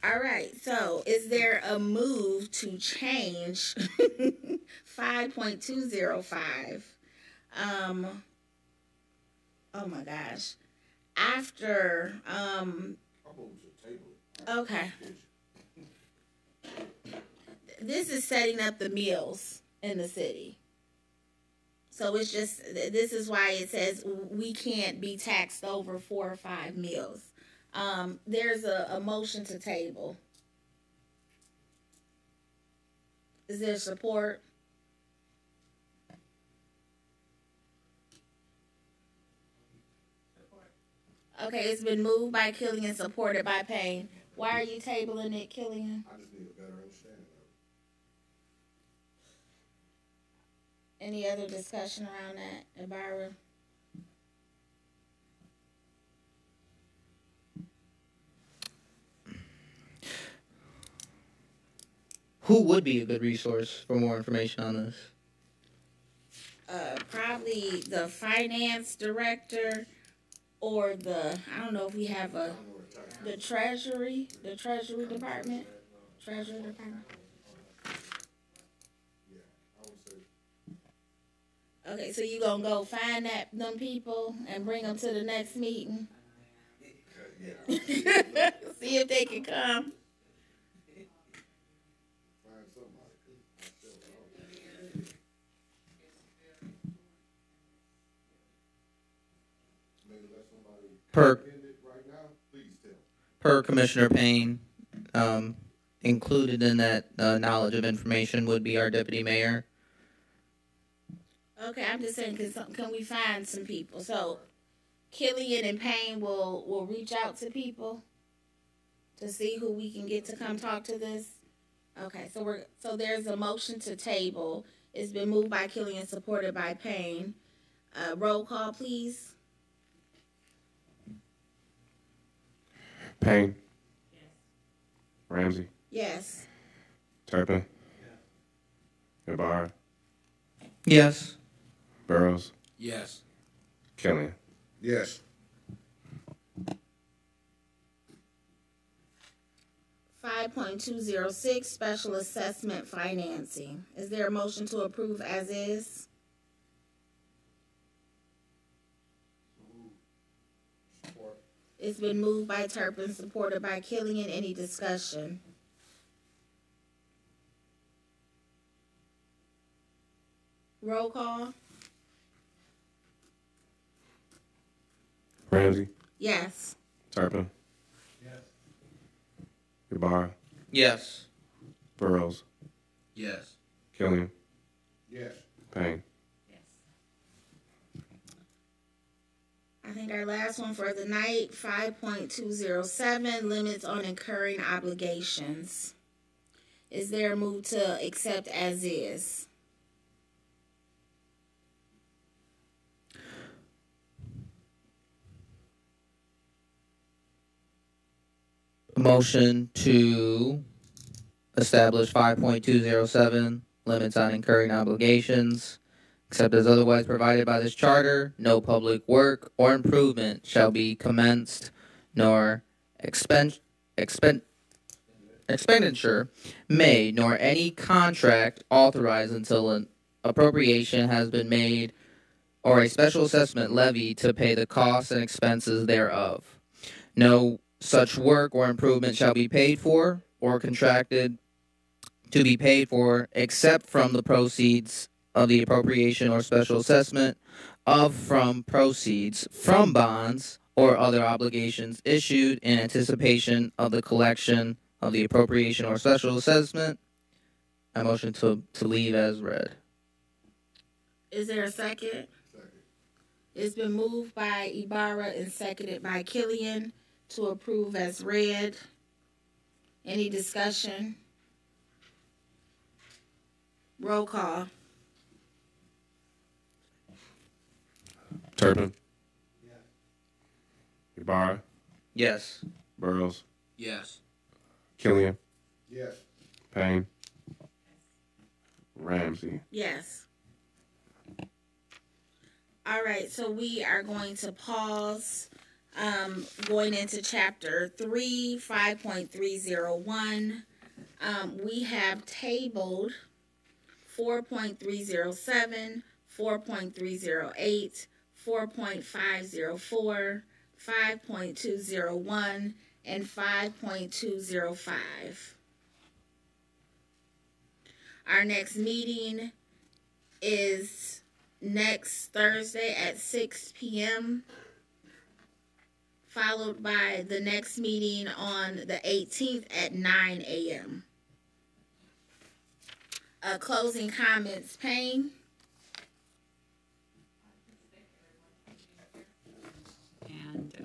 All right, so is there a move to change 5.205? Oh my gosh. After, I moved to table. okay. This is setting up the meals in the city. So it's just, this is why it says we can't be taxed over 4 or 5 meals. There's a motion to table. Is there support? Okay, it's been moved by Killian, supported by Payne. Why are you tabling it, Killian? I just need a better understanding of Any other discussion around that, Ibarra? Who would be a good resource for more information on this? Probably the finance director or I don't know if we have the treasury department. Treasury department. Okay, so you gonna go find them people and bring them to the next meeting? See if they can come. Per Commissioner Payne, included in that knowledge of information would be our deputy mayor. Okay, I'm just saying, can we find some people? So Killian and Payne will reach out to people to see who we can get to come talk to this. Okay, so there's a motion to table. It's been moved by Killian, supported by Payne. Roll call, please. Payne. Yes. Ramsey. Yes. Turpin. Yes. Ibarra. Yes. Burrows. Yes. Killian. Yes. 5.206 special assessment financing. Is there a motion to approve as is? It's been moved by Turpin, supported by Killian. Any discussion? Roll call. Ramsey. Yes. Turpin. Yes. Ibarra. Yes. Burrows. Yes. Killian. Yes. Payne. I think our last one for the night, 5.207, limits on incurring obligations. Is there a move to accept as is? Motion to establish 5.207, limits on incurring obligations. Except as otherwise provided by this charter, no public work or improvement shall be commenced, nor expenditure made, nor any contract authorized until an appropriation has been made or a special assessment levied to pay the costs and expenses thereof. No such work or improvement shall be paid for or contracted to be paid for except from the proceeds of the appropriation or special assessment from proceeds from bonds or other obligations issued in anticipation of the collection of the appropriation or special assessment. I motion to leave as read. Is there a second? Second. It's been moved by Ibarra and seconded by Killian to approve as read. Any discussion? Roll call. Turpin. Yes. Ibarra. Yes. Burrows. Yes. Killian. Yes. Payne. Ramsey. Yes. All right, so we are going to pause. Going into chapter 3, 5.301. We have tabled 4.307, 4.308, 4.504, 5.201, and 5.205. Our next meeting is next Thursday at 6 p.m., followed by the next meeting on the 18th at 9 a.m. Closing comments, Payne? And I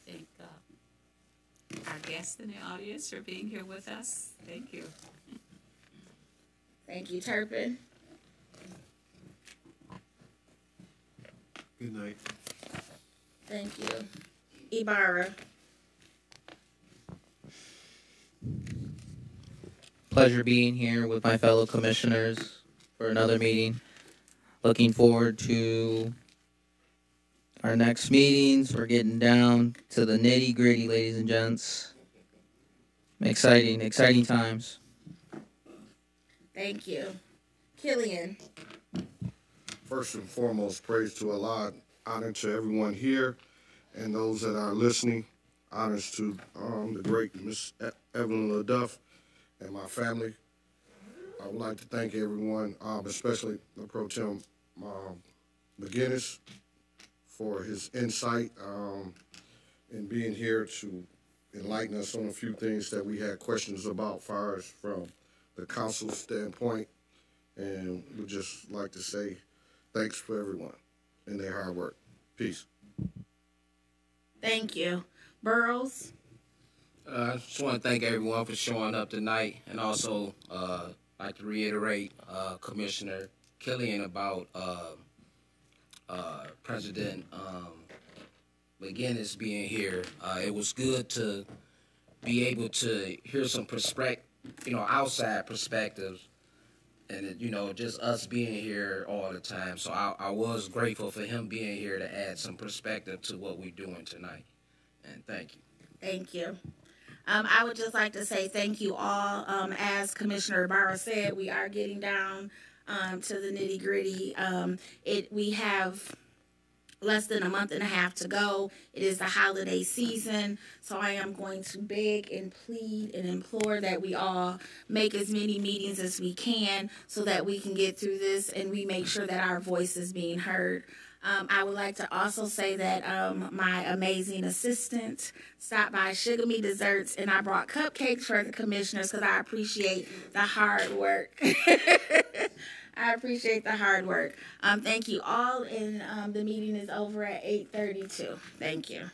thank our guests in the audience for being here with us. Thank you. Thank you, Turpin. Good night. Thank you. Ibarra. Pleasure being here with my fellow commissioners for another meeting. Looking forward to our next meetings. We're getting down to the nitty gritty, ladies and gents. Exciting times. Thank you. Killian. First and foremost, praise to Allah, honor to everyone here and those that are listening. Honors to the great Miss Evelyn LaDuff and my family. I would like to thank everyone, especially the Pro Tem McGinnis, for his insight in being here to enlighten us on a few things that we had questions about, far as from the council's standpoint. And we'd just like to say thanks for everyone and their hard work. Peace. Thank you. Burrows. I just want to thank everyone for showing up tonight, and also like to reiterate Commissioner Killian about President McGinnis being here. It was good to be able to hear some outside perspectives, and just us being here all the time. So I was grateful for him being here to add some perspective to what we're doing tonight. And thank you. Thank you. I would just like to say thank you all. As Commissioner Ibarra said, we are getting down to the nitty gritty. We have less than a month and a half to go. It is the holiday season, so I am going to beg and plead and implore that we all make as many meetings as we can so that we can get through this and we make sure that our voice is being heard. I would like to also say that my amazing assistant stopped by Sugar Me Desserts, and I brought cupcakes for the commissioners because I appreciate the hard work. I appreciate the hard work. Thank you all, and the meeting is over at 8:32. Thank you.